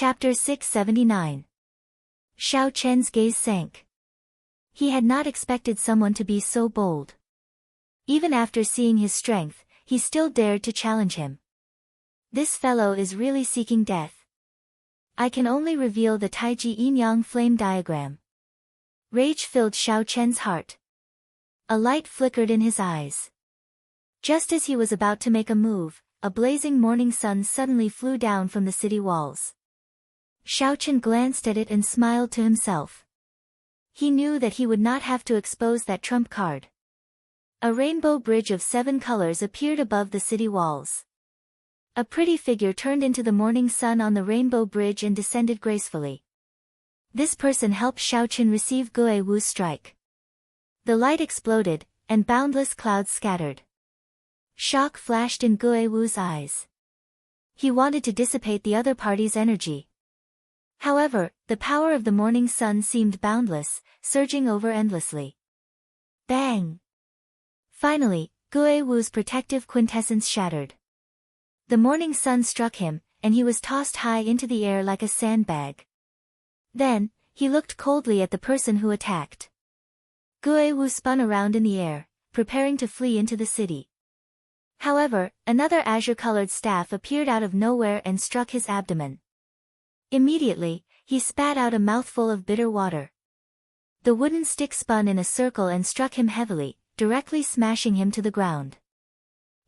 Chapter 679. Xiao Chen's gaze sank. He had not expected someone to be so bold. Even after seeing his strength, he still dared to challenge him. This fellow is really seeking death. I can only reveal the Taiji Yin-Yang flame diagram. Rage filled Xiao Chen's heart. A light flickered in his eyes. Just as he was about to make a move, a blazing morning sun suddenly flew down from the city walls. Xiao Chen glanced at it and smiled to himself. He knew that he would not have to expose that trump card. A rainbow bridge of 7 colors appeared above the city walls. A pretty figure turned into the morning sun on the rainbow bridge and descended gracefully. This person helped Xiao Chen receive Gue Wu's strike. The light exploded, and boundless clouds scattered. Shock flashed in Gue Wu's eyes. He wanted to dissipate the other party's energy. However, the power of the morning sun seemed boundless, surging over endlessly. Bang! Finally, Gue Wu's protective quintessence shattered. The morning sun struck him, and he was tossed high into the air like a sandbag. Then, he looked coldly at the person who attacked. Gue Wu spun around in the air, preparing to flee into the city. However, another azure-colored staff appeared out of nowhere and struck his abdomen. Immediately, he spat out a mouthful of bitter water. The wooden stick spun in a circle and struck him heavily, directly smashing him to the ground.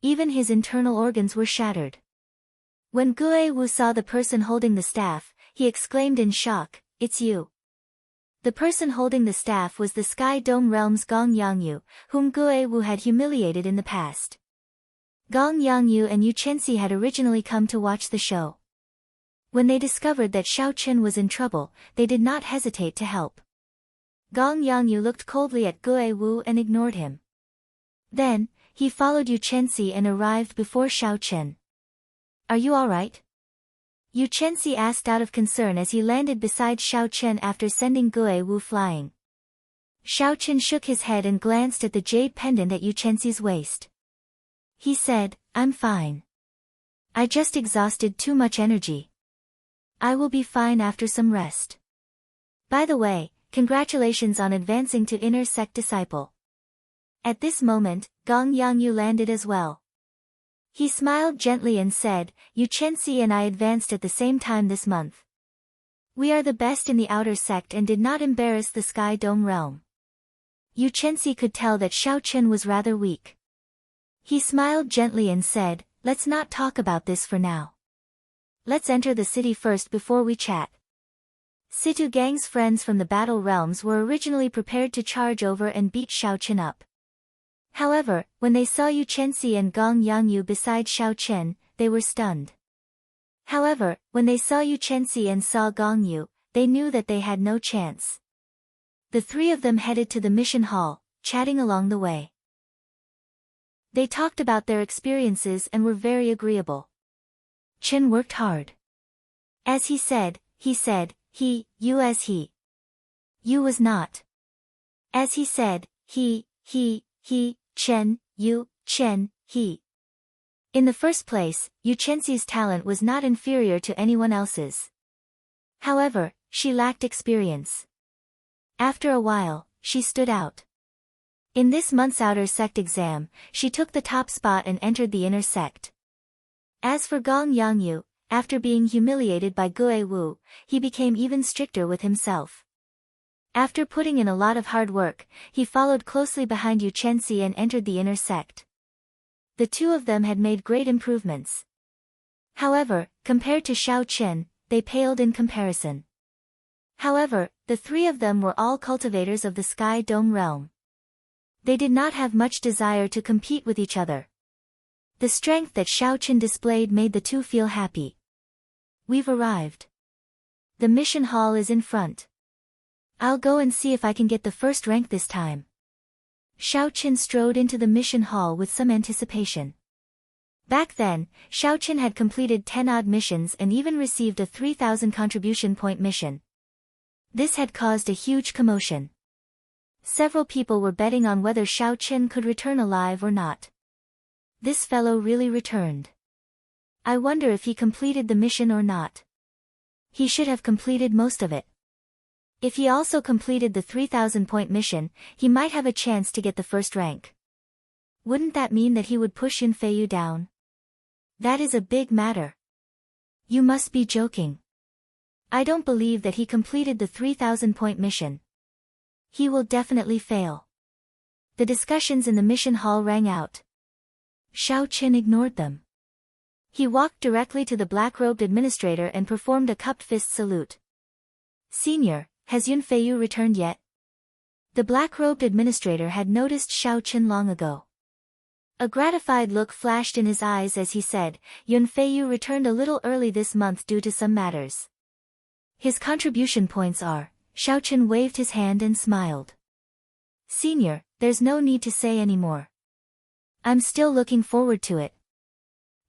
Even his internal organs were shattered. When Gue Wu saw the person holding the staff, he exclaimed in shock, "It's you." The person holding the staff was the Sky Dome Realm's Gong Yangyu, whom Gue Wu had humiliated in the past. Gong Yangyu and Yu Chenxi had originally come to watch the show. When they discovered that Xiao Chen was in trouble, they did not hesitate to help. Gong Yangyu looked coldly at Gue Wu and ignored him. Then, he followed Yu Chenxi and arrived before Xiao Chen. "Are you alright?" Yu Chenxi asked out of concern as he landed beside Xiao Chen after sending Gue Wu flying. Xiao Chen shook his head and glanced at the jade pendant at Yu Chenxi's waist. He said, "I'm fine. I just exhausted too much energy. I will be fine after some rest. By the way, congratulations on advancing to inner sect disciple." At this moment, Gong Yangyu landed as well. He smiled gently and said, "Yu Chenxi and I advanced at the same time this month. We are the best in the outer sect and did not embarrass the Sky Dome realm." Yu Chenxi could tell that Xiao Chen was rather weak. He smiled gently and said, "Let's not talk about this for now. Let's enter the city first before we chat." Situ Gang's friends from the battle realms were originally prepared to charge over and beat Xiao Chen up. However, when they saw Yu Chenxi and Gong Yangyu beside Xiao Chen, they were stunned. However, when they saw Yu Chenxi and saw Gong Yu, they knew that they had no chance. The 3 of them headed to the mission hall, chatting along the way. They talked about their experiences and were very agreeable. Chen worked hard. As he said, you as he. You was not. As he said, he, Chen, you, Chen, he. In the first place, Yu Chenxi's talent was not inferior to anyone else's. However, she lacked experience. After a while, she stood out. In this month's outer sect exam, she took the top spot and entered the inner sect. As for Gong Yangyu, after being humiliated by Gue Wu, he became even stricter with himself. After putting in a lot of hard work, he followed closely behind Yu Chenxi and entered the inner sect. The 2 of them had made great improvements. However, compared to Xiao Chen, they paled in comparison. However, the 3 of them were all cultivators of the Sky Dome realm. They did not have much desire to compete with each other. The strength that Xiao Chen displayed made the 2 feel happy. "We've arrived. The mission hall is in front. I'll go and see if I can get the first rank this time." Xiao Chen strode into the mission hall with some anticipation. Back then, Xiao Chen had completed 10-odd missions and even received a 3,000 contribution point mission. This had caused a huge commotion. Several people were betting on whether Xiao Chen could return alive or not. This fellow really returned. I wonder if he completed the mission or not. He should have completed most of it. If he also completed the 3,000-point mission, he might have a chance to get the first rank. Wouldn't that mean that he would push Yunfei down? That is a big matter. You must be joking. I don't believe that he completed the 3,000-point mission. He will definitely fail. The discussions in the mission hall rang out. Xiao Qin ignored them. He walked directly to the black-robed administrator and performed a cupped fist salute. Senior, has Yunfei returned yet? The black-robed administrator had noticed Xiao Qin long ago. A gratified look flashed in his eyes as he said, Yunfei returned a little early this month due to some matters. His contribution points are. Xiao Qin waved his hand and smiled. Senior, there's no need to say any more. I'm still looking forward to it.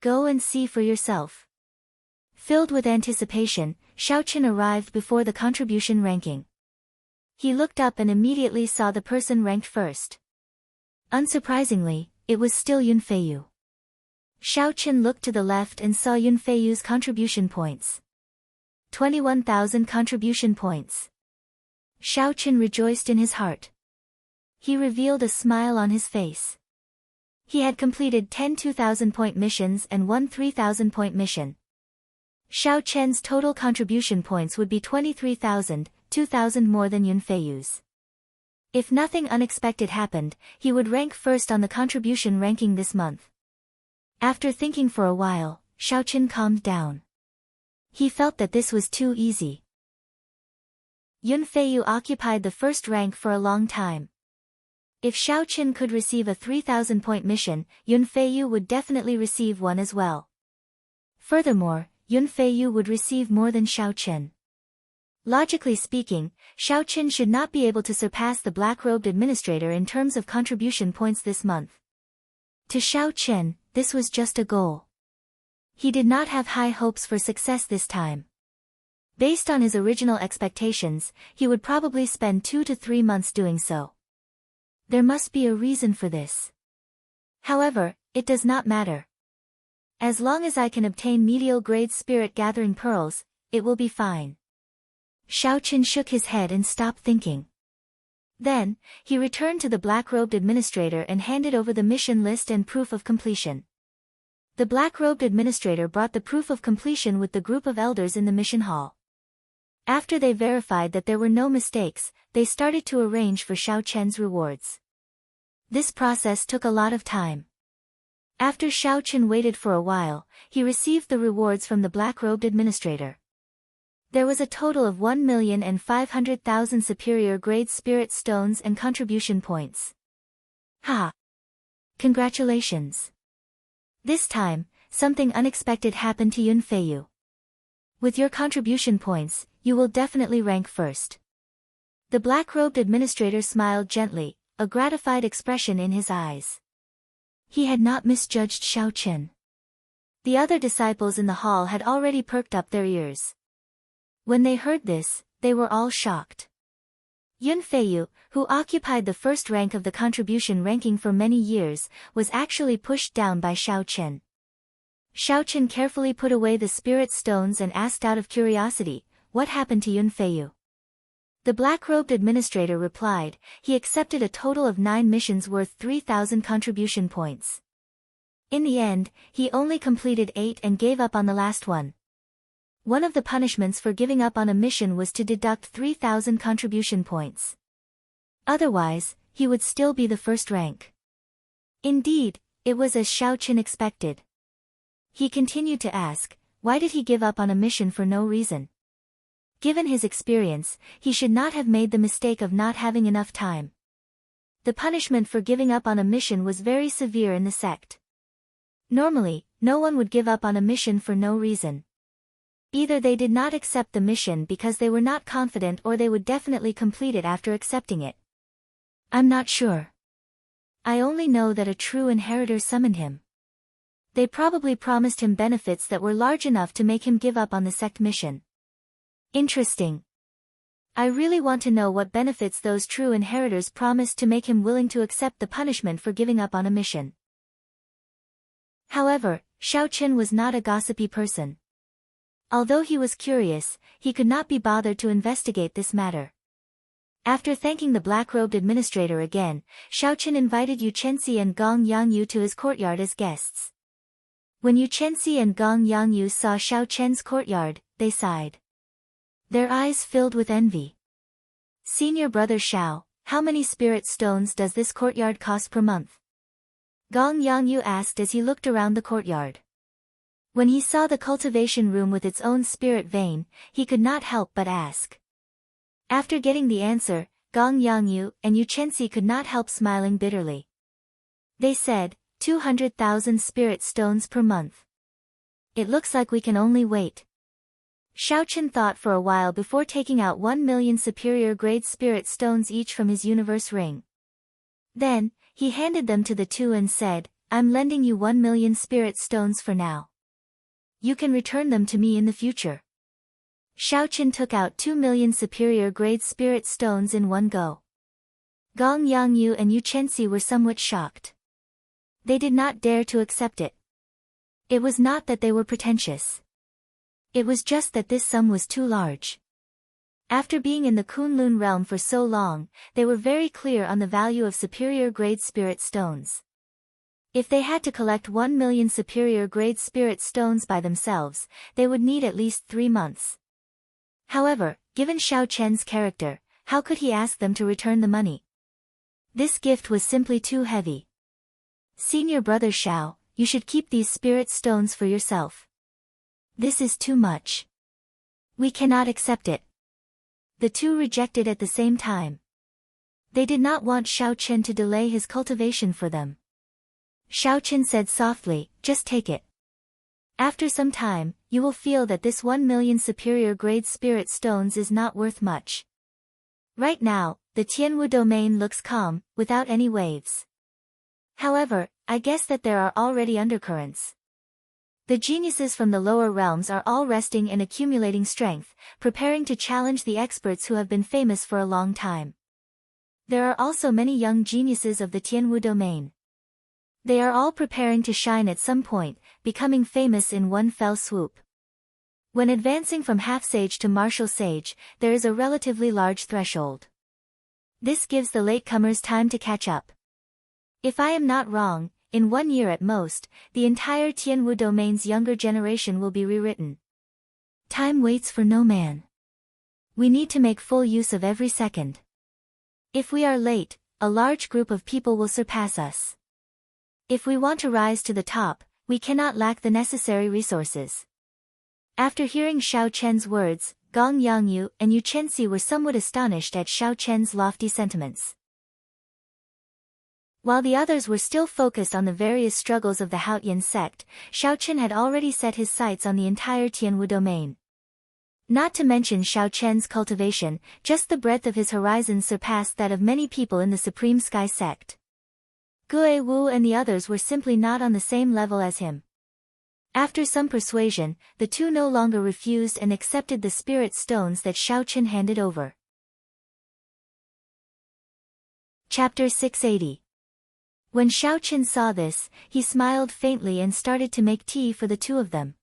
Go and see for yourself. Filled with anticipation, Xiao Qin arrived before the contribution ranking. He looked up and immediately saw the person ranked first. Unsurprisingly, it was still Yunfei. Xiao Qin looked to the left and saw Yunfei's contribution points. 21,000 contribution points. Xiao Qin rejoiced in his heart. He revealed a smile on his face. He had completed 10 2,000-point missions and one 3,000-point mission. Xiao Qin's total contribution points would be 23,000, 2,000 more than Yunfei's. If nothing unexpected happened, he would rank first on the contribution ranking this month. After thinking for a while, Xiao Qin calmed down. He felt that this was too easy. Yunfei occupied the first rank for a long time. If Xiao Qin could receive a 3,000-point mission, Yunfei would definitely receive one as well. Furthermore, Yunfei would receive more than Xiao Qin. Logically speaking, Xiao Qin should not be able to surpass the black-robed administrator in terms of contribution points this month. To Xiao Qin, this was just a goal. He did not have high hopes for success this time. Based on his original expectations, he would probably spend 2 to 3 months doing so. There must be a reason for this. However, it does not matter. As long as I can obtain medial-grade spirit-gathering pearls, it will be fine. Xiao Qin shook his head and stopped thinking. Then, he returned to the black-robed administrator and handed over the mission list and proof of completion. The black-robed administrator brought the proof of completion with the group of elders in the mission hall. After they verified that there were no mistakes, they started to arrange for Xiao Qin's rewards. This process took a lot of time. After Xiao Qin waited for a while, he received the rewards from the black-robed administrator. There was a total of 1,500,000 superior-grade spirit stones and contribution points. Ha! Congratulations! This time, something unexpected happened to Yunfei. With your contribution points, you will definitely rank first. The black-robed administrator smiled gently, a gratified expression in his eyes. He had not misjudged Xiao Qin. The other disciples in the hall had already perked up their ears. When they heard this, they were all shocked. Yunfei, who occupied the first rank of the contribution ranking for many years, was actually pushed down by Xiao Qin. Xiao Qin carefully put away the spirit stones and asked out of curiosity, "What happened to Yunfei?" The black-robed administrator replied, he accepted a total of 9 missions worth 3,000 contribution points. In the end, he only completed 8 and gave up on the last one. One of the punishments for giving up on a mission was to deduct 3,000 contribution points. Otherwise, he would still be the first rank. Indeed, it was as Xiao Qin expected. He continued to ask, why did he give up on a mission for no reason? Given his experience, he should not have made the mistake of not having enough time. The punishment for giving up on a mission was very severe in the sect. Normally, no one would give up on a mission for no reason. Either they did not accept the mission because they were not confident, or they would definitely complete it after accepting it. I'm not sure. I only know that a true inheritor summoned him. They probably promised him benefits that were large enough to make him give up on the sect mission. Interesting. I really want to know what benefits those true inheritors promised to make him willing to accept the punishment for giving up on a mission. However, Xiao Qin was not a gossipy person. Although he was curious, he could not be bothered to investigate this matter. After thanking the black-robed administrator again, Xiao Chen invited Yu Chenxi and Gong Yangyu to his courtyard as guests. When Yu Chenxi and Gong Yangyu saw Xiao Chen's courtyard, they sighed. Their eyes filled with envy. "Senior brother Xiao, how many spirit stones does this courtyard cost per month?" Gong Yangyu asked as he looked around the courtyard. When he saw the cultivation room with its own spirit vein, he could not help but ask. After getting the answer, Gong Yangyu and Yu Chenxi could not help smiling bitterly. They said, 200,000 spirit stones per month. It looks like we can only wait. Xiao Chen thought for a while before taking out 1 million superior grade spirit stones each from his universe ring. Then, he handed them to the two and said, "I'm lending you 1 million spirit stones for now. You can return them to me in the future." Xiao Chen took out 2 million superior grade spirit stones in one go. Gong Yangyu and Yu Chenxi were somewhat shocked. They did not dare to accept it. It was not that they were pretentious. It was just that this sum was too large. After being in the Kunlun realm for so long, they were very clear on the value of superior grade spirit stones. If they had to collect 1 million superior grade spirit stones by themselves, they would need at least 3 months. However, given Xiao Chen's character, how could he ask them to return the money? This gift was simply too heavy. "Senior brother Xiao, you should keep these spirit stones for yourself. This is too much. We cannot accept it." The two rejected at the same time. They did not want Xiao Chen to delay his cultivation for them. Xiao Chen said softly, "Just take it. After some time, you will feel that this 1 million superior grade spirit stones is not worth much. Right now, the Tianwu domain looks calm, without any waves. However, I guess that there are already undercurrents. The geniuses from the lower realms are all resting and accumulating strength, preparing to challenge the experts who have been famous for a long time. There are also many young geniuses of the Tianwu domain. They are all preparing to shine at some point, becoming famous in one fell swoop. When advancing from half-sage to martial sage, there is a relatively large threshold. This gives the latecomers time to catch up. If I am not wrong, in 1 year at most, the entire Tianwu domain's younger generation will be rewritten. Time waits for no man. We need to make full use of every second. If we are late, a large group of people will surpass us. If we want to rise to the top, we cannot lack the necessary resources." After hearing Xiao Chen's words, Gong Yangyu and Yu Chenxi were somewhat astonished at Xiao Chen's lofty sentiments. While the others were still focused on the various struggles of the Haotian sect, Xiao Chen had already set his sights on the entire Tianwu domain. Not to mention Xiao Chen's cultivation, just the breadth of his horizons surpassed that of many people in the Supreme Sky sect. Gue Wu and the others were simply not on the same level as him. After some persuasion, the two no longer refused and accepted the spirit stones that Xiao Chen handed over. Chapter 680. When Xiao Chen saw this, he smiled faintly and started to make tea for the two of them.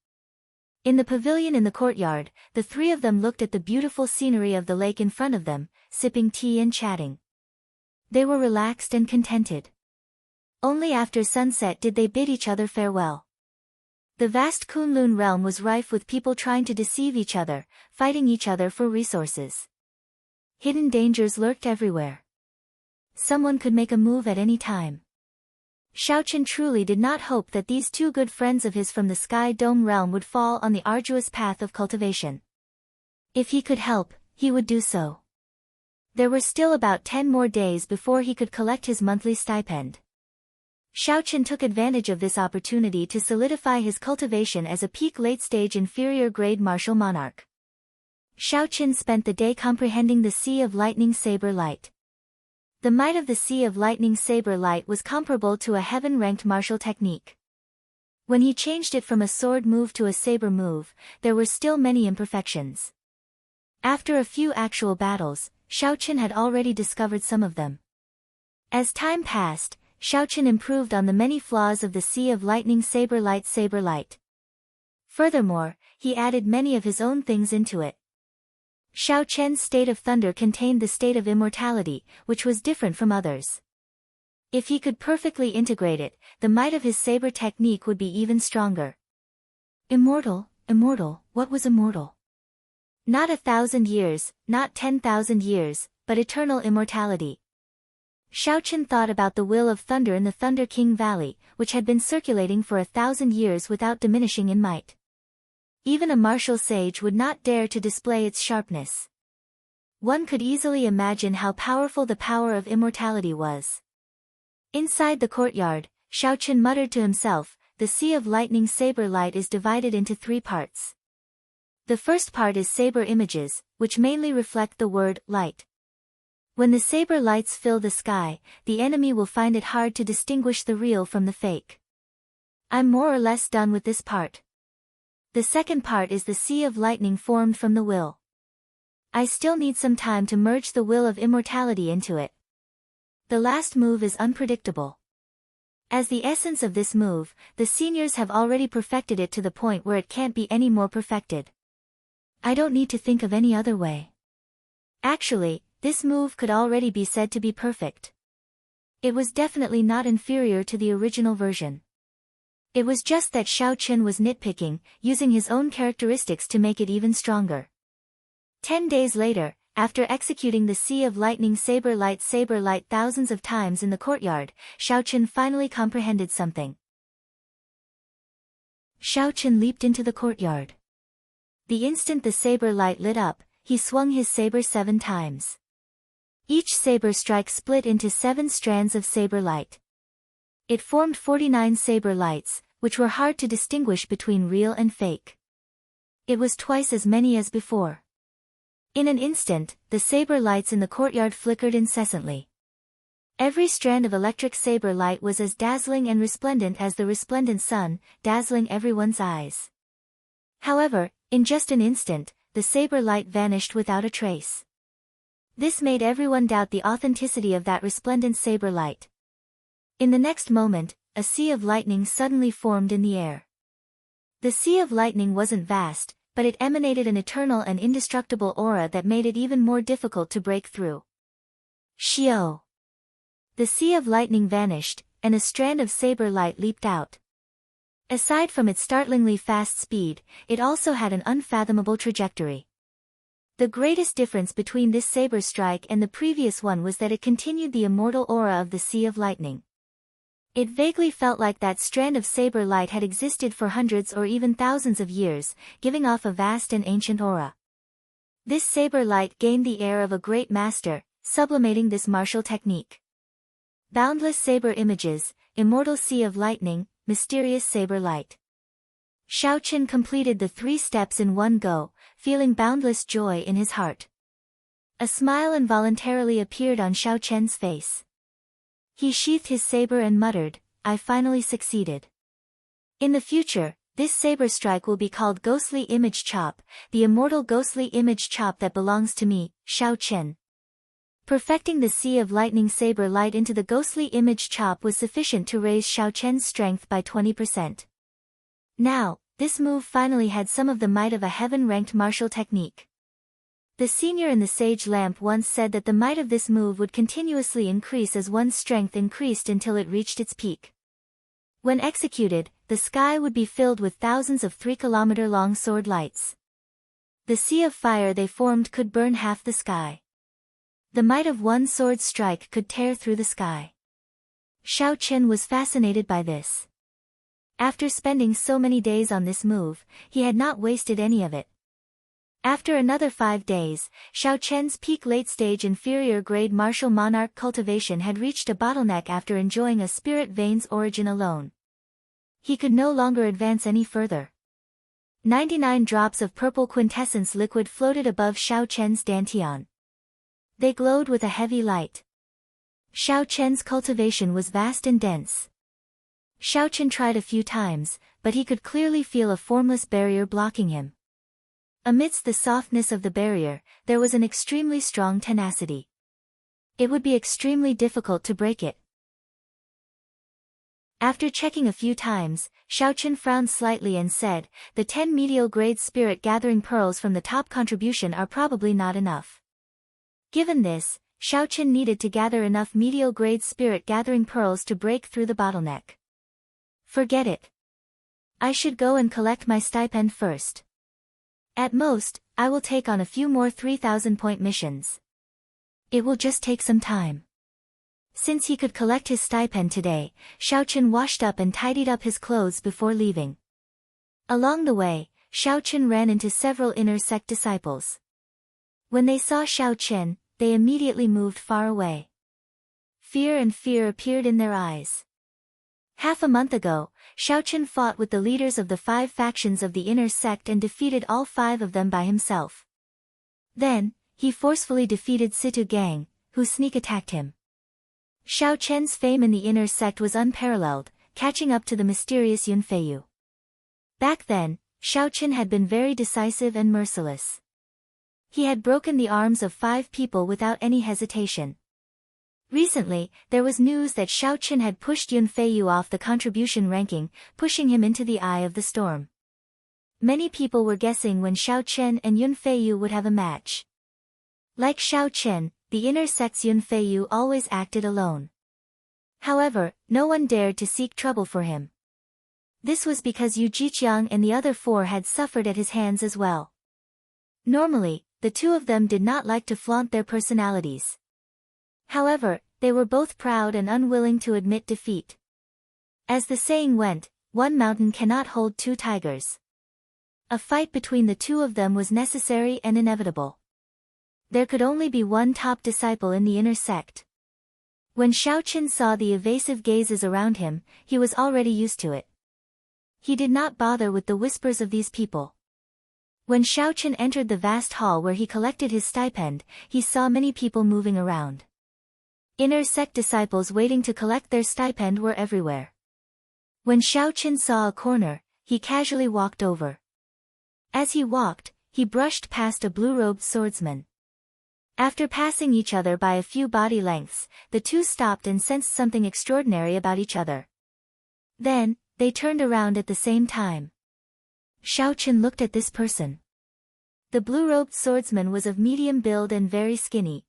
In the pavilion in the courtyard, the three of them looked at the beautiful scenery of the lake in front of them, sipping tea and chatting. They were relaxed and contented. Only after sunset did they bid each other farewell. The vast Kunlun realm was rife with people trying to deceive each other, fighting each other for resources. Hidden dangers lurked everywhere. Someone could make a move at any time. Xiao Chen truly did not hope that these two good friends of his from the Sky Dome realm would fall on the arduous path of cultivation. If he could help, he would do so. There were still about 10 more days before he could collect his monthly stipend. Xiao Chen took advantage of this opportunity to solidify his cultivation as a peak late-stage inferior-grade martial monarch. Xiao Chen spent the day comprehending the Sea of Lightning Saber Light. The might of the Sea of Lightning Saber Light was comparable to a heaven-ranked martial technique. When he changed it from a sword move to a saber move, there were still many imperfections. After a few actual battles, Xiao Chen had already discovered some of them. As time passed, Xiao Chen improved on the many flaws of the Sea of Lightning Saber Light. Furthermore, he added many of his own things into it. Xiao Chen's state of thunder contained the state of immortality, which was different from others. If he could perfectly integrate it, the might of his saber technique would be even stronger. Immortal, immortal, what was immortal? Not 1,000 years, not 10,000 years, but eternal immortality. Xiao Chen thought about the will of thunder in the Thunder King Valley, which had been circulating for 1,000 years without diminishing in might. Even a martial sage would not dare to display its sharpness. One could easily imagine how powerful the power of immortality was. Inside the courtyard, Xiao Chen muttered to himself, the Sea of Lightning saber light is divided into 3 parts. The first part is saber images, which mainly reflect the word light. When the saber lights fill the sky, the enemy will find it hard to distinguish the real from the fake. I'm more or less done with this part. The second part is the Sea of Lightning formed from the will. I still need some time to merge the will of immortality into it. The last move is unpredictable. As the essence of this move, the seniors have already perfected it to the point where it can't be any more perfected. I don't need to think of any other way. Actually, this move could already be said to be perfect. It was definitely not inferior to the original version. It was just that Xiao Chen was nitpicking, using his own characteristics to make it even stronger. 10 days later, after executing the Sea of Lightning saber light thousands of times in the courtyard, Xiao Chen finally comprehended something. Xiao Chen leaped into the courtyard. The instant the saber light lit up, he swung his saber 7 times. Each saber strike split into 7 strands of saber light. It formed 49 saber lights, which were hard to distinguish between real and fake. It was twice as many as before. In an instant, the saber lights in the courtyard flickered incessantly. Every strand of electric saber light was as dazzling and resplendent as the resplendent sun, dazzling everyone's eyes. However, in just an instant, the saber light vanished without a trace. This made everyone doubt the authenticity of that resplendent saber light. In the next moment, a sea of lightning suddenly formed in the air. The Sea of Lightning wasn't vast, but it emanated an eternal and indestructible aura that made it even more difficult to break through. Xiao! The Sea of Lightning vanished, and a strand of saber light leaped out. Aside from its startlingly fast speed, it also had an unfathomable trajectory. The greatest difference between this saber strike and the previous one was that it continued the immortal aura of the Sea of Lightning. It vaguely felt like that strand of saber light had existed for hundreds or even thousands of years, giving off a vast and ancient aura. This saber light gained the air of a great master, sublimating this martial technique. Boundless saber images, immortal Sea of Lightning, mysterious saber light. Xiao Chen completed the 3 steps in one go, feeling boundless joy in his heart. A smile involuntarily appeared on Xiao Chen's face. He sheathed his saber and muttered, I finally succeeded. In the future, this saber strike will be called Ghostly Image Chop, the immortal ghostly image chop that belongs to me, Xiao Chen. Perfecting the Sea of Lightning saber light into the ghostly image chop was sufficient to raise Xiao Chen's strength by 20%. Now, this move finally had some of the might of a heaven-ranked martial technique. The senior in the Sage Lamp once said that the might of this move would continuously increase as one's strength increased until it reached its peak. When executed, the sky would be filled with thousands of 3-kilometer-long sword lights. The sea of fire they formed could burn half the sky. The might of one sword strike could tear through the sky. Xiao Chen was fascinated by this. After spending so many days on this move, he had not wasted any of it. After another 5 days, Xiao Chen's peak late-stage inferior-grade martial monarch cultivation had reached a bottleneck after enjoying a spirit vein's origin alone. He could no longer advance any further. 99 drops of purple quintessence liquid floated above Xiao Chen's dantian. They glowed with a heavy light. Xiao Chen's cultivation was vast and dense. Xiao Chen tried a few times, but he could clearly feel a formless barrier blocking him. Amidst the softness of the barrier, there was an extremely strong tenacity. It would be extremely difficult to break it. After checking a few times, Xiaochen frowned slightly and said, "The 10 medial-grade spirit-gathering pearls from the top contribution are probably not enough." Given this, Xiaochen needed to gather enough medial-grade spirit-gathering pearls to break through the bottleneck. "Forget it. I should go and collect my stipend first. At most, I will take on a few more 3,000-point missions. It will just take some time." Since he could collect his stipend today, Xiaochen washed up and tidied up his clothes before leaving. Along the way, Xiaochen ran into several inner sect disciples. When they saw Xiaochen, they immediately moved far away. Fear appeared in their eyes. Half a month ago, Xiaochen fought with the leaders of the 5 factions of the inner sect and defeated all 5 of them by himself. Then, he forcefully defeated Situ Gang, who sneak attacked him. Xiaochen's fame in the inner sect was unparalleled, catching up to the mysterious Yunfeiyu. Back then, Xiaochen had been very decisive and merciless. He had broken the arms of 5 people without any hesitation. Recently, there was news that Xiaochen had pushed Yunfeiyu off the contribution ranking, pushing him into the eye of the storm. Many people were guessing when Xiaochen and Yunfeiyu would have a match. Like Xiaochen, the inner sect's Yunfeiyu always acted alone. However, no one dared to seek trouble for him. This was because Yu Jiqiang and the other 4 had suffered at his hands as well. Normally, the 2 of them did not like to flaunt their personalities. However, they were both proud and unwilling to admit defeat. As the saying went, one mountain cannot hold 2 tigers. A fight between the 2 of them was necessary and inevitable. There could only be one top disciple in the inner sect. When Xiaochen saw the evasive gazes around him, he was already used to it. He did not bother with the whispers of these people. When Xiaochen entered the vast hall where he collected his stipend, he saw many people moving around. Inner sect disciples waiting to collect their stipend were everywhere. When Xiaochen saw a corner, he casually walked over. As he walked, he brushed past a blue-robed swordsman. After passing each other by a few body lengths, the 2 stopped and sensed something extraordinary about each other. Then, they turned around at the same time. Xiaochen looked at this person. The blue-robed swordsman was of medium build and very skinny.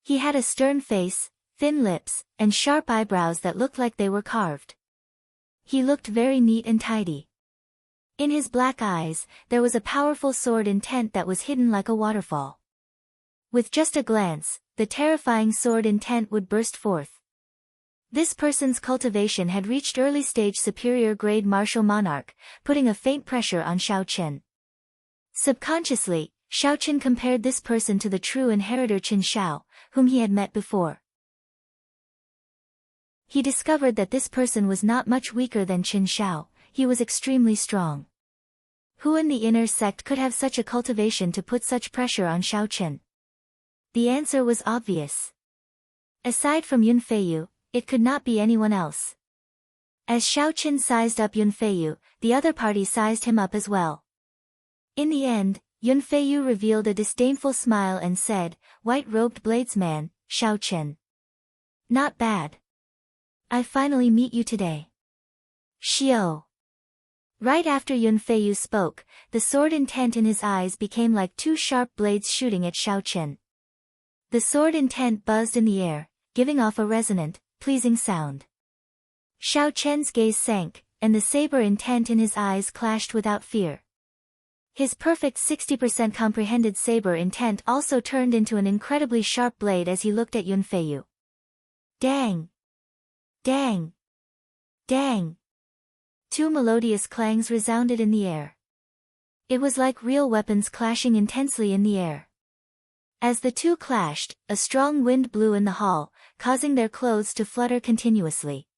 He had a stern face, thin lips, and sharp eyebrows that looked like they were carved. He looked very neat and tidy. In his black eyes, there was a powerful sword intent that was hidden like a waterfall. With just a glance, the terrifying sword intent would burst forth. This person's cultivation had reached early-stage superior-grade martial monarch, putting a faint pressure on Xiaochen. Subconsciously, Xiaochen compared this person to the true inheritor Qin Shao, whom he had met before. He discovered that this person was not much weaker than Qin Shao, he was extremely strong. Who in the inner sect could have such a cultivation to put such pressure on Xiaochen? The answer was obvious. Aside from Yunfeiyu, it could not be anyone else. As Xiaochen sized up Yunfeiyu, the other party sized him up as well. In the end, Yunfeiyu revealed a disdainful smile and said, "White-robed bladesman, Xiaochen. Not bad. I finally meet you today." Xiao. Right after Yunfeiyu spoke, the sword intent in his eyes became like 2 sharp blades shooting at Xiaochen. The sword intent buzzed in the air, giving off a resonant, pleasing sound. Xiaochen's gaze sank, and the saber intent in his eyes clashed without fear. His perfect 60% comprehended saber intent also turned into an incredibly sharp blade as he looked at Yunfeiyu. Dang! Dang! Dang! 2 melodious clangs resounded in the air. It was like real weapons clashing intensely in the air. As the 2 clashed, a strong wind blew in the hall, causing their clothes to flutter continuously.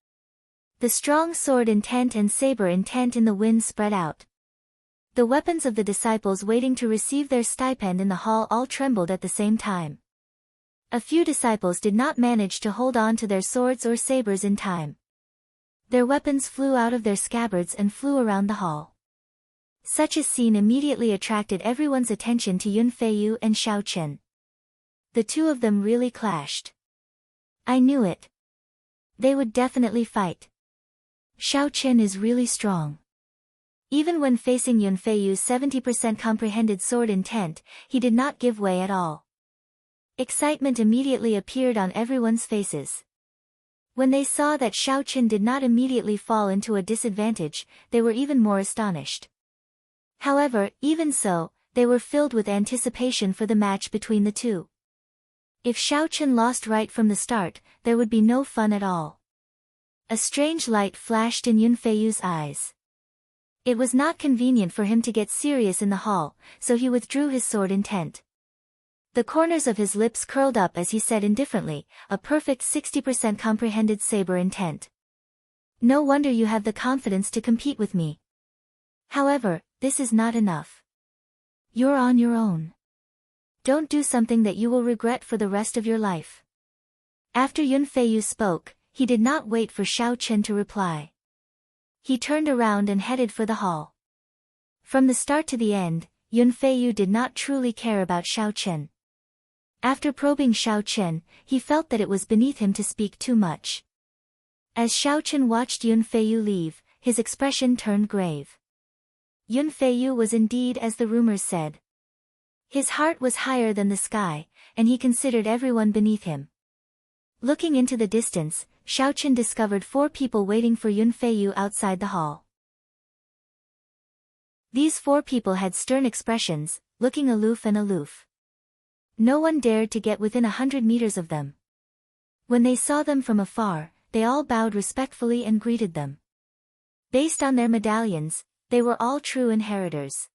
The strong sword intent and saber intent in the wind spread out. The weapons of the disciples waiting to receive their stipend in the hall all trembled at the same time. A few disciples did not manage to hold on to their swords or sabers in time. Their weapons flew out of their scabbards and flew around the hall. Such a scene immediately attracted everyone's attention to Yunfeiyu and Xiaochen. The 2 of them really clashed. I knew it. They would definitely fight. Xiao Chen is really strong. Even when facing Yunfeiyu's 70% comprehended sword intent, he did not give way at all. Excitement immediately appeared on everyone's faces. When they saw that Xiao Chen did not immediately fall into a disadvantage, they were even more astonished. However, even so, they were filled with anticipation for the match between the two. If Xiao Chen lost right from the start, there would be no fun at all. A strange light flashed in Yunfeiyu's eyes. It was not convenient for him to get serious in the hall, so he withdrew his sword intent. The corners of his lips curled up as he said indifferently, a perfect 60% comprehended saber intent. No wonder you have the confidence to compete with me. However, this is not enough. You're on your own. Don't do something that you will regret for the rest of your life. After Yunfeiyu spoke, he did not wait for Xiao Chen to reply. He turned around and headed for the hall. From the start to the end, Yunfeiyu did not truly care about Xiao Chen. After probing Xiao Chen, he felt that it was beneath him to speak too much. As Xiao Chen watched Yunfeiyu leave, his expression turned grave. Yunfeiyu was indeed as the rumors said. His heart was higher than the sky, and he considered everyone beneath him. Looking into the distance, Xiao Chen discovered 4 people waiting for Yunfeiyu outside the hall. These 4 people had stern expressions, looking aloof and aloof. No one dared to get within 100 meters of them. When they saw them from afar, they all bowed respectfully and greeted them. Based on their medallions, they were all true inheritors.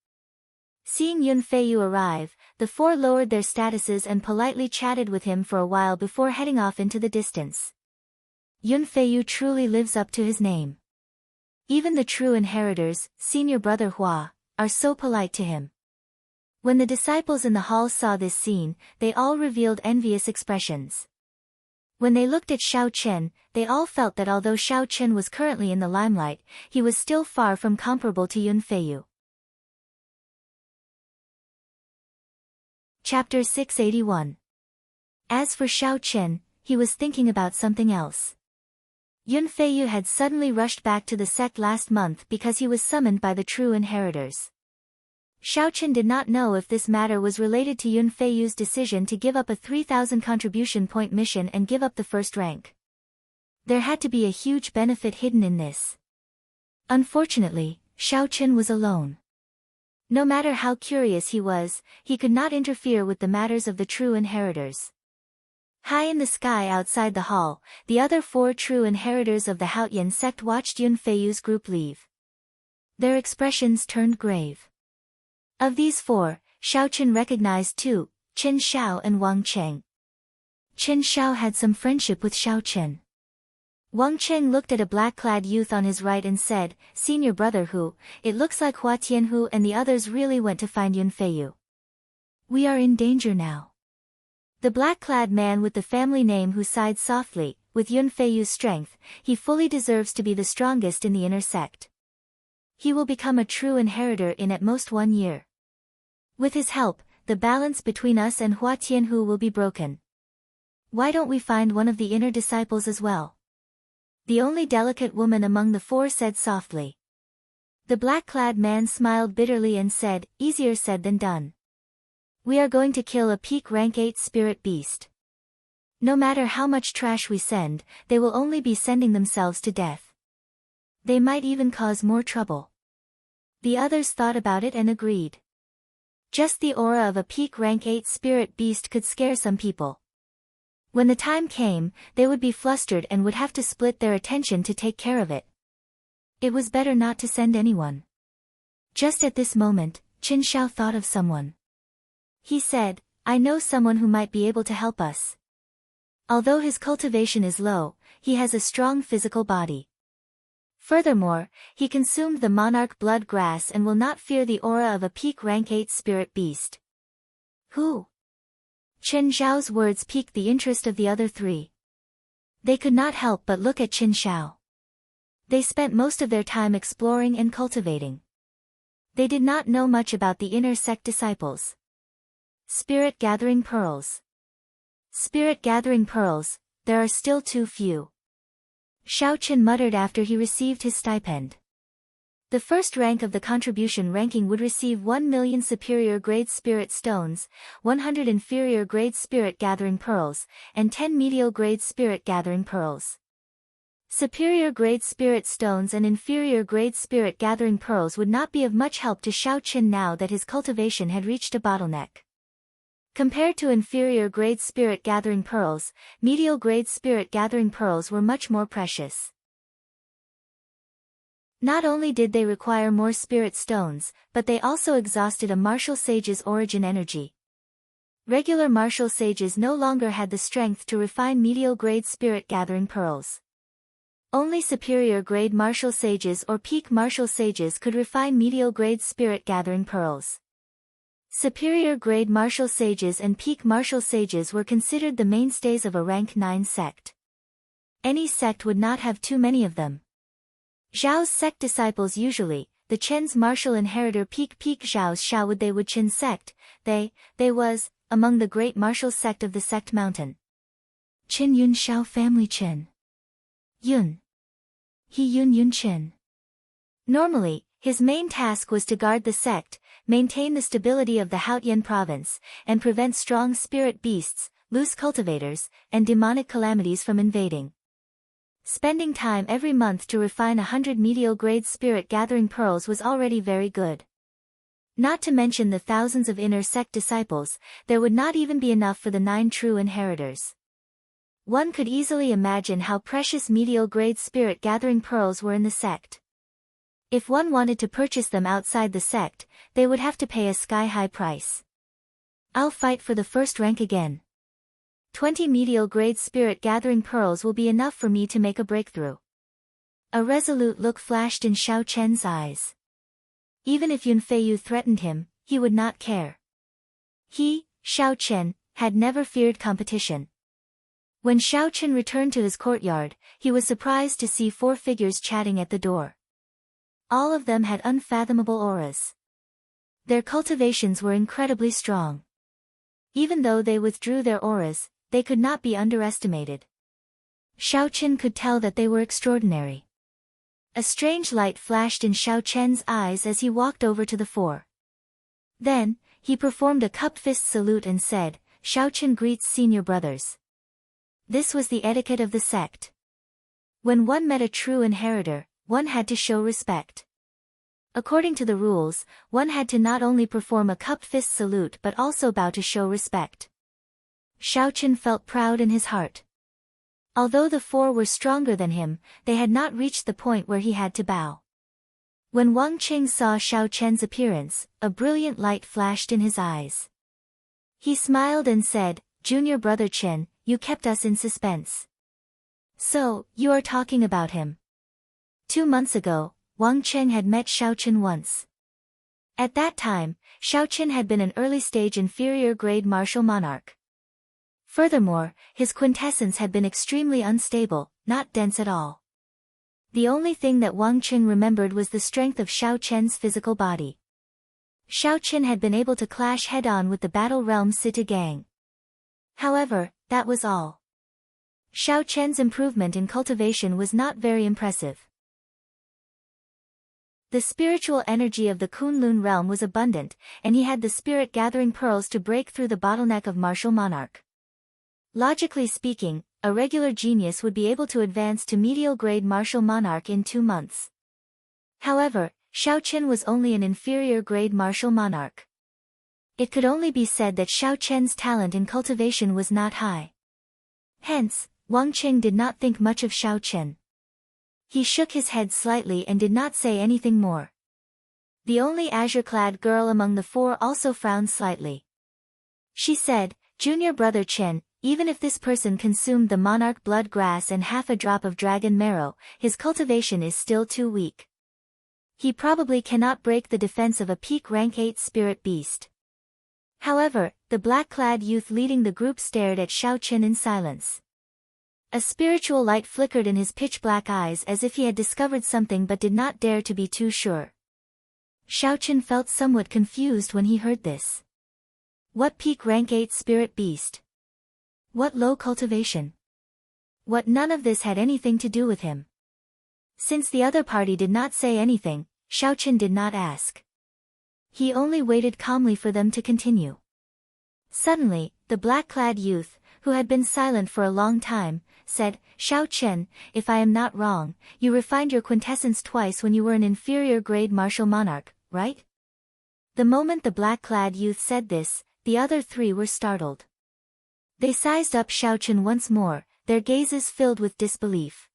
Seeing Yunfeiyu arrive, the 4 lowered their statuses and politely chatted with him for a while before heading off into the distance. Yunfeiyu truly lives up to his name. Even the true inheritors, senior brother Hua, are so polite to him. When the disciples in the hall saw this scene, they all revealed envious expressions. When they looked at Xiao Chen, they all felt that although Xiao Chen was currently in the limelight, he was still far from comparable to Yunfeiyu. Chapter 681. As for Xiao Chen, he was thinking about something else. Yunfeiyu had suddenly rushed back to the sect last month because he was summoned by the true inheritors. Xiao Chen did not know if this matter was related to Yunfeiyu's decision to give up a 3,000 contribution point mission and give up the first rank. There had to be a huge benefit hidden in this. Unfortunately, Xiao Chen was alone. No matter how curious he was, he could not interfere with the matters of the true inheritors. High in the sky outside the hall, the other 4 true inheritors of the Haotian sect watched Yunfeiyu's group leave. Their expressions turned grave. Of these 4, Xiao Chen recognized 2, Chen Xiao and Wang Cheng. Chen Xiao had some friendship with Xiao Chen. Wang Cheng looked at a black-clad youth on his right and said, "Senior brother Hu, it looks like Hua Tianhu and the others really went to find Yunfeiyu. We are in danger now." The black-clad man with the family name Hu sighed softly. With Yunfeiyu's strength, he fully deserves to be the strongest in the inner sect. He will become a true inheritor in at most 1 year. With his help, the balance between us and Hua Tianhu will be broken. Why don't we find one of the inner disciples as well? The only delicate woman among the 4 said softly. The black-clad man smiled bitterly and said, "Easier said than done. We are going to kill a peak rank 8 spirit beast. No matter how much trash we send, they will only be sending themselves to death. They might even cause more trouble." The others thought about it and agreed. Just the aura of a peak rank 8 spirit beast could scare some people. When the time came, they would be flustered and would have to split their attention to take care of it. It was better not to send anyone. Just at this moment, Qin Xiao thought of someone. He said, "I know someone who might be able to help us. Although his cultivation is low, he has a strong physical body. Furthermore, he consumed the monarch blood grass and will not fear the aura of a peak rank 8 spirit beast." Who? Chen Xiao's words piqued the interest of the other 3. They could not help but look at Qin Xiao. They spent most of their time exploring and cultivating. They did not know much about the inner sect disciples. Spirit gathering pearls. Spirit gathering pearls, there are still too few. Xiao Chen muttered after he received his stipend. The first rank of the contribution ranking would receive 1,000,000 superior grade spirit stones, 100 inferior grade spirit gathering pearls, and 10 medial grade spirit gathering pearls. Superior grade spirit stones and inferior grade spirit gathering pearls would not be of much help to Xiao Chen now that his cultivation had reached a bottleneck. Compared to inferior grade spirit gathering pearls, medial grade spirit gathering pearls were much more precious. Not only did they require more spirit stones, but they also exhausted a martial sage's origin energy. Regular martial sages no longer had the strength to refine medial grade spirit gathering pearls. Only superior grade martial sages or peak martial sages could refine medial grade spirit gathering pearls. Superior grade martial sages and peak martial sages were considered the mainstays of a rank 9 sect. Any sect would not have too many of them. Zhao's sect disciples usually, the Chen's martial inheritor Peak Zhao's Xiao would Chen sect, they was, among the great martial sect of the sect mountain. Chen Yun Xiao family Chen. Yun. He Yun Chen. Normally, his main task was to guard the sect, maintain the stability of the Haotian province, and prevent strong spirit beasts, loose cultivators, and demonic calamities from invading. Spending time every month to refine 100 medial grade spirit gathering pearls was already very good. Not to mention the thousands of inner sect disciples, there would not even be enough for the 9 true inheritors. One could easily imagine how precious medial grade spirit gathering pearls were in the sect. If one wanted to purchase them outside the sect, they would have to pay a sky-high price. I'll fight for the first rank again. 20 medial grade spirit gathering pearls will be enough for me to make a breakthrough. A resolute look flashed in Xiao Chen's eyes. Even if Yun Feiyu threatened him, he would not care. He, Xiao Chen, had never feared competition. When Xiao Chen returned to his courtyard, he was surprised to see 4 figures chatting at the door. All of them had unfathomable auras. Their cultivations were incredibly strong. Even though they withdrew their auras, they could not be underestimated. Xiao Chen could tell that they were extraordinary. A strange light flashed in Xiao Chen's eyes as he walked over to the 4. Then, he performed a cup fist salute and said, "Xiao Chen greets senior brothers." This was the etiquette of the sect. When one met a true inheritor, one had to show respect. According to the rules, one had to not only perform a cup fist salute but also bow to show respect. Xiao Chen felt proud in his heart. Although the 4 were stronger than him, they had not reached the point where he had to bow. When Wang Qing saw Xiao Chen's appearance, a brilliant light flashed in his eyes. He smiled and said, "Junior brother Chen, you kept us in suspense. So, you are talking about him." 2 months ago, Wang Cheng had met Xiao Chen once. At that time, Xiao Chen had been an early-stage inferior grade martial monarch. Furthermore, his quintessence had been extremely unstable, not dense at all. The only thing that Wang Qing remembered was the strength of Xiao Chen's physical body. Xiao Chen had been able to clash head-on with the Battle Realm Sita gang. However, that was all. Xiao Chen's improvement in cultivation was not very impressive. The spiritual energy of the Kunlun realm was abundant, and he had the spirit-gathering pearls to break through the bottleneck of martial monarch. Logically speaking, a regular genius would be able to advance to medial grade martial monarch in 2 months. However, Xiao Chen was only an inferior grade martial monarch. It could only be said that Xiao Chen's talent in cultivation was not high. Hence, Wang Qing did not think much of Xiao Chen. He shook his head slightly and did not say anything more. The only azure-clad girl among the 4 also frowned slightly. She said, "Junior brother Chen, even if this person consumed the monarch blood grass and half a drop of dragon marrow, his cultivation is still too weak. He probably cannot break the defense of a peak rank 8 spirit beast." However, the black-clad youth leading the group stared at Xiao Chen in silence. A spiritual light flickered in his pitch-black eyes as if he had discovered something but did not dare to be too sure. Xiao Chen felt somewhat confused when he heard this. What peak rank 8 spirit beast? What low cultivation? What none of this had anything to do with him. Since the other party did not say anything, Xiao Chen did not ask. He only waited calmly for them to continue. Suddenly, the black-clad youth, who had been silent for a long time, said, "Xiao Chen, if I am not wrong, you refined your quintessence twice when you were an inferior grade martial monarch, right?" The moment the black-clad youth said this, the other three were startled. They sized up Xiao Chen once more, their gazes filled with disbelief.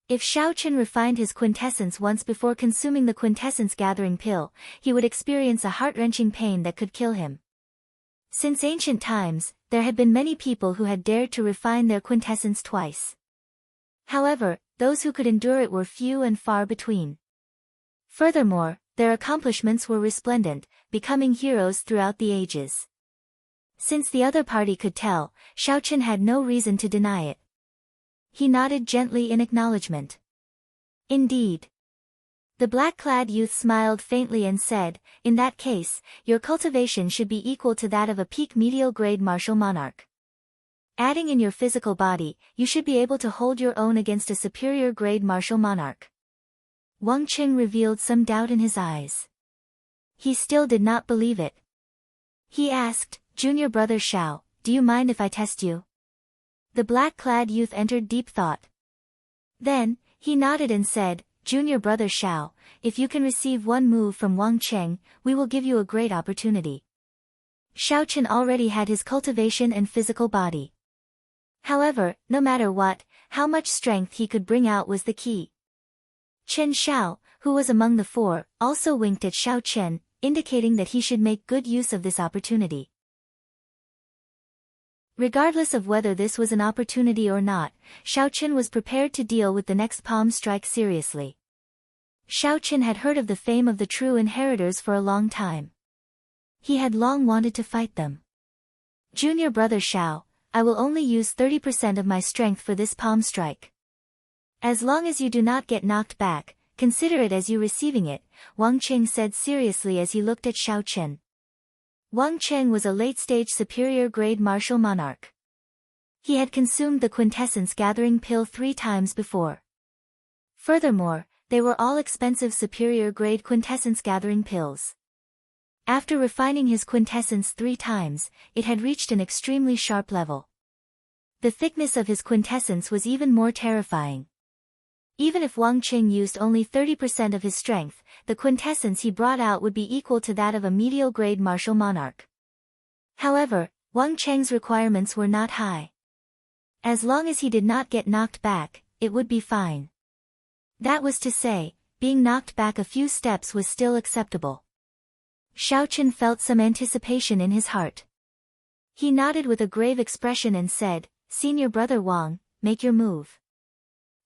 If Xiao Chen refined his quintessence once before consuming the quintessence-gathering pill, he would experience a heart-wrenching pain that could kill him. Since ancient times, there had been many people who had dared to refine their quintessence twice. However, those who could endure it were few and far between. Furthermore, their accomplishments were resplendent, becoming heroes throughout the ages. Since the other party could tell, Xiao Chen had no reason to deny it. He nodded gently in acknowledgement. Indeed. The black-clad youth smiled faintly and said, "In that case, your cultivation should be equal to that of a peak medial grade martial monarch. Adding in your physical body, you should be able to hold your own against a superior grade martial monarch." Wang Qing revealed some doubt in his eyes. He still did not believe it. He asked, "Junior brother Xiao, do you mind if I test you?" The black-clad youth entered deep thought. Then, he nodded and said, "Junior brother Xiao, if you can receive one move from Wang Cheng, we will give you a great opportunity." Xiao Chen already had his cultivation and physical body. However, no matter what, how much strength he could bring out was the key. Chen Xiao, who was among the four, also winked at Xiao Chen, indicating that he should make good use of this opportunity. Regardless of whether this was an opportunity or not, Xiao Chen was prepared to deal with the next palm strike seriously. Xiao Chen had heard of the fame of the true inheritors for a long time. He had long wanted to fight them. "Junior brother Xiao, I will only use 30% of my strength for this palm strike. As long as you do not get knocked back, consider it as you receiving it," Wang Qing said seriously as he looked at Xiao Chen. Wang Cheng was a late-stage superior grade martial monarch. He had consumed the quintessence-gathering pill 3 times before. Furthermore, they were all expensive superior grade quintessence-gathering pills. After refining his quintessence 3 times, it had reached an extremely sharp level. The thickness of his quintessence was even more terrifying. Even if Wang Qing used only 30% of his strength, the quintessence he brought out would be equal to that of a medial grade martial monarch. However, Wang Cheng's requirements were not high. As long as he did not get knocked back, it would be fine. That was to say, being knocked back a few steps was still acceptable. Xiao Chen felt some anticipation in his heart. He nodded with a grave expression and said, "Senior brother Wang, make your move."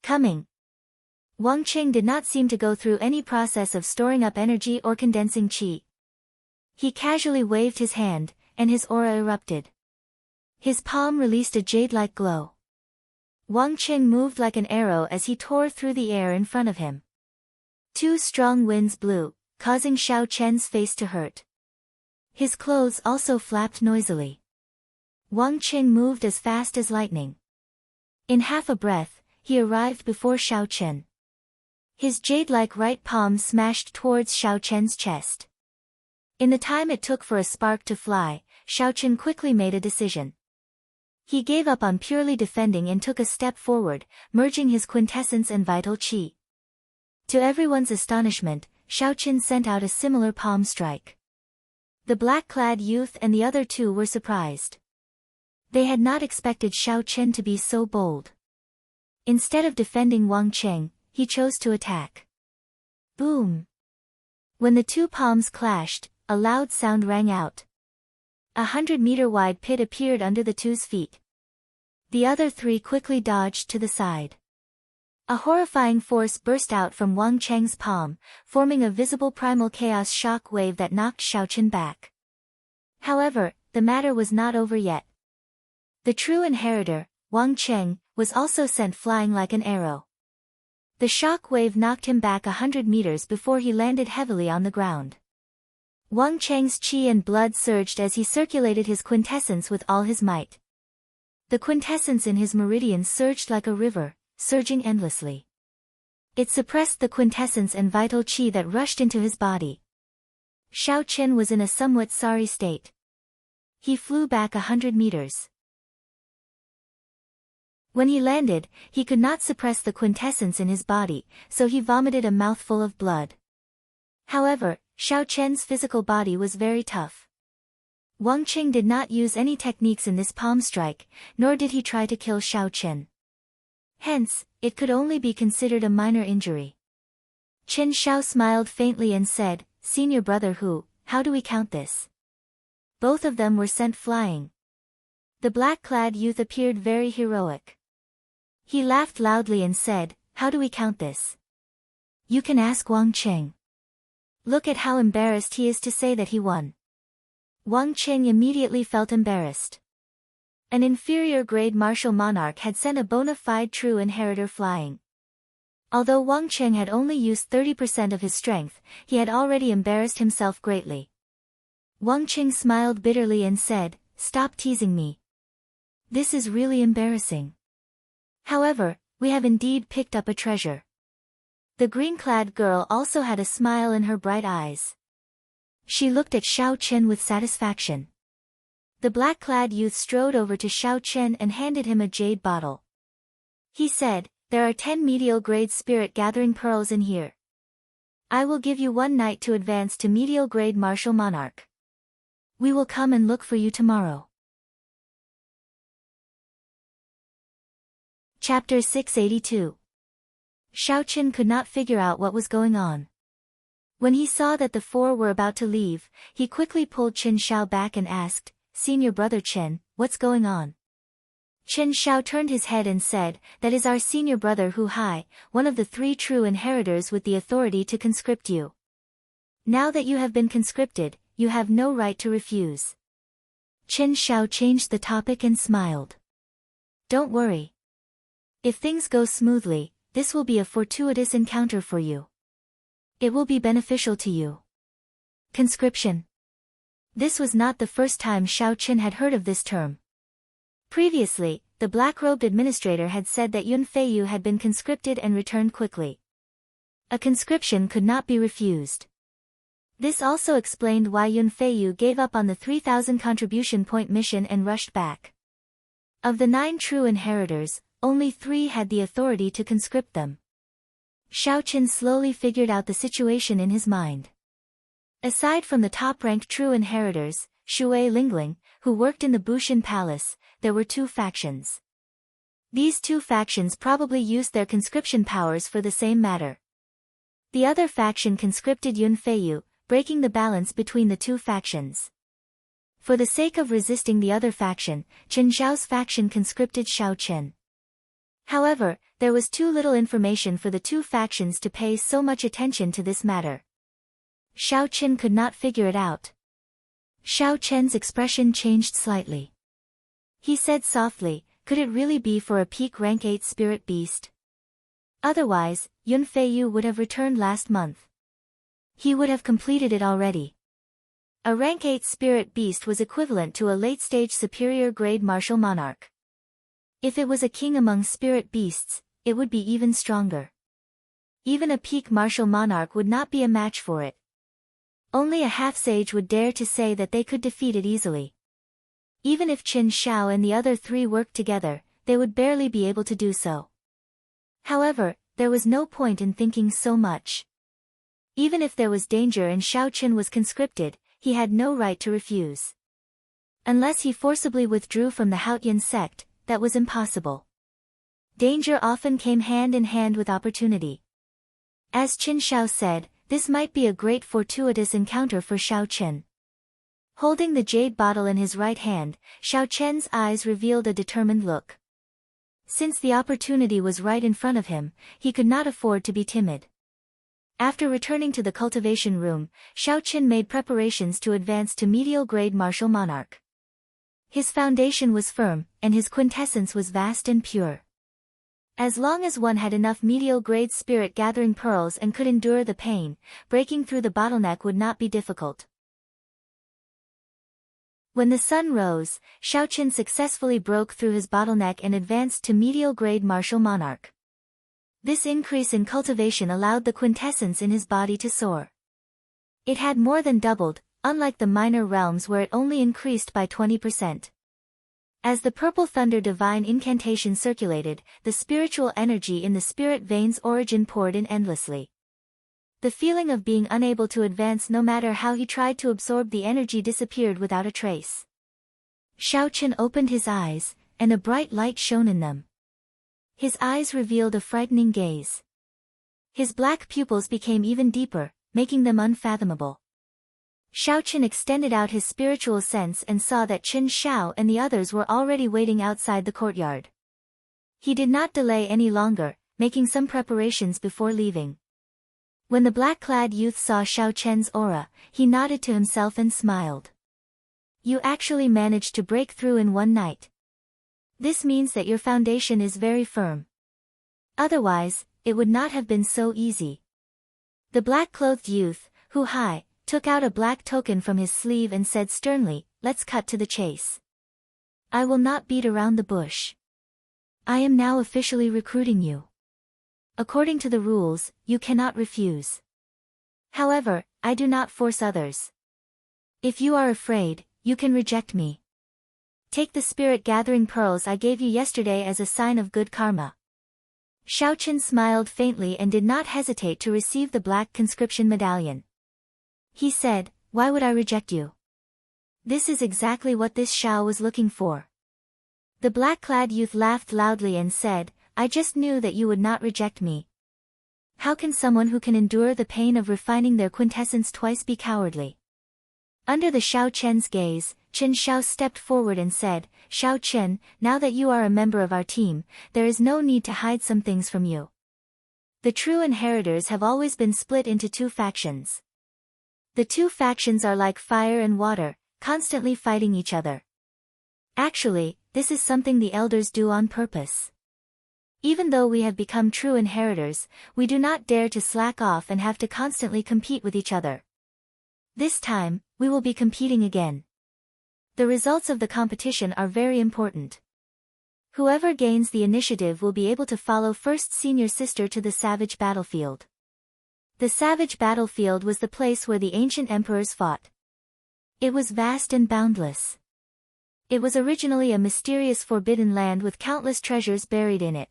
Coming. Wang Qing did not seem to go through any process of storing up energy or condensing qi. He casually waved his hand, and his aura erupted. His palm released a jade-like glow. Wang Qing moved like an arrow as he tore through the air in front of him. 2 strong winds blew, causing Xiao Chen's face to hurt. His clothes also flapped noisily. Wang Qing moved as fast as lightning. In half a breath, he arrived before Xiao Chen. His jade-like right palm smashed towards Xiao Chen's chest. In the time it took for a spark to fly, Xiao Chen quickly made a decision. He gave up on purely defending and took a step forward, merging his quintessence and vital qi. To everyone's astonishment, Xiao Chen sent out a similar palm strike. The black-clad youth and the other 2 were surprised. They had not expected Xiao Chen to be so bold. Instead of defending Wang Cheng, he chose to attack. Boom! When the 2 palms clashed, a loud sound rang out. A 100-meter-wide pit appeared under the 2's feet. The other 3 quickly dodged to the side. A horrifying force burst out from Wang Cheng's palm, forming a visible primal chaos shock wave that knocked Xiao Chen back. However, the matter was not over yet. The true inheritor, Wang Cheng, was also sent flying like an arrow. The shock wave knocked him back 100 meters before he landed heavily on the ground. Wang Cheng's qi and blood surged as he circulated his quintessence with all his might. The quintessence in his meridian surged like a river, surging endlessly. It suppressed the quintessence and vital chi that rushed into his body. Xiao Qian was in a somewhat sorry state. He flew back 100 meters. When he landed, he could not suppress the quintessence in his body, so he vomited a mouthful of blood. However, Xiao Qian's physical body was very tough. Wang Qing did not use any techniques in this palm strike, nor did he try to kill Xiao Qian. Hence, it could only be considered a minor injury. Qin Shao smiled faintly and said, "Senior brother Hu, how do we count this?" Both of them were sent flying. The black-clad youth appeared very heroic. He laughed loudly and said, "How do we count this? You can ask Wang Qing. Look at how embarrassed he is to say that he won." Wang Qing immediately felt embarrassed. An inferior grade martial monarch had sent a bona fide true inheritor flying. Although Wang Qing had only used 30% of his strength, he had already embarrassed himself greatly. Wang Qing smiled bitterly and said, "Stop teasing me. This is really embarrassing. However, we have indeed picked up a treasure." The green-clad girl also had a smile in her bright eyes. She looked at Xiao Qian with satisfaction. The black-clad youth strode over to Xiao Qian and handed him a jade bottle. He said, "There are 10 medial grade spirit gathering pearls in here. I will give you 1 night to advance to medial grade martial monarch. We will come and look for you tomorrow." Chapter 682. Xiao Qian could not figure out what was going on. When he saw that the 4 were about to leave, he quickly pulled Qin Shao back and asked, "Senior brother Qin, what's going on?" Qin Shao turned his head and said, "That is our senior brother Hu Hai, one of the 3 true inheritors with the authority to conscript you. Now that you have been conscripted, you have no right to refuse." Qin Shao changed the topic and smiled. "Don't worry. If things go smoothly, this will be a fortuitous encounter for you. It will be beneficial to you." Conscription. This was not the first time Xiao Qian had heard of this term. Previously, the black-robed administrator had said that Yun Feiyu had been conscripted and returned quickly. A conscription could not be refused. This also explained why Yun Feiyu gave up on the 3,000 contribution point mission and rushed back. Of the 9 true inheritors, only 3 had the authority to conscript them. Xiao Qian slowly figured out the situation in his mind. Aside from the top-ranked true inheritors, Shui Lingling, who worked in the Bushin Palace, there were 2 factions. These 2 factions probably used their conscription powers for the same matter. The other faction conscripted Yun Feiyu, breaking the balance between the 2 factions. For the sake of resisting the other faction, Qin Zhao's faction conscripted Xiao Qian. However, there was too little information for the 2 factions to pay so much attention to this matter. Xiao Qian could not figure it out. Xiao Qian's expression changed slightly. He said softly, "Could it really be for a peak rank 8 spirit beast? Otherwise, Yun Feiyu would have returned last month. He would have completed it already." A rank 8 spirit beast was equivalent to a late-stage superior grade martial monarch. If it was a king among spirit beasts, it would be even stronger. Even a peak martial monarch would not be a match for it. Only a half-sage would dare to say that they could defeat it easily. Even if Qin Shao and the other 3 worked together, they would barely be able to do so. However, there was no point in thinking so much. Even if there was danger and Xiao Qian was conscripted, he had no right to refuse. Unless he forcibly withdrew from the Haotian sect, that was impossible. Danger often came hand in hand with opportunity. As Qin Shao said, this might be a great fortuitous encounter for Xiao Qian. Holding the jade bottle in his right hand, Xiao Qian's eyes revealed a determined look. Since the opportunity was right in front of him, he could not afford to be timid. After returning to the cultivation room, Xiao Qian made preparations to advance to medial grade martial monarch. His foundation was firm, and his quintessence was vast and pure. As long as one had enough medial grade spirit gathering pearls and could endure the pain, breaking through the bottleneck would not be difficult. When the sun rose, Xiaoqin successfully broke through his bottleneck and advanced to medial-grade martial monarch. This increase in cultivation allowed the quintessence in his body to soar. It had more than doubled, unlike the minor realms where it only increased by 20%. As the purple thunder divine incantation circulated, the spiritual energy in the spirit veins origin poured in endlessly. The feeling of being unable to advance no matter how he tried to absorb the energy disappeared without a trace. Xiaoqin opened his eyes, and a bright light shone in them. His eyes revealed a frightening gaze. His black pupils became even deeper, making them unfathomable. Xiaoqin extended out his spiritual sense and saw that Qin Xiao and the others were already waiting outside the courtyard. He did not delay any longer, making some preparations before leaving. When the black-clad youth saw Xiaoqian's aura, he nodded to himself and smiled. You actually managed to break through in one night. This means that your foundation is very firm. Otherwise, it would not have been so easy. The black-clothed youth, Hu Hai, took out a black token from his sleeve and said sternly, "Let's cut to the chase. I will not beat around the bush. I am now officially recruiting you. According to the rules, you cannot refuse. However, I do not force others. If you are afraid, you can reject me. Take the spirit-gathering pearls I gave you yesterday as a sign of good karma." Xiaoqin smiled faintly and did not hesitate to receive the black conscription medallion. He said, "Why would I reject you? This is exactly what this Xiao was looking for." The black-clad youth laughed loudly and said, "I just knew that you would not reject me. How can someone who can endure the pain of refining their quintessence twice be cowardly?" Under the Xiaoqian's gaze, Qin Xiao stepped forward and said, "Xiaoqin, now that you are a member of our team, there is no need to hide some things from you. The true inheritors have always been split into two factions. The two factions are like fire and water, constantly fighting each other. Actually, this is something the elders do on purpose. Even though we have become true inheritors, we do not dare to slack off and have to constantly compete with each other. This time, we will be competing again. The results of the competition are very important. Whoever gains the initiative will be able to follow first senior sister to the savage battlefield." The savage battlefield was the place where the ancient emperors fought. It was vast and boundless. It was originally a mysterious forbidden land with countless treasures buried in it.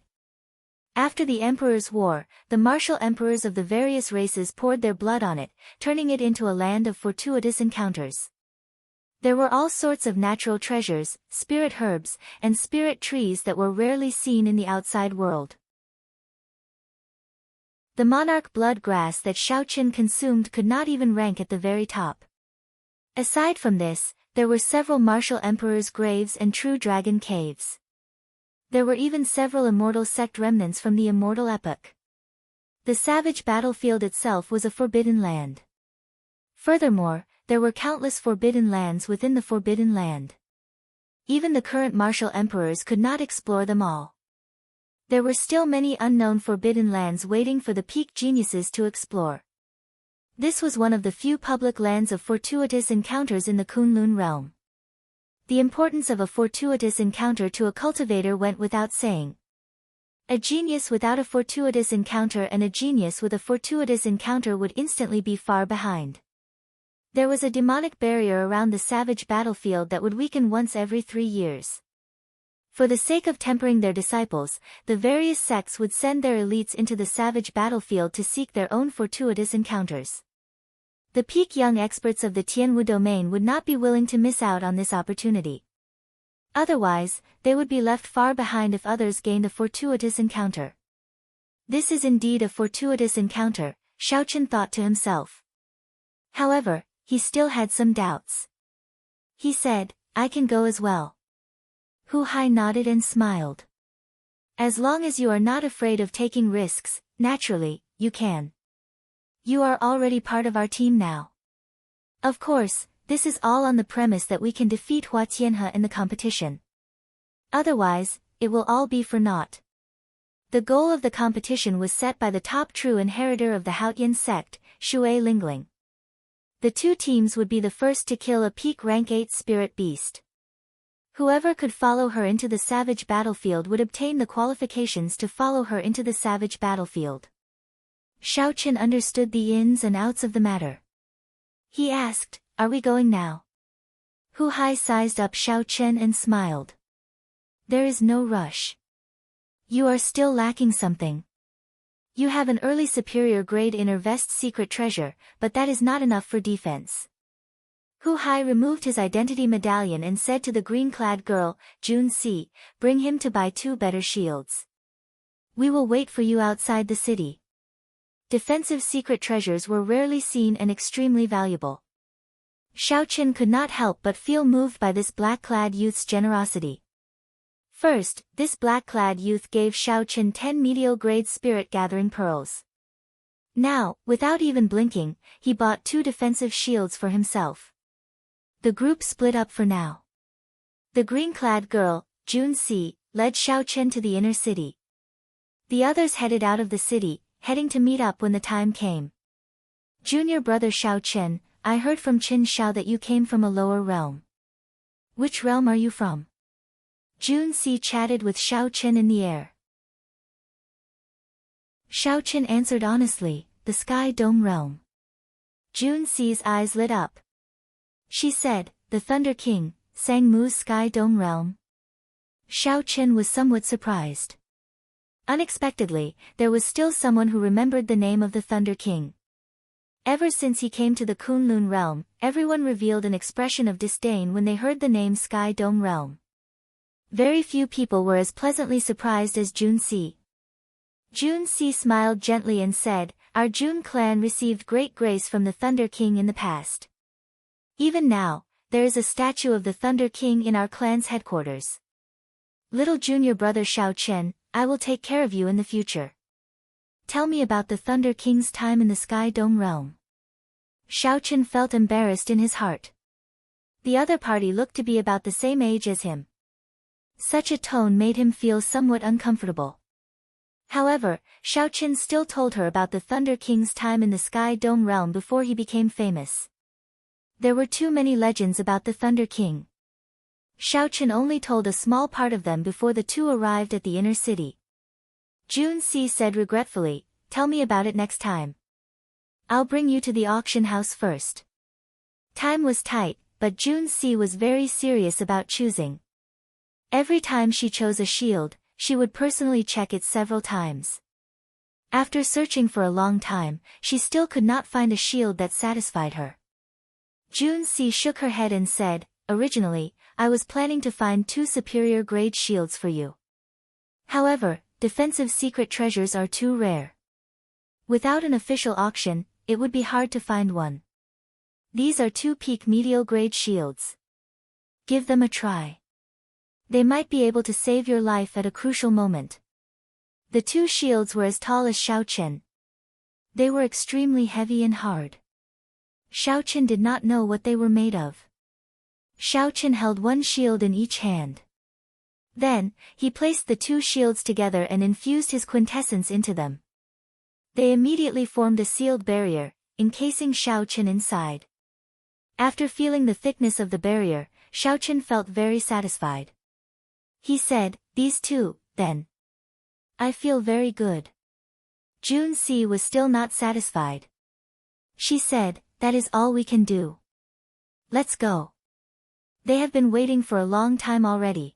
After the Emperor's War, the martial emperors of the various races poured their blood on it, turning it into a land of fortuitous encounters. There were all sorts of natural treasures, spirit herbs, and spirit trees that were rarely seen in the outside world. The monarch blood grass that Xiaoqin consumed could not even rank at the very top. Aside from this, there were several martial emperors' graves and true dragon caves. There were even several immortal sect remnants from the immortal epoch. The savage battlefield itself was a forbidden land. Furthermore, there were countless forbidden lands within the forbidden land. Even the current martial emperors could not explore them all. There were still many unknown forbidden lands waiting for the peak geniuses to explore. This was one of the few public lands of fortuitous encounters in the Kunlun realm. The importance of a fortuitous encounter to a cultivator went without saying. A genius without a fortuitous encounter and a genius with a fortuitous encounter would instantly be far behind. There was a demonic barrier around the savage battlefield that would weaken once every 3 years. For the sake of tempering their disciples, the various sects would send their elites into the savage battlefield to seek their own fortuitous encounters. The peak young experts of the Tianwu domain would not be willing to miss out on this opportunity. Otherwise, they would be left far behind if others gained a fortuitous encounter. This is indeed a fortuitous encounter, Xiaoqin thought to himself. However, he still had some doubts. He said, "I can go as well." Hu Hai nodded and smiled. "As long as you are not afraid of taking risks, naturally, you can. You are already part of our team now. Of course, this is all on the premise that we can defeat Hua Tianhe in the competition. Otherwise, it will all be for naught." The goal of the competition was set by the top true inheritor of the Haotian sect, Xue Lingling. The two teams would be the first to kill a peak rank 8 spirit beast. Whoever could follow her into the savage battlefield would obtain the qualifications to follow her into the savage battlefield. Xiao Chen understood the ins and outs of the matter. He asked, "Are we going now?" Hu Hai sized up Xiao Chen and smiled. "There is no rush. You are still lacking something. You have an early superior grade inner vest secret treasure, but that is not enough for defense." Hu Hai removed his identity medallion and said to the green-clad girl, "Jun Si, bring him to buy 2 better shields. We will wait for you outside the city." Defensive secret treasures were rarely seen and extremely valuable. Xiao Chen could not help but feel moved by this black-clad youth's generosity. First, this black-clad youth gave Xiao Chen 10 medial-grade spirit-gathering pearls. Now, without even blinking, he bought 2 defensive shields for himself. The group split up for now. The green-clad girl, Jun Si, led Xiao Chen to the inner city. The others headed out of the city, heading to meet up when the time came. "Junior brother Xiao Chen, I heard from Qin Xiao that you came from a lower realm. Which realm are you from?" Jun Si chatted with Xiao Chen in the air. Xiao Chen answered honestly, "The Sky Dome realm." Jun Si's eyes lit up. She said, "The Thunder King, Sang Mu's Sky Dome realm?" Xiao Chen was somewhat surprised. Unexpectedly, there was still someone who remembered the name of the Thunder King. Ever since he came to the Kunlun realm, everyone revealed an expression of disdain when they heard the name Sky Dome realm. Very few people were as pleasantly surprised as Jun Si. Jun Si smiled gently and said, "Our Jun clan received great grace from the Thunder King in the past. Even now, there is a statue of the Thunder King in our clan's headquarters. Little junior brother Xiao Chen, I will take care of you in the future. Tell me about the Thunder King's time in the Sky Dome realm." Xiao Chen felt embarrassed in his heart. The other party looked to be about the same age as him. Such a tone made him feel somewhat uncomfortable. However, Xiao Chen still told her about the Thunder King's time in the Sky Dome realm before he became famous. There were too many legends about the Thunder King. Xiao Chen only told a small part of them before the two arrived at the inner city. Jun Si said regretfully, "Tell me about it next time. I'll bring you to the auction house first." Time was tight, but Jun Si was very serious about choosing. Every time she chose a shield, she would personally check it several times. After searching for a long time, she still could not find a shield that satisfied her. Jun Si shook her head and said, "Originally, I was planning to find 2 superior grade shields for you. However, defensive secret treasures are too rare. Without an official auction, it would be hard to find one. These are 2 peak medial grade shields. Give them a try. They might be able to save your life at a crucial moment." The 2 shields were as tall as Xiao Chen. They were extremely heavy and hard. Xiao Chen did not know what they were made of. Xiao Chen held 1 shield in each hand. Then, he placed the 2 shields together and infused his quintessence into them. They immediately formed a sealed barrier, encasing Xiao Chen inside. After feeling the thickness of the barrier, Xiao Chen felt very satisfied. He said, "These 2, then. I feel very good." Jun Si was still not satisfied. She said, "That is all we can do. Let's go. They have been waiting for a long time already."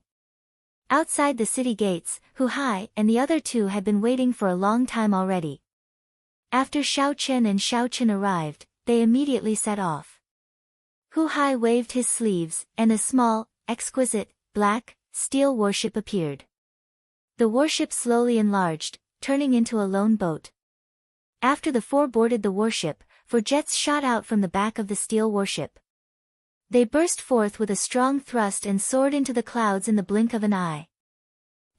Outside the city gates, Hu Hai and the other 2 had been waiting for a long time already. After Xiao Chen and Xiao Chen arrived, they immediately set off. Hu Hai waved his sleeves, and a small, exquisite, black, steel warship appeared. The warship slowly enlarged, turning into a lone boat. After the 4 boarded the warship, 4 jets shot out from the back of the steel warship. They burst forth with a strong thrust and soared into the clouds in the blink of an eye.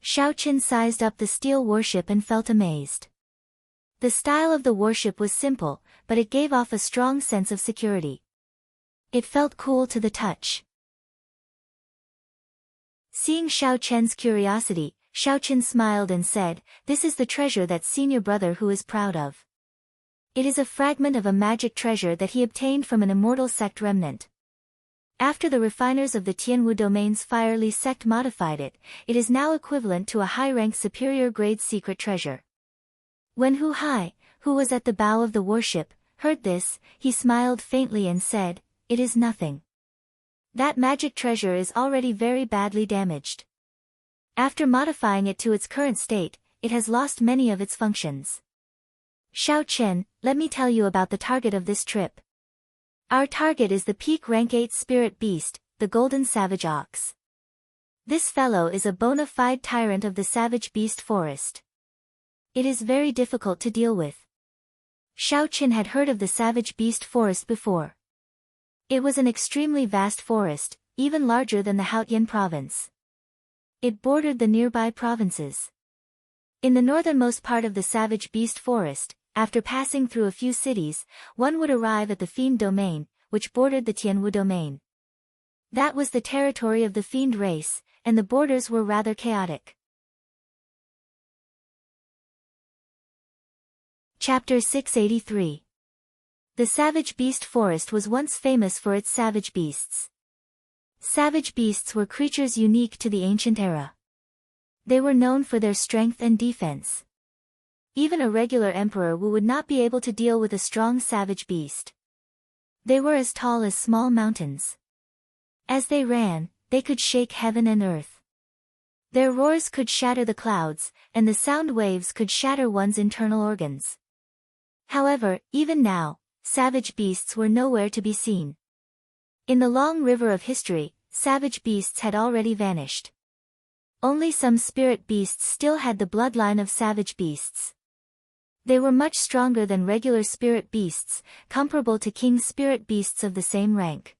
Xiao Chen sized up the steel warship and felt amazed. The style of the warship was simple, but it gave off a strong sense of security. It felt cool to the touch. Seeing Xiao Chen's curiosity, Xiao Chen smiled and said, "This is the treasure that senior brother who is proud of. It is a fragment of a magic treasure that he obtained from an immortal sect remnant. After the refiners of the Tianwu domain's fiery sect modified it, it is now equivalent to a high-rank superior grade secret treasure. When Hu Hai, who was at the bow of the warship, heard this, he smiled faintly and said, "It is nothing. That magic treasure is already very badly damaged. After modifying it to its current state, it has lost many of its functions. Xiao Chen, let me tell you about the target of this trip. Our target is the peak rank 8 spirit beast, the golden savage ox. This fellow is a bona fide tyrant of the savage beast forest. It is very difficult to deal with." Xiao Chen had heard of the savage beast forest before. It was an extremely vast forest, even larger than the Haotian province. It bordered the nearby provinces. In the northernmost part of the savage beast forest, after passing through a few cities, one would arrive at the Fiend domain, which bordered the Tianwu domain. That was the territory of the Fiend race, and the borders were rather chaotic. Chapter 683. The savage beast forest was once famous for its savage beasts. Savage beasts were creatures unique to the ancient era. They were known for their strength and defense. Even a regular emperor would not be able to deal with a strong savage beast. They were as tall as small mountains. As they ran, they could shake heaven and earth. Their roars could shatter the clouds, and the sound waves could shatter one's internal organs. However, even now, savage beasts were nowhere to be seen. In the long river of history, savage beasts had already vanished. Only some spirit beasts still had the bloodline of savage beasts. They were much stronger than regular spirit beasts, comparable to king spirit beasts of the same rank.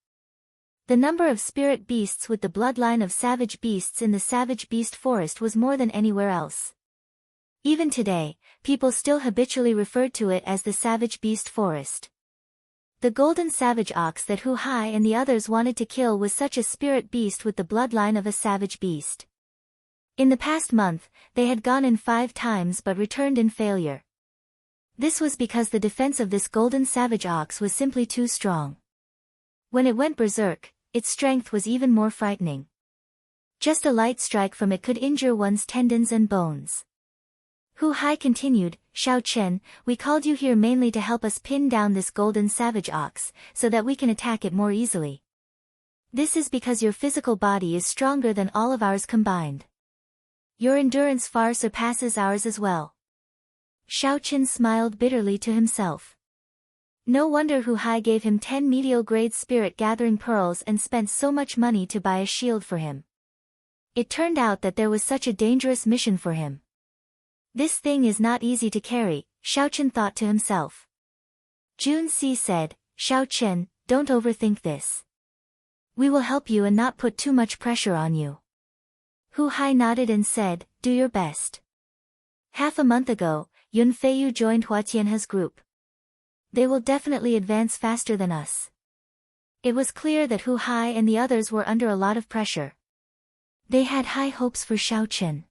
The number of spirit beasts with the bloodline of savage beasts in the savage beast forest was more than anywhere else. Even today, people still habitually referred to it as the savage beast forest. The golden savage ox that Hu Hai and the others wanted to kill was such a spirit beast with the bloodline of a savage beast. In the past month, they had gone in 5 times but returned in failure. This was because the defense of this golden savage ox was simply too strong. When it went berserk, its strength was even more frightening. Just a light strike from it could injure one's tendons and bones. Hu Hai continued, "Xiao Chen, we called you here mainly to help us pin down this golden savage ox, so that we can attack it more easily. This is because your physical body is stronger than all of ours combined. Your endurance far surpasses ours as well." Xiao Chen smiled bitterly to himself. No wonder Hu Hai gave him 10 meteor-grade spirit-gathering pearls and spent so much money to buy a shield for him. It turned out that there was such a dangerous mission for him. This thing is not easy to carry, Xiao Chen thought to himself. Jun Si said, "Xiao Chen, don't overthink this. We will help you and not put too much pressure on you." Hu Hai nodded and said, "Do your best." Half a month ago, Yun Feiyu joined Hua Tianhe's group. They will definitely advance faster than us. It was clear that Hu Hai and the others were under a lot of pressure. They had high hopes for Xiao Chen.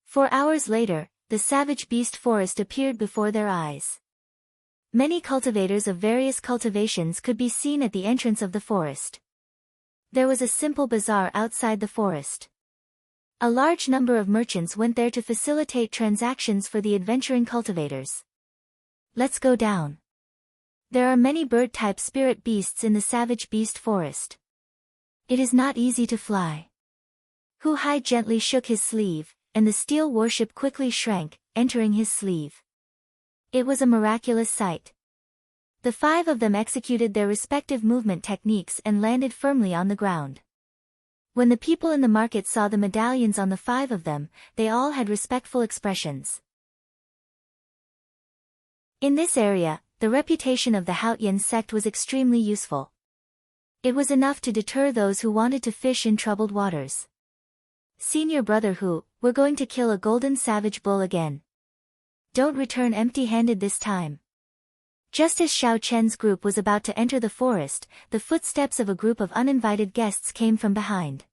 4 hours later, the savage beast forest appeared before their eyes. Many cultivators of various cultivations could be seen at the entrance of the forest. There was a simple bazaar outside the forest. A large number of merchants went there to facilitate transactions for the adventuring cultivators. "Let's go down. There are many bird-type spirit beasts in the savage beast forest. It is not easy to fly." Hu Hai gently shook his sleeve, and the steel warship quickly shrank, entering his sleeve. It was a miraculous sight. The 5 of them executed their respective movement techniques and landed firmly on the ground. When the people in the market saw the medallions on the 5 of them, they all had respectful expressions. In this area, the reputation of the Haotian sect was extremely useful. It was enough to deter those who wanted to fish in troubled waters. "Senior brother Hu, we're going to kill a golden savage bull again. Don't return empty-handed this time." Just as Xiao Chen's group was about to enter the forest, the footsteps of a group of uninvited guests came from behind.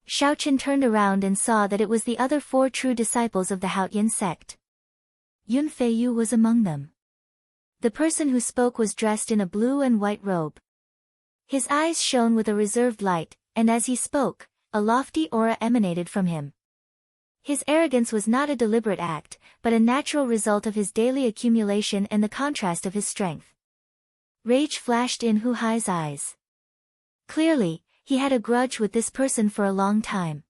Xiao Chen turned around and saw that it was the other 4 true disciples of the Haotian sect. Yun Feiyu was among them. The person who spoke was dressed in a blue and white robe. His eyes shone with a reserved light, and as he spoke, a lofty aura emanated from him. His arrogance was not a deliberate act, but a natural result of his daily accumulation and the contrast of his strength. Rage flashed in Hu Hai's eyes. Clearly, he had a grudge with this person for a long time.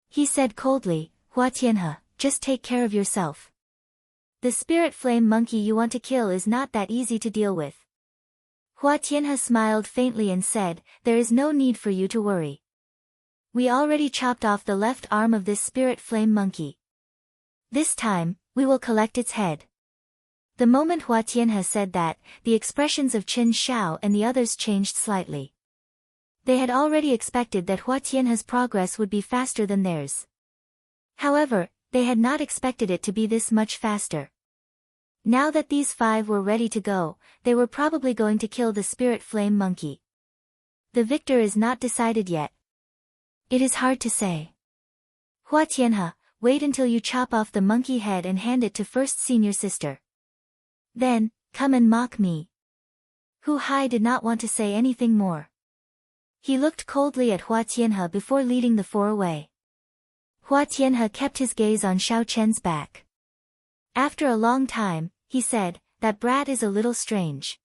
He said coldly, "Hua Tianhe, just take care of yourself. The spirit flame monkey you want to kill is not that easy to deal with." Hua Tianhe smiled faintly and said, "There is no need for you to worry. We already chopped off the left arm of this spirit flame monkey. This time, we will collect its head." The moment Hua Tianhe said that, the expressions of Chen Xiao and the others changed slightly. They had already expected that Hua Tianhe's progress would be faster than theirs. However, they had not expected it to be this much faster. Now that these 5 were ready to go, they were probably going to kill the spirit flame monkey. The victor is not decided yet. It is hard to say. Hua Tianhe, wait until you chop off the monkey head and hand it to first senior sister. Then, come and mock me. Hu Hai did not want to say anything more. He looked coldly at Hua Tianhe before leading the 4 away. Hua Tianhe kept his gaze on Xiao Chen's back. After a long time, he said, "That brat is a little strange.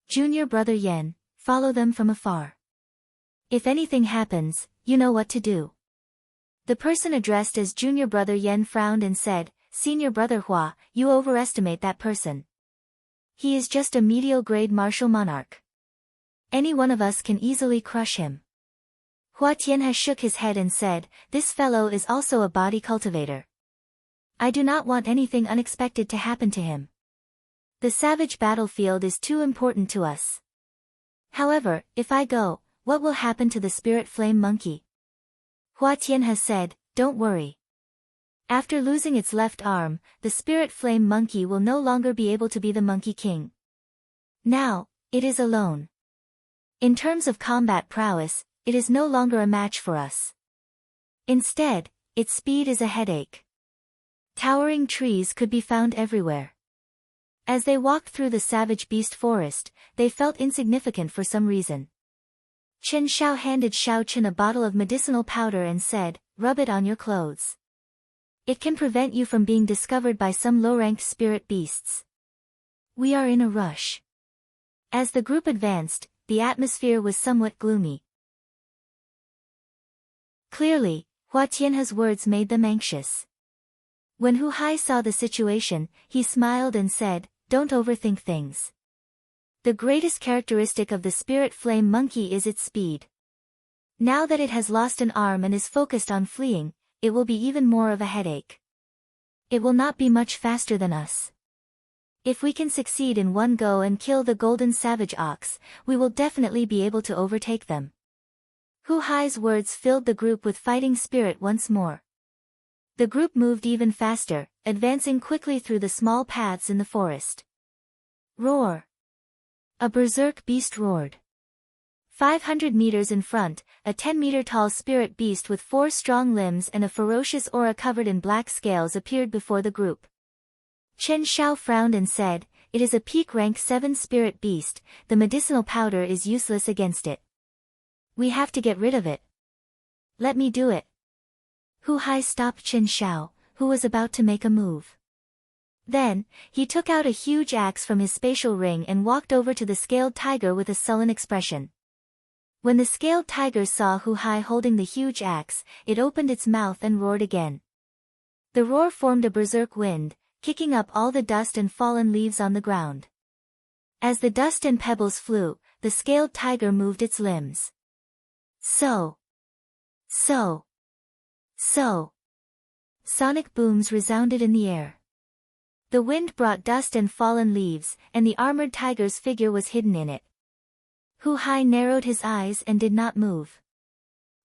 Junior brother Yan, follow them from afar. If anything happens, you know what to do." The person addressed as junior brother Yan frowned and said, "Senior brother Hua, you overestimate that person. He is just a medial grade martial monarch. Any one of us can easily crush him." Hua Tianhe shook his head and said, "This fellow is also a body cultivator. I do not want anything unexpected to happen to him. The savage battlefield is too important to us. However, if I go, what will happen to the spirit flame monkey?" Hua Tianhe said, "Don't worry. After losing its left arm, the spirit flame monkey will no longer be able to be the Monkey King. Now, it is alone. In terms of combat prowess, it is no longer a match for us. Instead, its speed is a headache." Towering trees could be found everywhere. As they walked through the savage beast forest, they felt insignificant for some reason. Chen Xiao handed Xiao Chen a bottle of medicinal powder and said, "Rub it on your clothes. It can prevent you from being discovered by some low-ranked spirit beasts. We are in a rush." As the group advanced, the atmosphere was somewhat gloomy. Clearly, Hua Tianhe's words made them anxious. When Hu Hai saw the situation, he smiled and said, "Don't overthink things. The greatest characteristic of the spirit flame monkey is its speed. Now that it has lost an arm and is focused on fleeing, it will be even more of a headache. It will not be much faster than us. If we can succeed in one go and kill the golden savage ox, we will definitely be able to overtake them." Hu Hai's words filled the group with fighting spirit once more. The group moved even faster, advancing quickly through the small paths in the forest. Roar! A berserk beast roared. 500 meters in front, a 10-meter-tall spirit beast with 4 strong limbs and a ferocious aura covered in black scales appeared before the group. Chen Xiao frowned and said, "It is a peak rank 7 spirit beast, the medicinal powder is useless against it. We have to get rid of it." "Let me do it." Hu Hai stopped Chen Xiao, who was about to make a move. Then, he took out a huge axe from his spatial ring and walked over to the scaled tiger with a sullen expression. When the scaled tiger saw Hu Hai holding the huge axe, it opened its mouth and roared again. The roar formed a berserk wind, kicking up all the dust and fallen leaves on the ground. As the dust and pebbles flew, the scaled tiger moved its limbs. So. Sonic booms resounded in the air. The wind brought dust and fallen leaves, and the armored tiger's figure was hidden in it. Hu Hai narrowed his eyes and did not move.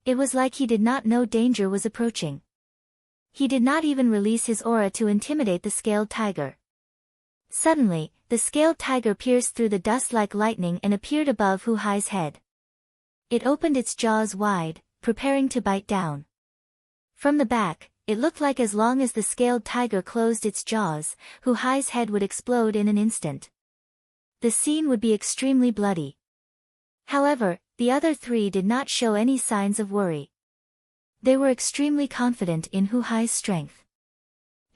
It was like he did not know danger was approaching. He did not even release his aura to intimidate the scaled tiger. Suddenly, the scaled tiger pierced through the dust like lightning and appeared above Hu Hai's head. It opened its jaws wide, preparing to bite down. From the back, it looked like as long as the scaled tiger closed its jaws, Hu Hai's head would explode in an instant. the scene would be extremely bloody. However, the other three did not show any signs of worry. They were extremely confident in Hu Hai's strength.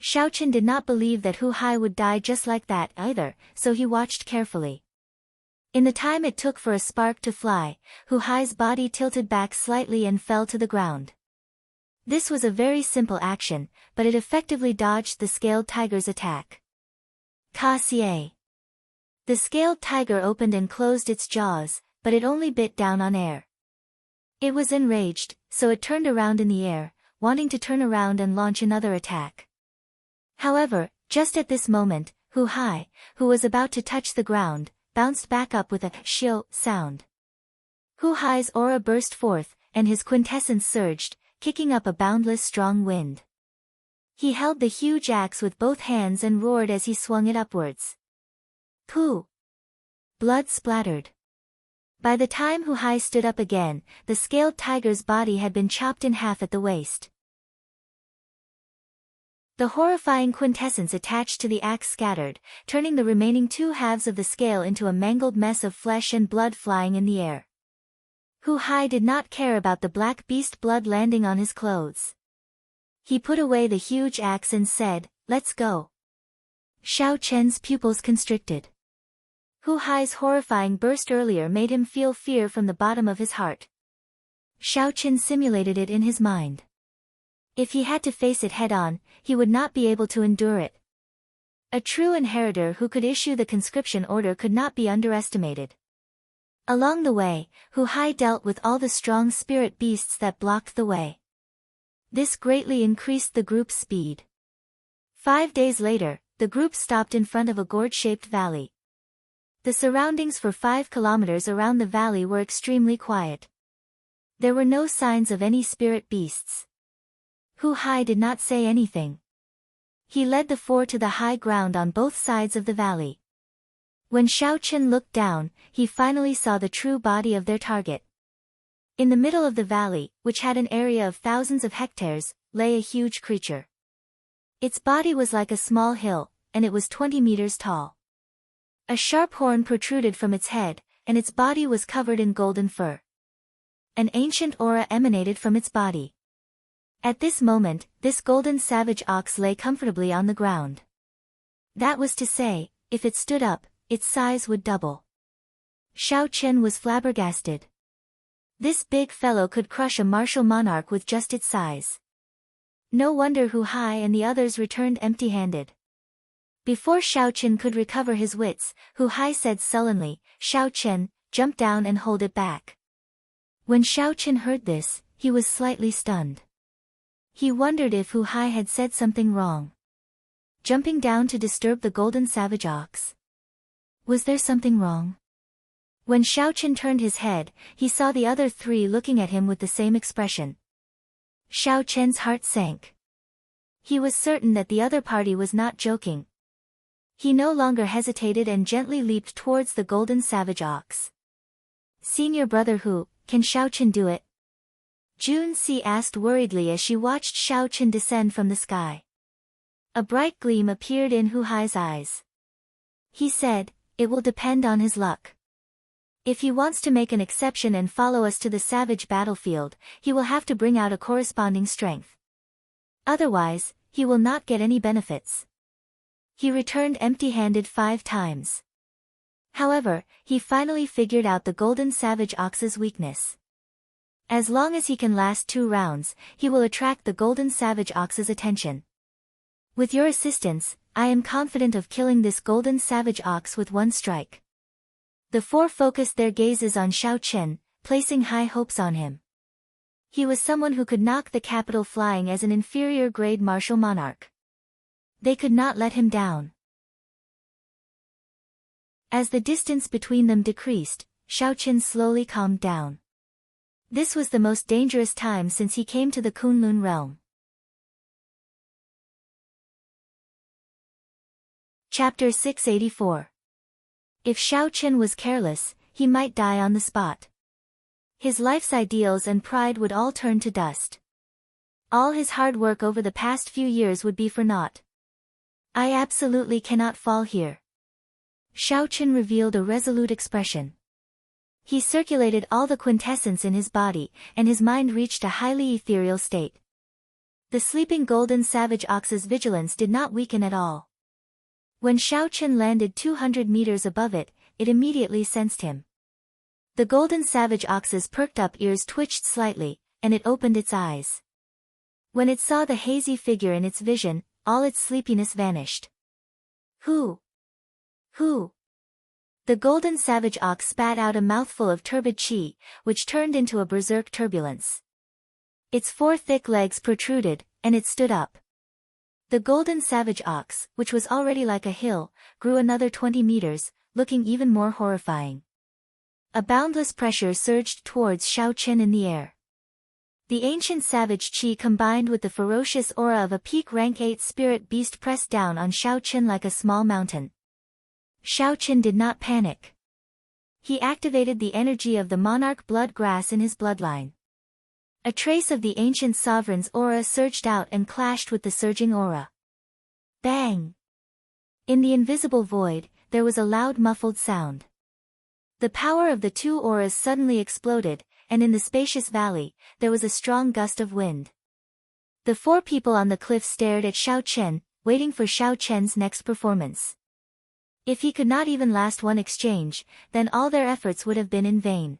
Xiao Chen did not believe that Hu Hai would die just like that either, so he watched carefully. In the time it took for a spark to fly, Hu Hai's body tilted back slightly and fell to the ground. This was a very simple action, but it effectively dodged the scaled tiger's attack. Ka Xie. The scaled tiger opened and closed its jaws, but it only bit down on air. It was enraged, so it turned around in the air, wanting to turn around and launch another attack. However, just at this moment, Hu Hai, who was about to touch the ground, bounced back up with a xiu sound. Hu Hai's aura burst forth, and his quintessence surged, kicking up a boundless strong wind. He held the huge axe with both hands and roared as he swung it upwards. Pooh! Blood splattered. By the time Hu Hai stood up again, the scaled tiger's body had been chopped in half at the waist. The horrifying quintessence attached to the axe scattered, turning the remaining two halves of the scale into a mangled mess of flesh and blood flying in the air. Hu Hai did not care about the black beast blood landing on his clothes. He put away the huge axe and said, "Let's go." Xiao Chen's pupils constricted. Hu Hai's horrifying burst earlier made him feel fear from the bottom of his heart. Xiao Chen simulated it in his mind. If he had to face it head-on, he would not be able to endure it. A true inheritor who could issue the conscription order could not be underestimated. Along the way, Hu Hai dealt with all the strong spirit beasts that blocked the way. This greatly increased the group's speed. 5 days later, the group stopped in front of a gourd-shaped valley. The surroundings for 5 kilometers around the valley were extremely quiet. There were no signs of any spirit beasts. Hu Hai did not say anything. He led the 4 to the high ground on both sides of the valley. When Xiao Chen looked down, he finally saw the true body of their target. In the middle of the valley, which had an area of thousands of hectares, lay a huge creature. Its body was like a small hill, and it was 20 meters tall. A sharp horn protruded from its head, and its body was covered in golden fur. An ancient aura emanated from its body. At this moment, this golden savage ox lay comfortably on the ground. That was to say, if it stood up, its size would double. Xiao Chen was flabbergasted. This big fellow could crush a martial monarch with just its size. No wonder Hu Hai and the others returned empty-handed. Before Xiao Chen could recover his wits, Hu Hai said sullenly, "Xiao Chen, jump down and hold it back." When Xiao Chen heard this, he was slightly stunned. He wondered if Hu Hai had said something wrong. Jumping down to disturb the golden savage ox. Was there something wrong? When Xiao Chen turned his head, he saw the other 3 looking at him with the same expression. Xiao Chen's heart sank. He was certain that the other party was not joking. He no longer hesitated and gently leaped towards the golden savage ox. "Senior brother Hu, can Xiao Chen do it?" Jun Si asked worriedly as she watched Xiao Chen descend from the sky. A bright gleam appeared in Hu Hai's eyes. He said, "It will depend on his luck. If he wants to make an exception and follow us to the savage battlefield, he will have to bring out a corresponding strength. Otherwise, he will not get any benefits." He returned empty-handed 5 times. However, he finally figured out the golden savage ox's weakness. As long as he can last 2 rounds, he will attract the golden savage ox's attention. With your assistance, I am confident of killing this golden savage ox with 1 strike. The 4 focused their gazes on Xiao Chen, placing high hopes on him. He was someone who could knock the capital flying as an inferior grade martial monarch. They could not let him down. As the distance between them decreased, Xiao Chen slowly calmed down. This was the most dangerous time since he came to the Kunlun realm. Chapter 684. If Xiao Chen was careless, he might die on the spot. His life's ideals and pride would all turn to dust. All his hard work over the past few years would be for naught. I absolutely cannot fall here. Xiao Chen revealed a resolute expression. He circulated all the quintessence in his body, and his mind reached a highly ethereal state. The sleeping golden savage ox's vigilance did not weaken at all. When Xiao Chen landed 200 meters above it, it immediately sensed him. The golden savage ox's perked up ears twitched slightly, and it opened its eyes. When it saw the hazy figure in its vision, all its sleepiness vanished. Who? Who? The golden savage ox spat out a mouthful of turbid qi, which turned into a berserk turbulence. Its 4 thick legs protruded, and it stood up. The golden savage ox, which was already like a hill, grew another 20 meters, looking even more horrifying. A boundless pressure surged towards Xiao Chen in the air. The ancient savage qi combined with the ferocious aura of a peak rank 8 spirit beast pressed down on Xiao Chen like a small mountain. Xiao Chen did not panic. He activated the energy of the monarch blood grass in his bloodline. A trace of the ancient sovereign's aura surged out and clashed with the surging aura. Bang! In the invisible void, there was a loud muffled sound. The power of the 2 auras suddenly exploded, and in the spacious valley, there was a strong gust of wind. The 4 people on the cliff stared at Xiao Chen, waiting for Xiao Chen's next performance. If he could not even last one exchange, then all their efforts would have been in vain.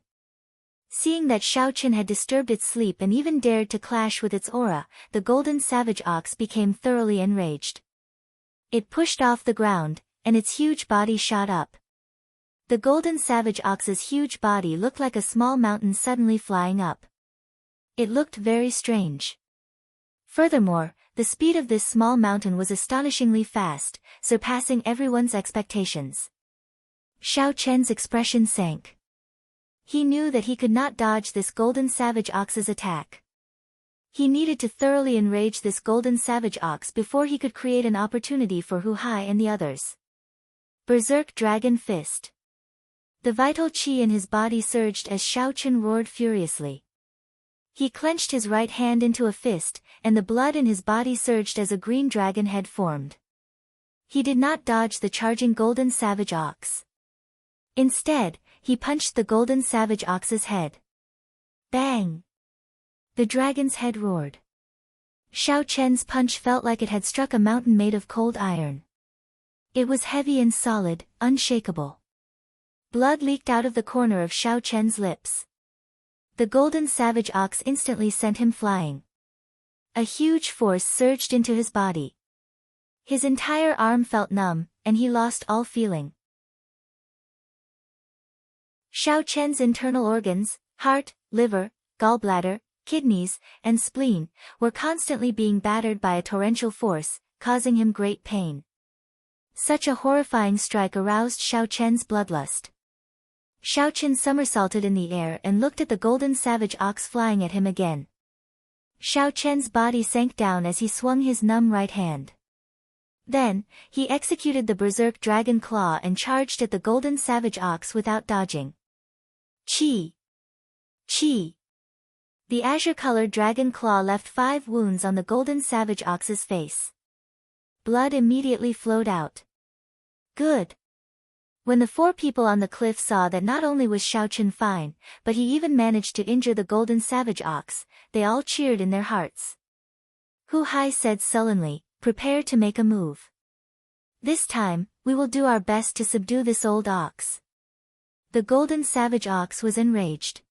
Seeing that Xiao Chen had disturbed its sleep and even dared to clash with its aura, the golden savage ox became thoroughly enraged. It pushed off the ground, and its huge body shot up. The golden savage ox's huge body looked like a small mountain suddenly flying up. It looked very strange. Furthermore, the speed of this small mountain was astonishingly fast, surpassing everyone's expectations. Xiao Chen's expression sank. He knew that he could not dodge this golden savage ox's attack. He needed to thoroughly enrage this golden savage ox before he could create an opportunity for Hu Hai and the others. Berserk Dragon Fist. The vital qi in his body surged as Xiao Chen roared furiously. He clenched his right hand into a fist, and the blood in his body surged as a green dragon head formed. He did not dodge the charging golden savage ox. Instead, he punched the golden savage ox's head. Bang! The dragon's head roared. Xiao Chen's punch felt like it had struck a mountain made of cold iron. It was heavy and solid, unshakable. Blood leaked out of the corner of Xiao Chen's lips. The golden savage ox instantly sent him flying. A huge force surged into his body. His entire arm felt numb, and he lost all feeling. Xiao Chen's internal organs, heart, liver, gallbladder, kidneys, and spleen, were constantly being battered by a torrential force, causing him great pain. Such a horrifying strike aroused Xiao Chen's bloodlust. Xiao Chen somersaulted in the air and looked at the golden savage ox flying at him again. Xiao Chen's body sank down as he swung his numb right hand. Then, he executed the berserk dragon claw and charged at the golden savage ox without dodging. Chi! Chi! The azure-colored dragon claw left 5 wounds on the golden savage ox's face. Blood immediately flowed out. Good! When the 4 people on the cliff saw that not only was Xiao Chen fine, but he even managed to injure the golden savage ox, they all cheered in their hearts. Hu Hai said sullenly, "Prepare to make a move. This time, we will do our best to subdue this old ox." The golden savage ox was enraged.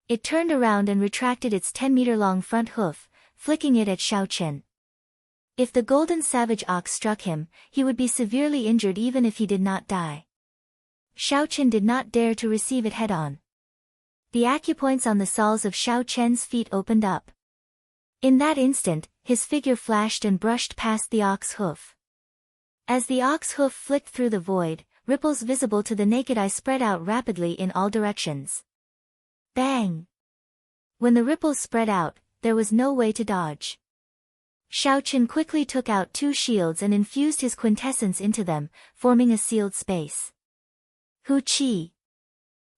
It turned around and retracted its 10-meter-long front hoof, flicking it at Xiao Chen. If the golden savage ox struck him, he would be severely injured even if he did not die. Xiao Chen did not dare to receive it head-on. The acupoints on the soles of Xiao Chen's feet opened up. In that instant, his figure flashed and brushed past the ox hoof. As the ox hoof flicked through the void, ripples visible to the naked eye spread out rapidly in all directions. Bang! When the ripples spread out, there was no way to dodge. Xiao Chen quickly took out 2 shields and infused his quintessence into them, forming a sealed space. Hu Qi!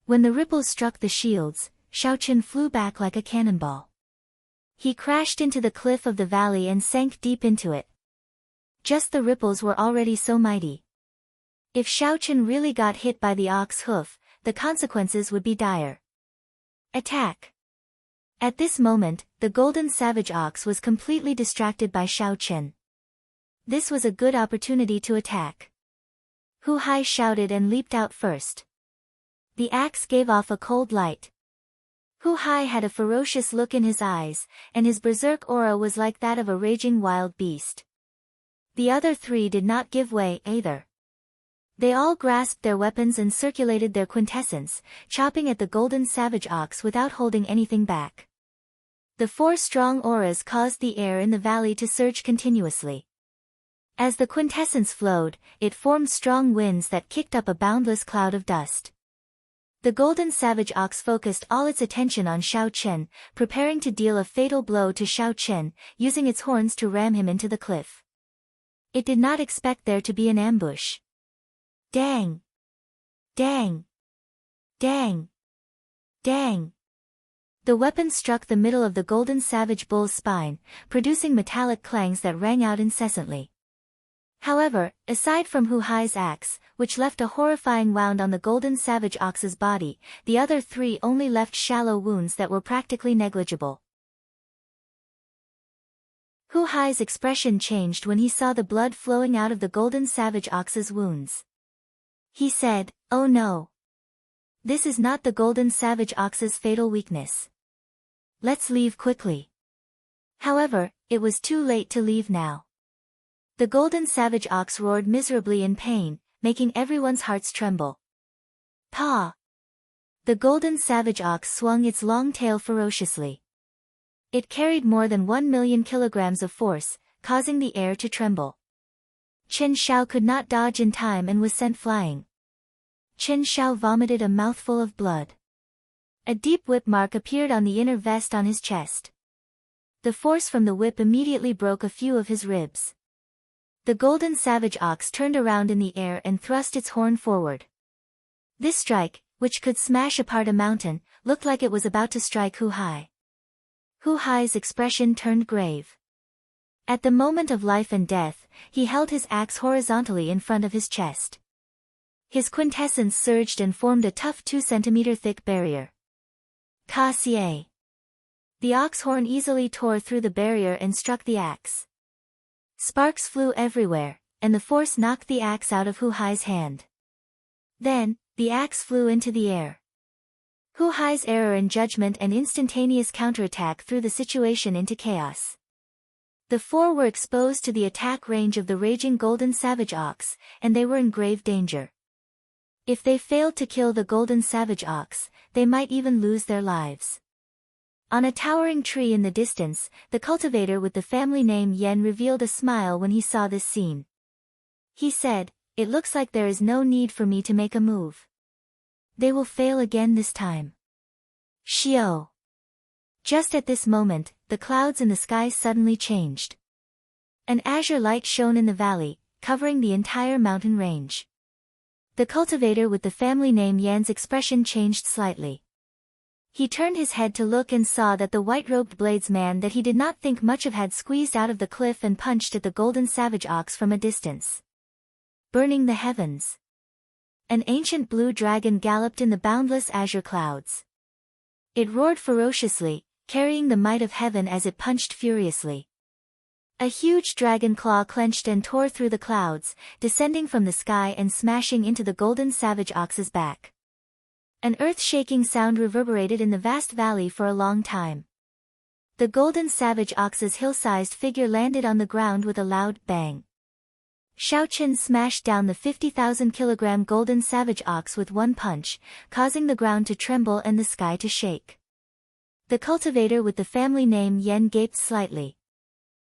When the ripples struck the shields, Xiao Chen flew back like a cannonball. He crashed into the cliff of the valley and sank deep into it. Just the ripples were already so mighty. If Xiaochen really got hit by the ox hoof, the consequences would be dire. Attack! At this moment, the golden savage ox was completely distracted by Xiaochen. This was a good opportunity to attack. Hu Hai shouted and leaped out first. The axe gave off a cold light. Hu Hai had a ferocious look in his eyes, and his berserk aura was like that of a raging wild beast. The other three did not give way either. They all grasped their weapons and circulated their quintessence, chopping at the golden savage ox without holding anything back. The four strong auras caused the air in the valley to surge continuously. As the quintessence flowed, it formed strong winds that kicked up a boundless cloud of dust. The golden savage ox focused all its attention on Xiaochen, preparing to deal a fatal blow to Xiaochen, using its horns to ram him into the cliff. It did not expect there to be an ambush. Dang! Dang! Dang! Dang! The weapon struck the middle of the golden savage bull's spine, producing metallic clangs that rang out incessantly. However, aside from Hu Hai's axe, which left a horrifying wound on the golden savage ox's body, the other three only left shallow wounds that were practically negligible. Hu Hai's expression changed when he saw the blood flowing out of the golden savage ox's wounds. He said, "Oh no! This is not the golden savage ox's fatal weakness. Let's leave quickly." However, it was too late to leave now. The golden savage ox roared miserably in pain, making everyone's hearts tremble. Paw! The golden savage ox swung its long tail ferociously. It carried more than 1,000,000 kilograms of force, causing the air to tremble. Chen Xiao could not dodge in time and was sent flying. Chen Xiao vomited a mouthful of blood. A deep whip mark appeared on the inner vest on his chest. The force from the whip immediately broke a few of his ribs. The golden savage ox turned around in the air and thrust its horn forward. This strike, which could smash apart a mountain, looked like it was about to strike Hu Hai. Hu Hai's expression turned grave. At the moment of life and death, he held his axe horizontally in front of his chest. His quintessence surged and formed a tough 2-centimeter thick barrier. Ka Xie. The ox horn easily tore through the barrier and struck the axe. Sparks flew everywhere, and the force knocked the axe out of Hu Hai's hand. Then, the axe flew into the air. Hu Hai's error in judgment and instantaneous counterattack threw the situation into chaos. The four were exposed to the attack range of the raging golden savage ox, and they were in grave danger. If they failed to kill the golden savage ox, they might even lose their lives. On a towering tree in the distance, the cultivator with the family name Yan revealed a smile when he saw this scene. He said, "It looks like there is no need for me to make a move. They will fail again this time." Xiao. Just at this moment, the clouds in the sky suddenly changed. An azure light shone in the valley, covering the entire mountain range. The cultivator with the family name Yan's expression changed slightly. He turned his head to look and saw that the white-robed bladesman that he did not think much of had squeezed out of the cliff and punched at the golden savage ox from a distance. Burning the heavens. An ancient blue dragon galloped in the boundless azure clouds. It roared ferociously, carrying the might of heaven as it punched furiously. A huge dragon claw clenched and tore through the clouds, descending from the sky and smashing into the golden savage ox's back. An earth-shaking sound reverberated in the vast valley for a long time. The golden savage ox's hill-sized figure landed on the ground with a loud bang. Xiaochen smashed down the 50,000-kilogram golden savage ox with one punch, causing the ground to tremble and the sky to shake. The cultivator with the family name Yan gaped slightly.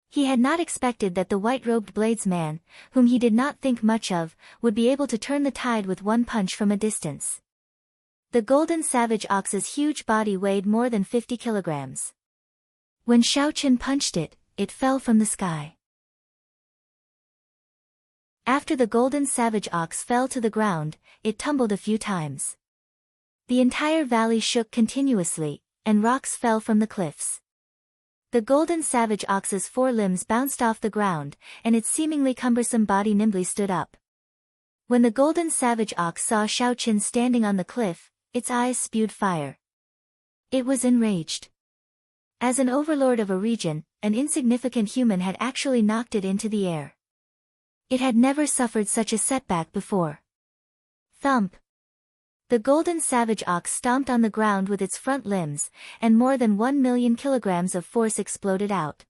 He had not expected that the white-robed bladesman, whom he did not think much of, would be able to turn the tide with one punch from a distance. The golden savage ox's huge body weighed more than 50 kilograms. When Xiaochen punched it, it fell from the sky. After the golden savage ox fell to the ground, it tumbled a few times. The entire valley shook continuously, and rocks fell from the cliffs. The golden savage ox's four limbs bounced off the ground, and its seemingly cumbersome body nimbly stood up. When the golden savage ox saw Xiao Qin standing on the cliff, its eyes spewed fire. It was enraged. As an overlord of a region, an insignificant human had actually knocked it into the air. It had never suffered such a setback before. Thump! The golden savage ox stomped on the ground with its front limbs, and more than 1,000,000 kilograms of force exploded out.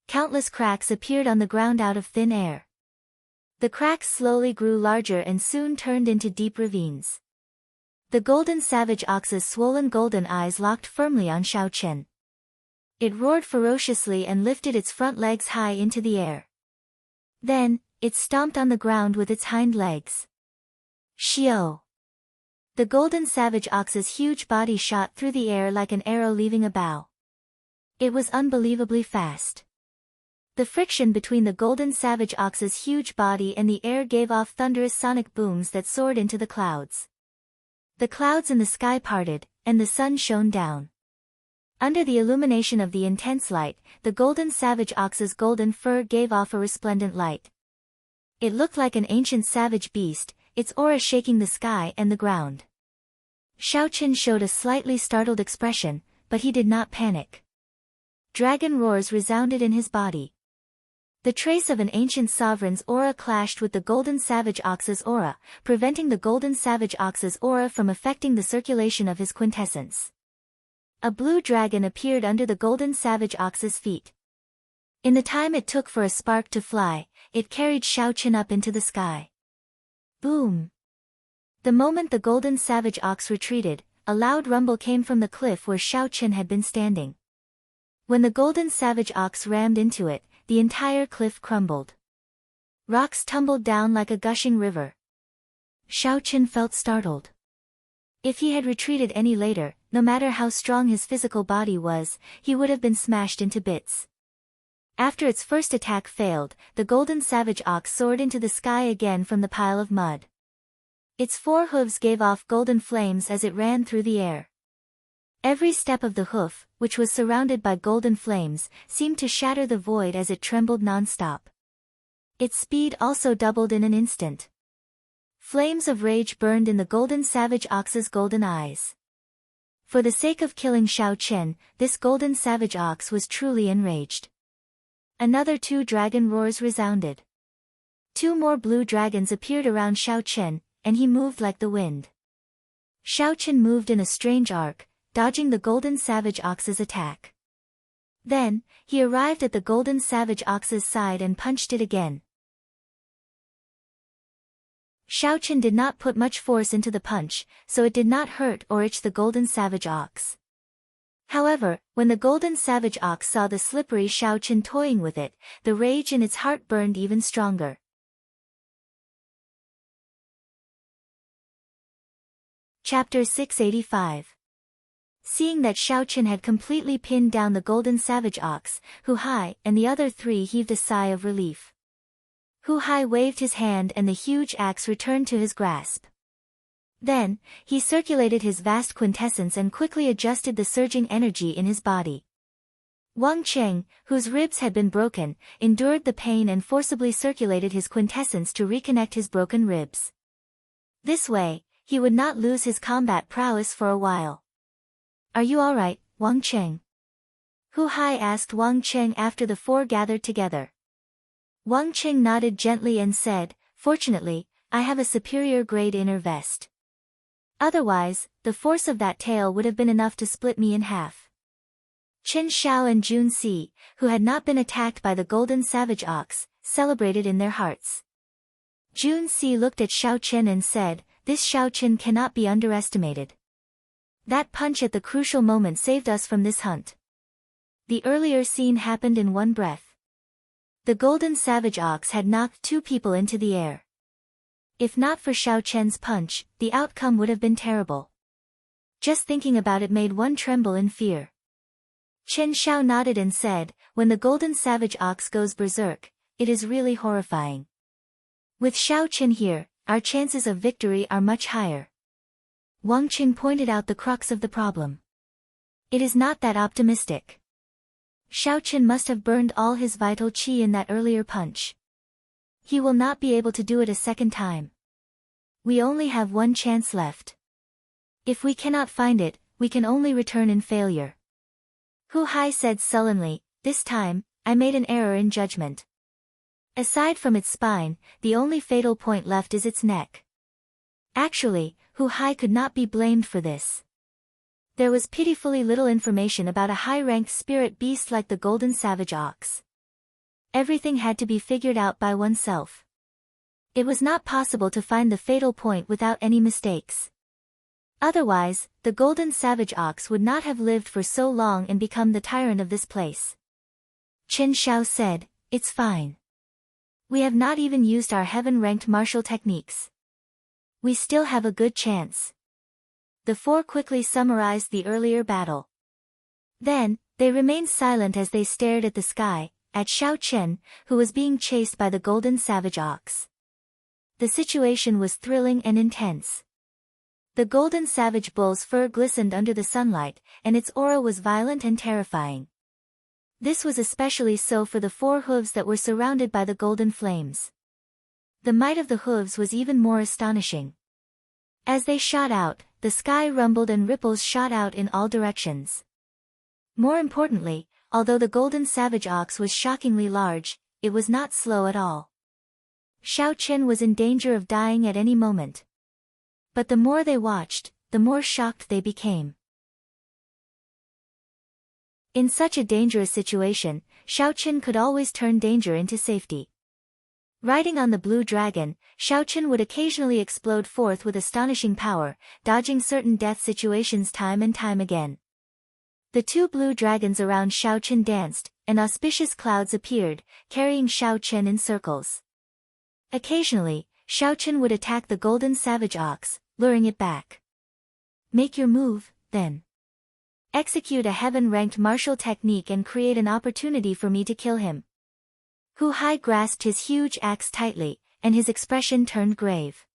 Countless cracks appeared on the ground out of thin air. The cracks slowly grew larger and soon turned into deep ravines. The golden savage ox's swollen golden eyes locked firmly on Xiao Qin. It roared ferociously and lifted its front legs high into the air. Then, it stomped on the ground with its hind legs. Xiao! The golden savage ox's huge body shot through the air like an arrow leaving a bow. It was unbelievably fast. The friction between the golden savage ox's huge body and the air gave off thunderous sonic booms that soared into the clouds. The clouds in the sky parted, and the sun shone down. Under the illumination of the intense light, the golden savage ox's golden fur gave off a resplendent light. It looked like an ancient savage beast, its aura shaking the sky and the ground. Xiao Qin showed a slightly startled expression, but he did not panic. Dragon roars resounded in his body. The trace of an ancient sovereign's aura clashed with the golden savage ox's aura, preventing the golden savage ox's aura from affecting the circulation of his quintessence. A blue dragon appeared under the golden savage ox's feet. In the time it took for a spark to fly, it carried Xiao Qin up into the sky. Boom! The moment the golden savage ox retreated, a loud rumble came from the cliff where Xiao Qin had been standing. When the golden savage ox rammed into it, the entire cliff crumbled. Rocks tumbled down like a gushing river. Xiao Qin felt startled. If he had retreated any later, no matter how strong his physical body was, he would have been smashed into bits. After its first attack failed, the golden savage ox soared into the sky again from the pile of mud. Its 4 hooves gave off golden flames as it ran through the air. Every step of the hoof, which was surrounded by golden flames, seemed to shatter the void as it trembled non-stop. Its speed also doubled in an instant. Flames of rage burned in the golden savage ox's golden eyes. For the sake of killing Xiao Qin, this golden savage ox was truly enraged. Another 2 dragon roars resounded. 2 more blue dragons appeared around Xiao Qin, and he moved like the wind. Xiao Qin moved in a strange arc, dodging the golden savage ox's attack. Then, he arrived at the golden savage ox's side and punched it again. Xiao Qin did not put much force into the punch, so it did not hurt or itch the golden savage ox. However, when the golden savage ox saw the slippery Xiao Qin toying with it, the rage in its heart burned even stronger. Chapter 685. Seeing that Xiao Qin had completely pinned down the golden savage ox, Hu Hai and the other 3 heaved a sigh of relief. Hu Hai waved his hand and the huge axe returned to his grasp. Then, he circulated his vast quintessence and quickly adjusted the surging energy in his body. Wang Cheng, whose ribs had been broken, endured the pain and forcibly circulated his quintessence to reconnect his broken ribs. This way, he would not lose his combat prowess for a while. "Are you all right, Wang Cheng?" Hu Hai asked Wang Cheng after the 4 gathered together. Wang Cheng nodded gently and said, "Fortunately, I have a superior grade inner vest. Otherwise, the force of that tail would have been enough to split me in half." Chen Xiao and Jun Si, who had not been attacked by the golden savage ox, celebrated in their hearts. Jun Si looked at Xiao Qin and said, "This Xiao Qin cannot be underestimated. That punch at the crucial moment saved us from this hunt." The earlier scene happened in one breath. The golden savage ox had knocked 2 people into the air. If not for Xiao Qin's punch, the outcome would have been terrible. Just thinking about it made one tremble in fear. Chen Xiao nodded and said, "When the golden savage ox goes berserk, it is really horrifying. With Xiao Qin here, our chances of victory are much higher." Wang Qing pointed out the crux of the problem. "It is not that optimistic. Xiao Qin must have burned all his vital qi in that earlier punch. He will not be able to do it a second time." We only have one chance left. If we cannot find it, we can only return in failure. Hu Hai said sullenly, this time, I made an error in judgment. Aside from its spine, the only fatal point left is its neck. Actually, Hu Hai could not be blamed for this. There was pitifully little information about a high-ranked spirit beast like the golden savage ox. Everything had to be figured out by oneself. It was not possible to find the fatal point without any mistakes. Otherwise, the golden savage ox would not have lived for so long and become the tyrant of this place. Chen Xiao said, it's fine. We have not even used our heaven-ranked martial techniques. We still have a good chance. The four quickly summarized the earlier battle. Then, they remained silent as they stared at the sky, at Xiao Chen, who was being chased by the golden savage ox. The situation was thrilling and intense. The golden savage bull's fur glistened under the sunlight, and its aura was violent and terrifying. This was especially so for the four hooves that were surrounded by the golden flames. The might of the hooves was even more astonishing. As they shot out, the sky rumbled and ripples shot out in all directions. More importantly, although the golden savage ox was shockingly large, it was not slow at all. Xiao Chen was in danger of dying at any moment. But the more they watched, the more shocked they became. In such a dangerous situation, Xiao Chen could always turn danger into safety. Riding on the blue dragon, Xiao Chen would occasionally explode forth with astonishing power, dodging certain death situations time and time again. The two blue dragons around Xiao Chen danced, and auspicious clouds appeared, carrying Xiao Chen in circles. Occasionally, Xiao Chen would attack the golden savage ox, luring it back. Make your move, then. Execute a heaven-ranked martial technique and create an opportunity for me to kill him. Hu Hai grasped his huge axe tightly, and his expression turned grave.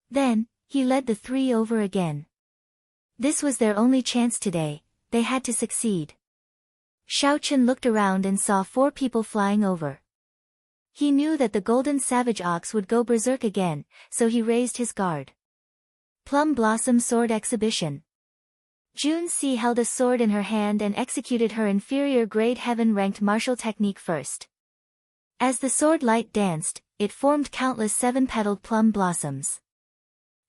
Then, he led the three over again. This was their only chance today, they had to succeed. Xiao Chen looked around and saw four people flying over. He knew that the golden savage ox would go berserk again, so he raised his guard. Plum Blossom Sword Exhibition. Jun Si held a sword in her hand and executed her inferior grade heaven-ranked martial technique first. As the sword light danced, it formed countless seven-petaled plum blossoms.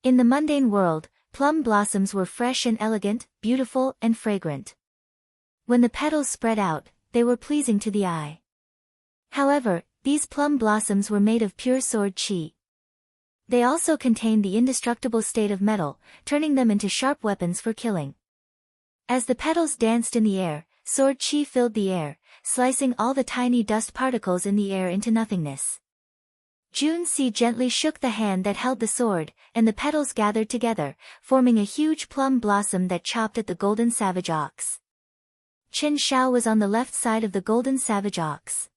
In the mundane world, plum blossoms were fresh and elegant, beautiful and fragrant. When the petals spread out, they were pleasing to the eye. However, these plum blossoms were made of pure sword qi. They also contained the indestructible state of metal, turning them into sharp weapons for killing. As the petals danced in the air, sword qi filled the air, slicing all the tiny dust particles in the air into nothingness. Jun Si gently shook the hand that held the sword, and the petals gathered together, forming a huge plum blossom that chopped at the golden savage ox. Chen Xiao was on the left side of the golden savage ox.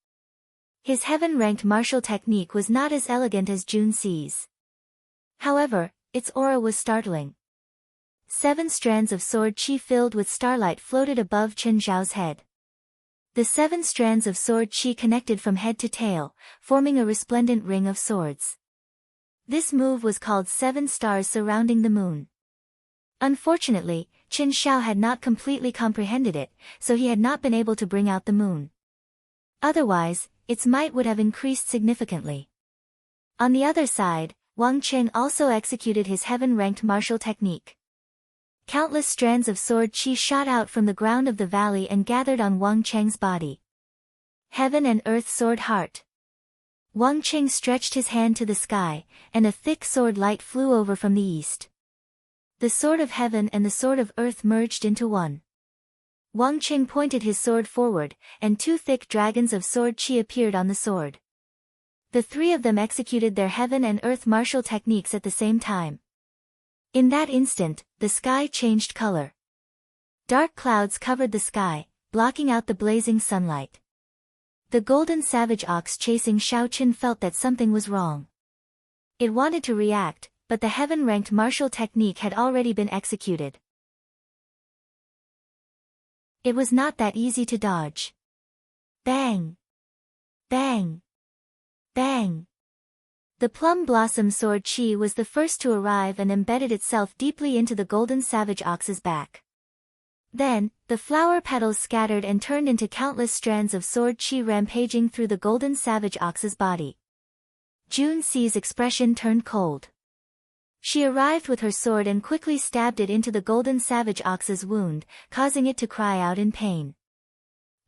His heaven-ranked martial technique was not as elegant as Jun Si's. However, its aura was startling. 7 strands of sword qi filled with starlight floated above Chen Xiao's head. The 7 strands of sword qi connected from head to tail, forming a resplendent ring of swords. This move was called 7 stars surrounding the moon. Unfortunately, Chen Xiao had not completely comprehended it, so he had not been able to bring out the moon. Otherwise, its might would have increased significantly. On the other side, Wang Cheng also executed his heaven-ranked martial technique. Countless strands of sword qi shot out from the ground of the valley and gathered on Wang Cheng's body. Heaven and Earth Sword Heart. Wang Cheng stretched his hand to the sky, and a thick sword light flew over from the east. The sword of heaven and the sword of earth merged into one. Wang Cheng pointed his sword forward, and 2 thick dragons of sword qi appeared on the sword. The 3 of them executed their heaven and earth martial techniques at the same time. In that instant, the sky changed color. Dark clouds covered the sky, blocking out the blazing sunlight. The golden savage ox chasing Xiao Chen felt that something was wrong. It wanted to react, but the heaven-ranked martial technique had already been executed. It was not that easy to dodge. Bang! Bang! Bang! The plum blossom sword chi was the first to arrive and embedded itself deeply into the golden savage ox's back. Then, the flower petals scattered and turned into countless strands of sword chi rampaging through the golden savage ox's body. Junxi's expression turned cold. She arrived with her sword and quickly stabbed it into the golden savage ox's wound, causing it to cry out in pain.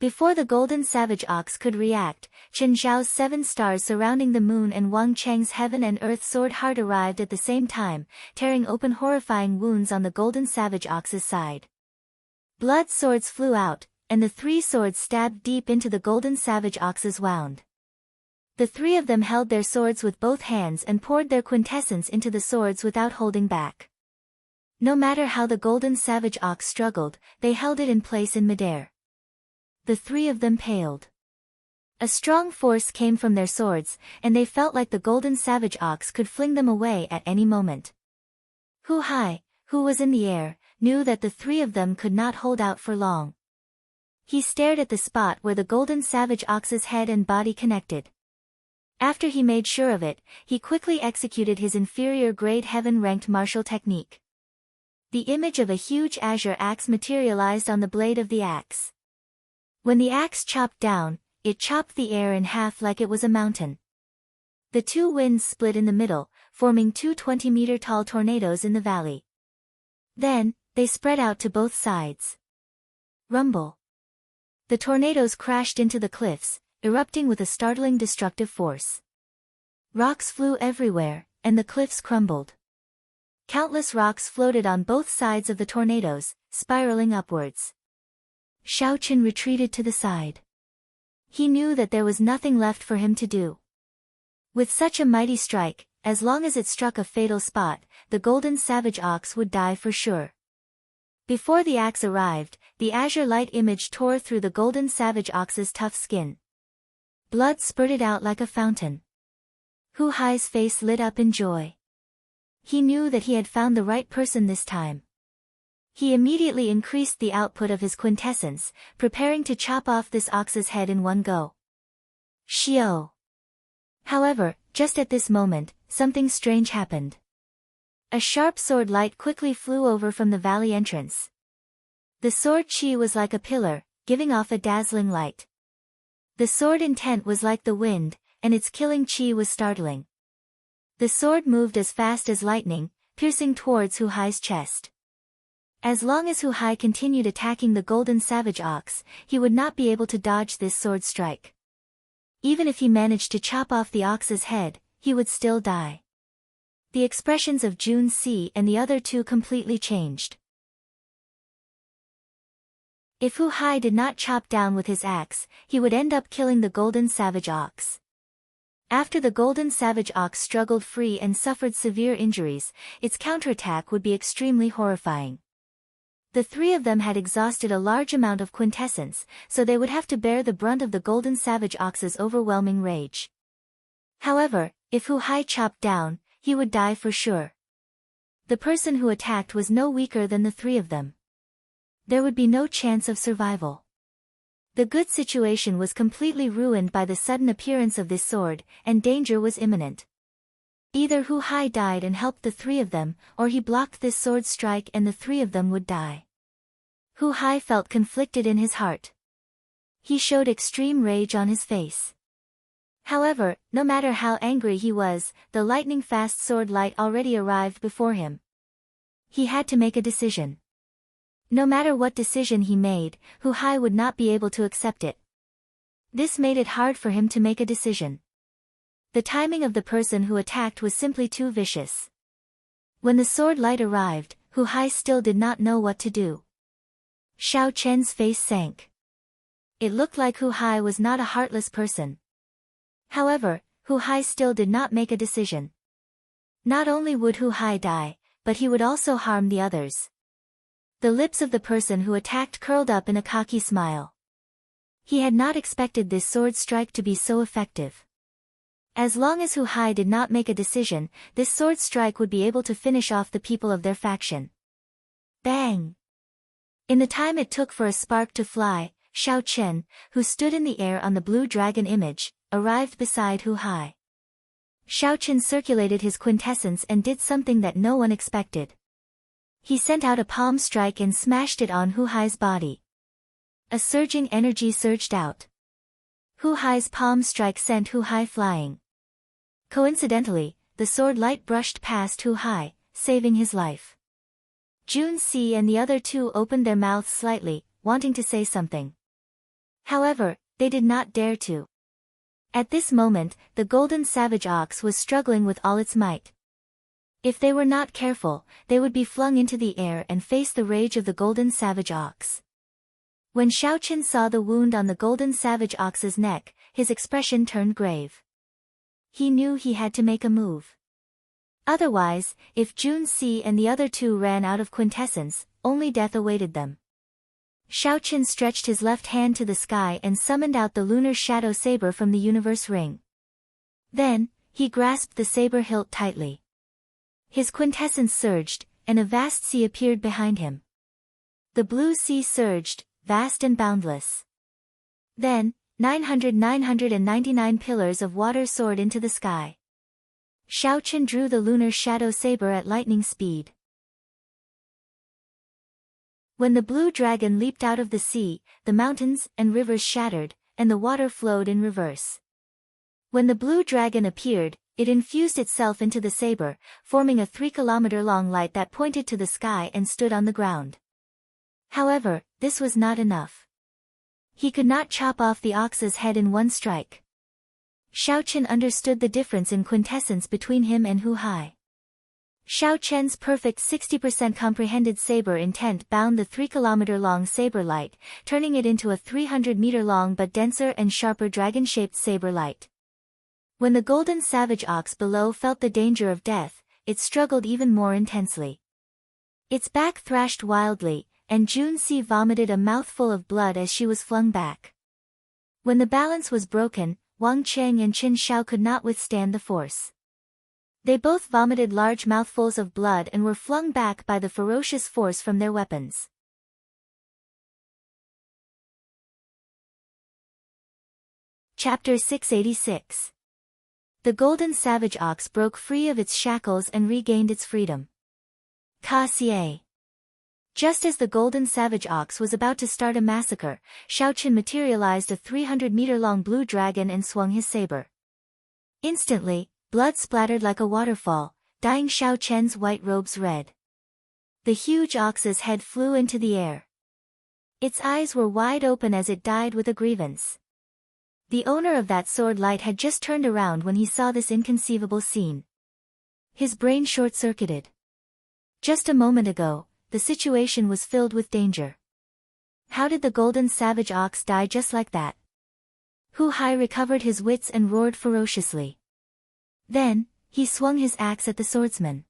Before the golden savage ox could react, Chen Zhao's 7 stars surrounding the moon and Wang Cheng's heaven and earth sword heart arrived at the same time, tearing open horrifying wounds on the golden savage ox's side. Blood swords flew out, and the 3 swords stabbed deep into the golden savage ox's wound. The 3 of them held their swords with both hands and poured their quintessence into the swords without holding back. No matter how the golden savage ox struggled, they held it in place in midair. The 3 of them paled. A strong force came from their swords, and they felt like the golden savage ox could fling them away at any moment. Hu Hai, who was in the air, knew that the 3 of them could not hold out for long. He stared at the spot where the golden savage ox's head and body connected. After he made sure of it, he quickly executed his inferior grade heaven-ranked martial technique. The image of a huge azure axe materialized on the blade of the axe. When the axe chopped down, it chopped the air in half like it was a mountain. The 2 winds split in the middle, forming 2 20-meter-tall tornadoes in the valley. Then, they spread out to both sides. Rumble. The tornadoes crashed into the cliffs, erupting with a startling destructive force. Rocks flew everywhere, and the cliffs crumbled. Countless rocks floated on both sides of the tornadoes, spiraling upwards. Xiaochen retreated to the side. He knew that there was nothing left for him to do. With such a mighty strike, as long as it struck a fatal spot, the golden savage ox would die for sure. Before the axe arrived, the azure light image tore through the golden savage ox's tough skin. Blood spurted out like a fountain. Hu Hai's face lit up in joy. He knew that he had found the right person this time. He immediately increased the output of his quintessence, preparing to chop off this ox's head in one go. Xiao. However, just at this moment, something strange happened. A sharp sword light quickly flew over from the valley entrance. The sword chi was like a pillar, giving off a dazzling light. The sword intent was like the wind, and its killing chi was startling. The sword moved as fast as lightning, piercing towards Hu Hai's chest. As long as Hu Hai continued attacking the golden savage ox, he would not be able to dodge this sword strike. Even if he managed to chop off the ox's head, he would still die. The expressions of Junxi and the other 2 completely changed. If Hu Hai did not chop down with his axe, he would end up killing the golden savage ox. After the golden savage ox struggled free and suffered severe injuries, its counterattack would be extremely horrifying. The 3 of them had exhausted a large amount of quintessence, so they would have to bear the brunt of the golden savage ox's overwhelming rage. However, if Hu Hai chopped down, he would die for sure. The person who attacked was no weaker than the 3 of them. There would be no chance of survival. The good situation was completely ruined by the sudden appearance of this sword, and danger was imminent. Either Hu Hai died and helped the 3 of them, or he blocked this sword strike and the 3 of them would die. Hu Hai felt conflicted in his heart. He showed extreme rage on his face. However, no matter how angry he was, the lightning-fast sword light already arrived before him. He had to make a decision. No matter what decision he made, Hu Hai would not be able to accept it. This made it hard for him to make a decision. The timing of the person who attacked was simply too vicious. When the sword light arrived, Hu Hai still did not know what to do. Xiao Chen's face sank. It looked like Hu Hai was not a heartless person. However, Hu Hai still did not make a decision. Not only would Hu Hai die, but he would also harm the others. The lips of the person who attacked curled up in a cocky smile. He had not expected this sword strike to be so effective. As long as Hu Hai did not make a decision, this sword strike would be able to finish off the people of their faction. Bang! In the time it took for a spark to fly, Xiao Chen, who stood in the air on the blue dragon image, arrived beside Hu Hai. Xiao Chen circulated his quintessence and did something that no one expected. He sent out a palm strike and smashed it on Hu Hai's body. A surging energy surged out. Hu Hai's palm strike sent Hu Hai flying. Coincidentally, the sword light brushed past Hu Hai, saving his life. Jun Si and the other two opened their mouths slightly, wanting to say something. However, they did not dare to. At this moment, the golden savage ox was struggling with all its might. If they were not careful, they would be flung into the air and face the rage of the golden savage ox. When Xiao Chen saw the wound on the golden savage ox's neck, his expression turned grave. He knew he had to make a move. Otherwise, if Jun Si and the other two ran out of quintessence, only death awaited them. Xiao Chen stretched his left hand to the sky and summoned out the lunar shadow saber from the universe ring. Then, he grasped the saber hilt tightly. His quintessence surged, and a vast sea appeared behind him. The blue sea surged, vast and boundless. Then, 999 pillars of water soared into the sky. Xiao Chen drew the lunar shadow saber at lightning speed. When the blue dragon leaped out of the sea, the mountains and rivers shattered, and the water flowed in reverse. When the blue dragon appeared, it infused itself into the saber, forming a 3-kilometer-long light that pointed to the sky and stood on the ground. However, this was not enough. He could not chop off the ox's head in one strike. Xiao Chen understood the difference in quintessence between him and Hu Hai. Xiao Chen's perfect 60% comprehended saber intent bound the 3-kilometer-long saber light, turning it into a 300-meter-long but denser and sharper dragon-shaped saber light. When the golden savage ox below felt the danger of death, it struggled even more intensely. Its back thrashed wildly, and Jun Si vomited a mouthful of blood as she was flung back. When the balance was broken, Wang Cheng and Qin Shao could not withstand the force. They both vomited large mouthfuls of blood and were flung back by the ferocious force from their weapons. Chapter 686. The golden savage ox broke free of its shackles and regained its freedom. Ka Xie. Just as the golden savage ox was about to start a massacre, Xiao Chen materialized a 300-meter-long blue dragon and swung his saber. Instantly, blood splattered like a waterfall, dyeing Xiao Chen's white robes red. The huge ox's head flew into the air. Its eyes were wide open as it died with a grievance. The owner of that sword light had just turned around when he saw this inconceivable scene. His brain short-circuited. Just a moment ago, the situation was filled with danger. How did the golden savage ox die just like that? Hu Hai recovered his wits and roared ferociously. Then, he swung his axe at the swordsman.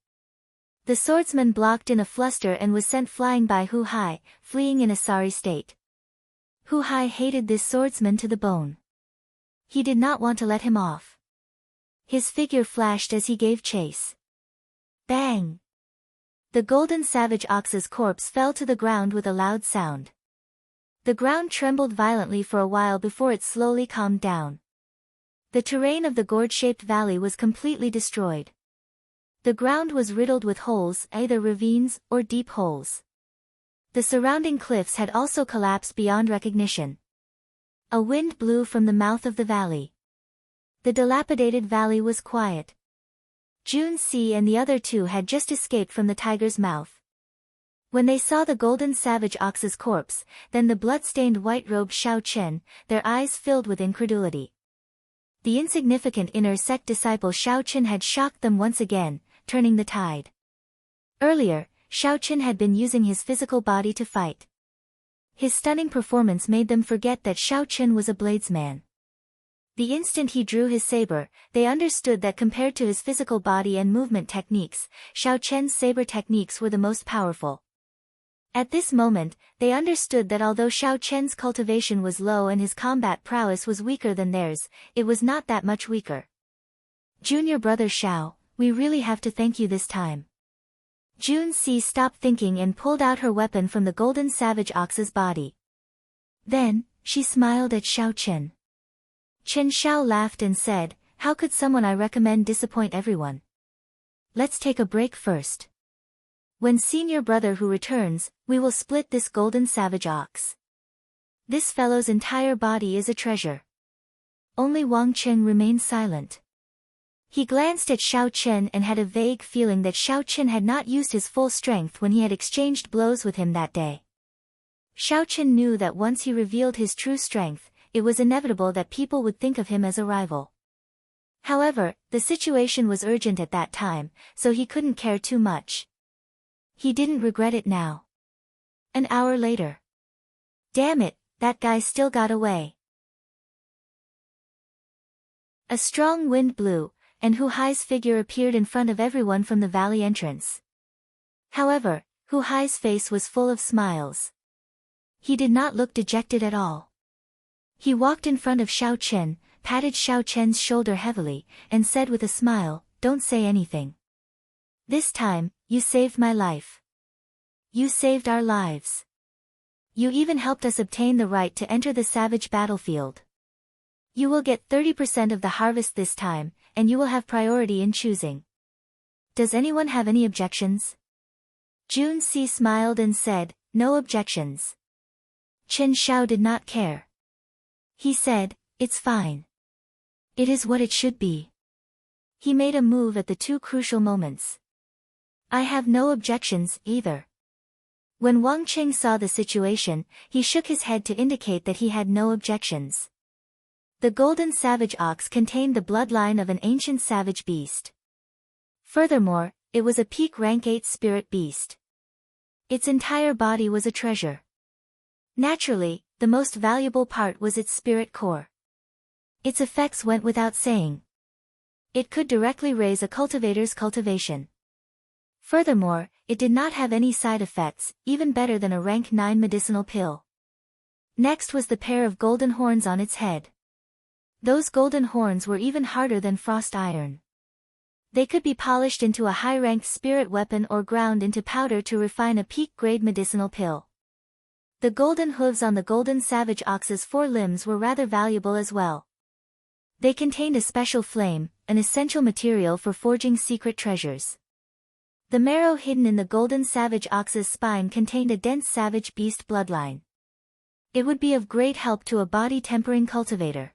The swordsman blocked in a fluster and was sent flying by Hu Hai, fleeing in a sorry state. Hu Hai hated this swordsman to the bone. He did not want to let him off. His figure flashed as he gave chase. Bang! The golden savage ox's corpse fell to the ground with a loud sound. The ground trembled violently for a while before it slowly calmed down. The terrain of the gourd-shaped valley was completely destroyed. The ground was riddled with holes, either ravines or deep holes. The surrounding cliffs had also collapsed beyond recognition. A wind blew from the mouth of the valley. The dilapidated valley was quiet. Jun Si and the other two had just escaped from the tiger's mouth. When they saw the golden savage ox's corpse, then the blood-stained white-robed Xiao Chen, their eyes filled with incredulity. The insignificant inner sect disciple Xiao Chen had shocked them once again, turning the tide. Earlier, Xiao Chen had been using his physical body to fight. His stunning performance made them forget that Xiao Chen was a bladesman. The instant he drew his saber, they understood that compared to his physical body and movement techniques, Xiao Chen's saber techniques were the most powerful. At this moment, they understood that although Xiao Chen's cultivation was low and his combat prowess was weaker than theirs, it was not that much weaker. Junior brother Xiao, we really have to thank you this time. Jun Si stopped thinking and pulled out her weapon from the golden savage ox's body. Then, she smiled at Xiao Chen. Chen Xiao laughed and said, How could someone I recommend disappoint everyone? Let's take a break first. When senior brother who returns, we will split this golden savage ox. This fellow's entire body is a treasure. Only Wang Cheng remained silent. He glanced at Xiao Chen and had a vague feeling that Xiao Chen had not used his full strength when he had exchanged blows with him that day. Xiao Chen knew that once he revealed his true strength, it was inevitable that people would think of him as a rival. However, the situation was urgent at that time, so he couldn't care too much. He didn't regret it now. An hour later. Damn it, that guy still got away. A strong wind blew, and Hu Hai's figure appeared in front of everyone from the valley entrance. However, Hu Hai's face was full of smiles. He did not look dejected at all. He walked in front of Xiao Chen, patted Xiao Chen's shoulder heavily, and said with a smile, "Don't say anything. This time, you saved my life. You saved our lives. You even helped us obtain the right to enter the savage battlefield. You will get 30% of the harvest this time, and you will have priority in choosing. Does anyone have any objections?" Jun Si smiled and said, "No objections." Chen Xiao did not care. He said, "It's fine. It is what it should be." He made a move at the two crucial moments. "I have no objections, either." When Wang Cheng saw the situation, he shook his head to indicate that he had no objections. The golden savage ox contained the bloodline of an ancient savage beast. Furthermore, it was a peak rank 8 spirit beast. Its entire body was a treasure. Naturally, the most valuable part was its spirit core. Its effects went without saying. It could directly raise a cultivator's cultivation. Furthermore, it did not have any side effects, even better than a rank 9 medicinal pill. Next was the pair of golden horns on its head. Those golden horns were even harder than frost iron. They could be polished into a high-ranked spirit weapon or ground into powder to refine a peak-grade medicinal pill. The golden hooves on the golden savage ox's 4 limbs were rather valuable as well. They contained a special flame, an essential material for forging secret treasures. The marrow hidden in the golden savage ox's spine contained a dense savage beast bloodline. It would be of great help to a body-tempering cultivator.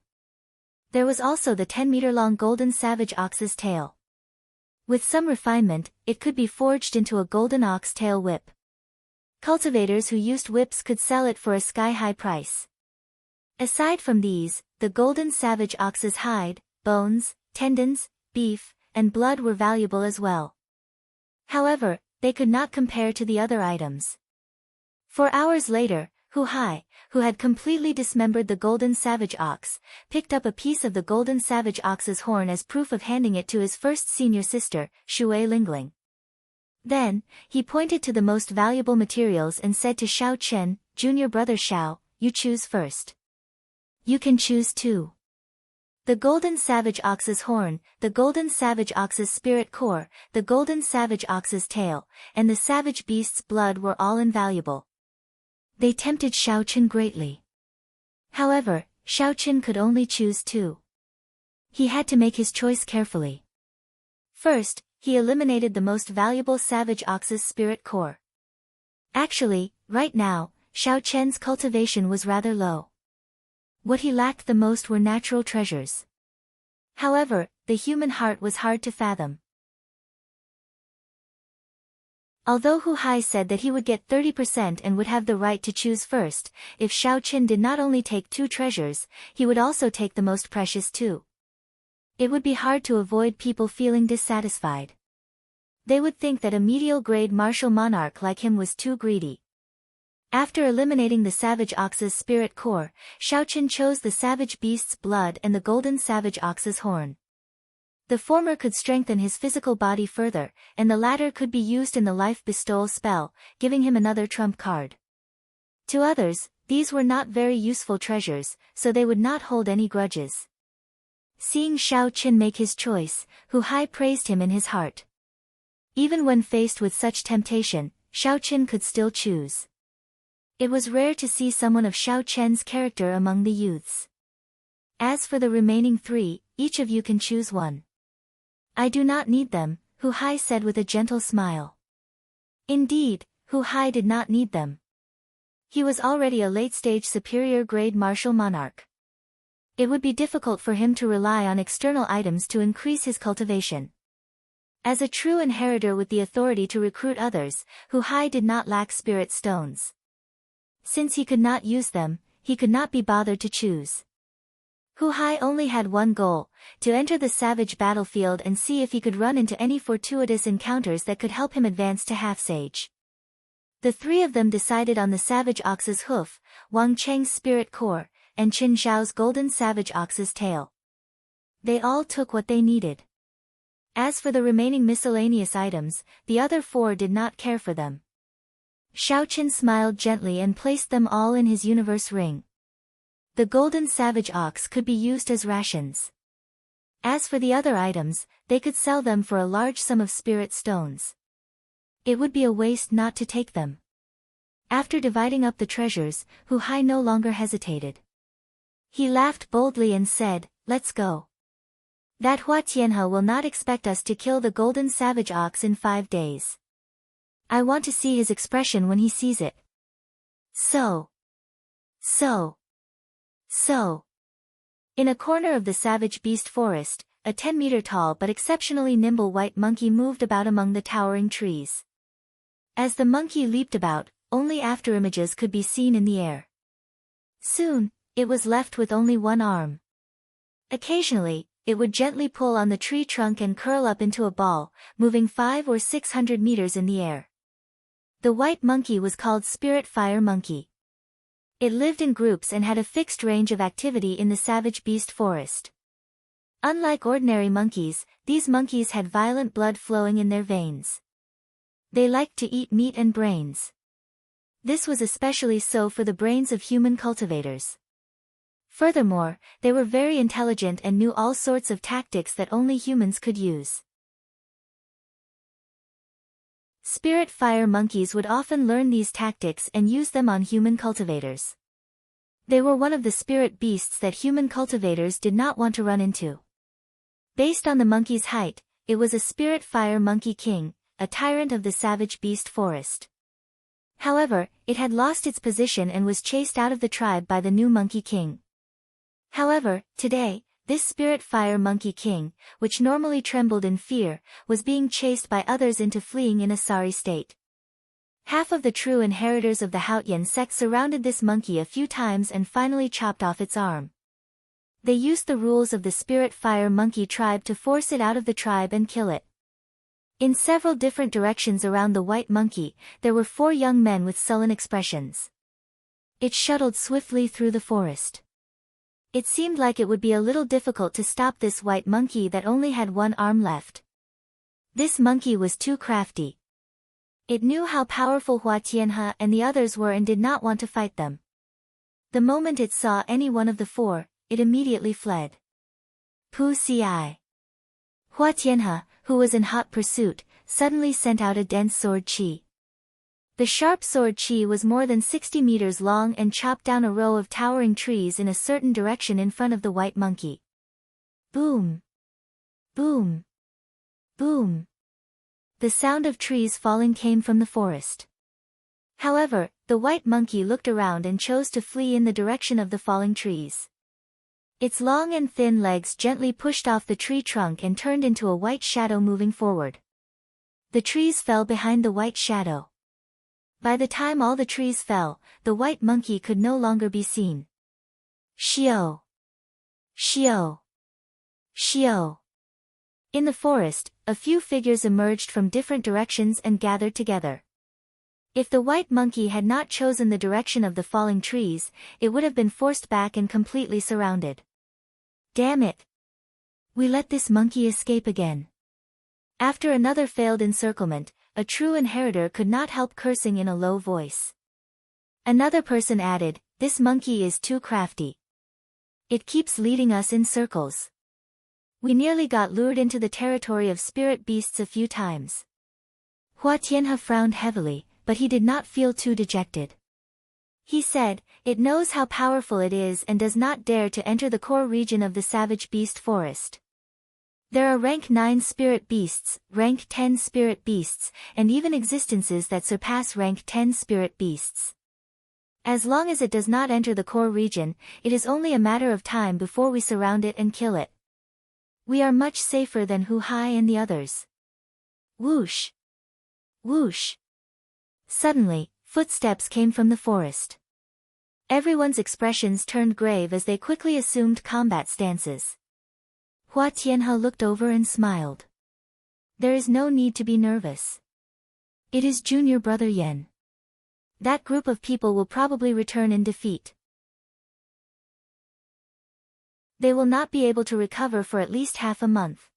There was also the 10-meter-long golden savage ox's tail. With some refinement, it could be forged into a golden ox tail whip. Cultivators who used whips could sell it for a sky-high price. Aside from these, the golden savage ox's hide, bones, tendons, beef, and blood were valuable as well. However, they could not compare to the other items. 4 hours later, Hu Hai, who had completely dismembered the golden savage ox, picked up a piece of the golden savage ox's horn as proof of handing it to his first senior sister, Shui Lingling. Then, he pointed to the most valuable materials and said to Xiao Chen, "Junior brother Xiao, you choose first." "You can choose too." The golden savage ox's horn, the golden savage ox's spirit core, the golden savage ox's tail, and the savage beast's blood were all invaluable. They tempted Xiao Chen greatly. However, Xiao Chen could only choose 2. He had to make his choice carefully. First, he eliminated the most valuable savage ox's spirit core. Actually, right now, Xiao Chen's cultivation was rather low. What he lacked the most were natural treasures. However, the human heart was hard to fathom. Although Hu Hai said that he would get 30% and would have the right to choose first, if Xiao Chen did not only take 2 treasures, he would also take the most precious 2. It would be hard to avoid people feeling dissatisfied. They would think that a medial-grade martial monarch like him was too greedy. After eliminating the savage ox's spirit core, Xiao Chen chose the savage beast's blood and the golden savage ox's horn. The former could strengthen his physical body further, and the latter could be used in the life bestowal spell, giving him another trump card. To others, these were not very useful treasures, so they would not hold any grudges. Seeing Xiao Chen make his choice, Hu Hai praised him in his heart. Even when faced with such temptation, Xiao Chen could still choose. It was rare to see someone of Xiao Chen's character among the youths. As for the remaining 3, each of you can choose one. I do not need them, Hu Hai said with a gentle smile. Indeed, Hu Hai did not need them. He was already a late-stage superior-grade martial monarch. It would be difficult for him to rely on external items to increase his cultivation. As a true inheritor with the authority to recruit others, Hu Hai did not lack spirit stones. Since he could not use them, he could not be bothered to choose. Hu Hai only had one goal, to enter the savage battlefield and see if he could run into any fortuitous encounters that could help him advance to half-sage. The 3 of them decided on the savage ox's hoof, Wang Cheng's spirit core, and Qin Zhao's golden savage ox's tail. They all took what they needed. As for the remaining miscellaneous items, the other 4 did not care for them. Xiaoqin smiled gently and placed them all in his universe ring. The golden savage ox could be used as rations. As for the other items, they could sell them for a large sum of spirit stones. It would be a waste not to take them. After dividing up the treasures, Hu Hai no longer hesitated. He laughed boldly and said, "Let's go. That Hua Tianhe will not expect us to kill the golden savage ox in 5 days. I want to see his expression when he sees it." So. In a corner of the savage beast forest, a 10-meter-tall but exceptionally nimble white monkey moved about among the towering trees. As the monkey leaped about, only afterimages could be seen in the air. Soon, it was left with only one arm. Occasionally, it would gently pull on the tree trunk and curl up into a ball, moving 500 or 600 meters in the air. The white monkey was called Spirit Fire Monkey. It lived in groups and had a fixed range of activity in the savage beast forest. Unlike ordinary monkeys, these monkeys had violent blood flowing in their veins. They liked to eat meat and brains. This was especially so for the brains of human cultivators. Furthermore, they were very intelligent and knew all sorts of tactics that only humans could use. Spirit fire monkeys would often learn these tactics and use them on human cultivators. They were one of the spirit beasts that human cultivators did not want to run into. Based on the monkey's height, it was a spirit fire monkey king, a tyrant of the savage beast forest. However, it had lost its position and was chased out of the tribe by the new monkey king. However, today, this spirit fire monkey king, which normally trembled in fear, was being chased by others into fleeing in a sorry state. Half of the true inheritors of the Haotian sect surrounded this monkey a few times and finally chopped off its arm. They used the rules of the spirit fire monkey tribe to force it out of the tribe and kill it. In several different directions around the white monkey, there were 4 young men with sullen expressions. It shuttled swiftly through the forest. It seemed like it would be a little difficult to stop this white monkey that only had one arm left. This monkey was too crafty. It knew how powerful Hua Tianhe and the others were and did not want to fight them. The moment it saw any one of the 4, it immediately fled. Pu Ci. Hua Tianhe, who was in hot pursuit, suddenly sent out a dense sword qi. The sharp sword qi was more than 60 meters long and chopped down a row of towering trees in a certain direction in front of the white monkey. Boom! Boom! Boom! The sound of trees falling came from the forest. However, the white monkey looked around and chose to flee in the direction of the falling trees. Its long and thin legs gently pushed off the tree trunk and turned into a white shadow moving forward. The trees fell behind the white shadow. By the time all the trees fell, the white monkey could no longer be seen. Xiao! Xiao! Xiao! In the forest, a few figures emerged from different directions and gathered together. If the white monkey had not chosen the direction of the falling trees, it would have been forced back and completely surrounded. Damn it! We let this monkey escape again. After another failed encirclement, a true inheritor could not help cursing in a low voice. Another person added, "This monkey is too crafty. It keeps leading us in circles. We nearly got lured into the territory of spirit beasts a few times." Hua Tianhe frowned heavily, but he did not feel too dejected. He said, it knows how powerful it is and does not dare to enter the core region of the savage beast forest. There are rank 9 spirit beasts, rank 10 spirit beasts, and even existences that surpass rank 10 spirit beasts. As long as it does not enter the core region, it is only a matter of time before we surround it and kill it. We are much safer than Hu Hai and the others. Whoosh! Whoosh! Suddenly, footsteps came from the forest. Everyone's expressions turned grave as they quickly assumed combat stances. Hua Tianhe looked over and smiled. There is no need to be nervous. It is junior brother Yan. That group of people will probably return in defeat. They will not be able to recover for at least half a month.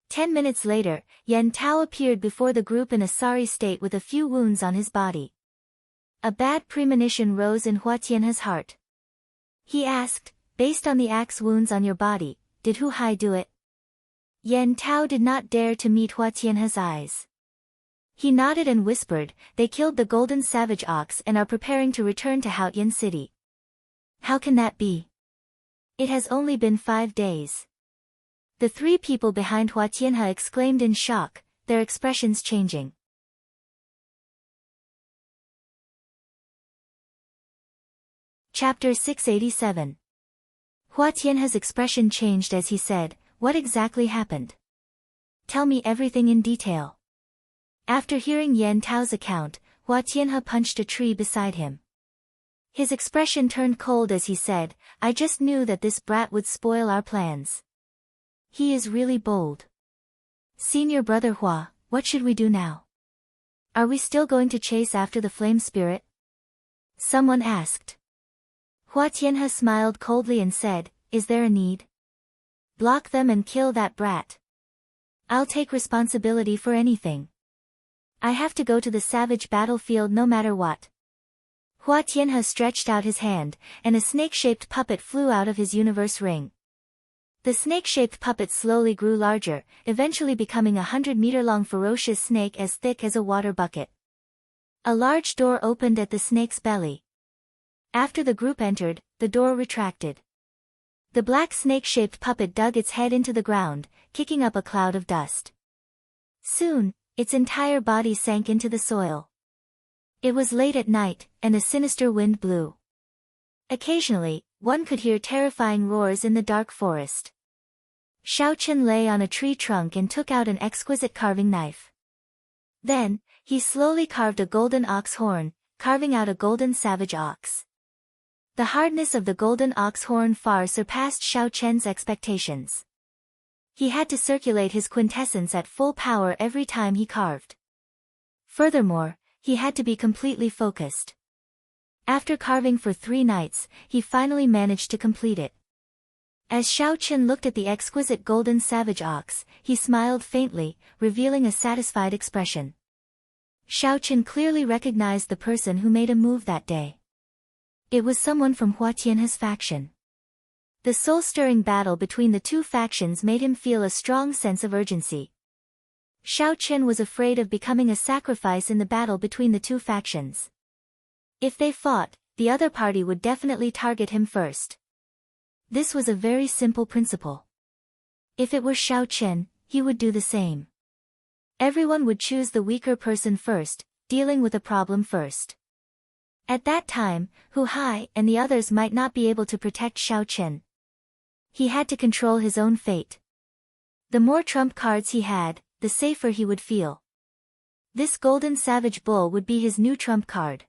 10 minutes later, Yan Tao appeared before the group in a sorry state with a few wounds on his body. A bad premonition rose in Hua Tianhe's heart. He asked, based on the axe wounds on your body, did Hu Hai do it? Yan Tao did not dare to meet Hua Tianhe's eyes. He nodded and whispered, they killed the golden savage ox and are preparing to return to Haotian City. How can that be? It has only been 5 days. The 3 people behind Hua Tianhe exclaimed in shock, their expressions changing. Chapter 687. Hua Tianhe's expression changed as he said, what exactly happened? Tell me everything in detail. After hearing Yan Tao's account, Hua Tianhe punched a tree beside him. His expression turned cold as he said, I just knew that this brat would spoil our plans. He is really bold. Senior brother Hua, what should we do now? Are we still going to chase after the flame spirit? Someone asked. Hua Tianhe smiled coldly and said, is there a need? Block them and kill that brat. I'll take responsibility for anything. I have to go to the savage battlefield no matter what. Hua Tianhe stretched out his hand, and a snake-shaped puppet flew out of his universe ring. The snake-shaped puppet slowly grew larger, eventually becoming a 100-meter-long ferocious snake as thick as a water bucket. A large door opened at the snake's belly. After the group entered, the door retracted. The black snake-shaped puppet dug its head into the ground, kicking up a cloud of dust. Soon, its entire body sank into the soil. It was late at night, and a sinister wind blew. Occasionally, one could hear terrifying roars in the dark forest. Xiao Chen lay on a tree trunk and took out an exquisite carving knife. Then, he slowly carved a golden ox horn, carving out a golden savage ox. The hardness of the golden ox horn far surpassed Xiao Chen's expectations. He had to circulate his quintessence at full power every time he carved. Furthermore, he had to be completely focused. After carving for 3 nights, he finally managed to complete it. As Xiao Chen looked at the exquisite golden savage ox, he smiled faintly, revealing a satisfied expression. Xiao Chen clearly recognized the person who made a move that day. It was someone from Hua Tianhe's faction. The soul-stirring battle between the 2 factions made him feel a strong sense of urgency. Xiao Chen was afraid of becoming a sacrifice in the battle between the 2 factions. If they fought, the other party would definitely target him first. This was a very simple principle. If it were Xiao Chen, he would do the same. Everyone would choose the weaker person first, dealing with a problem first. At that time, Hu Hai and the others might not be able to protect Xiao Chen. He had to control his own fate. The more trump cards he had, the safer he would feel. This golden savage bull would be his new trump card.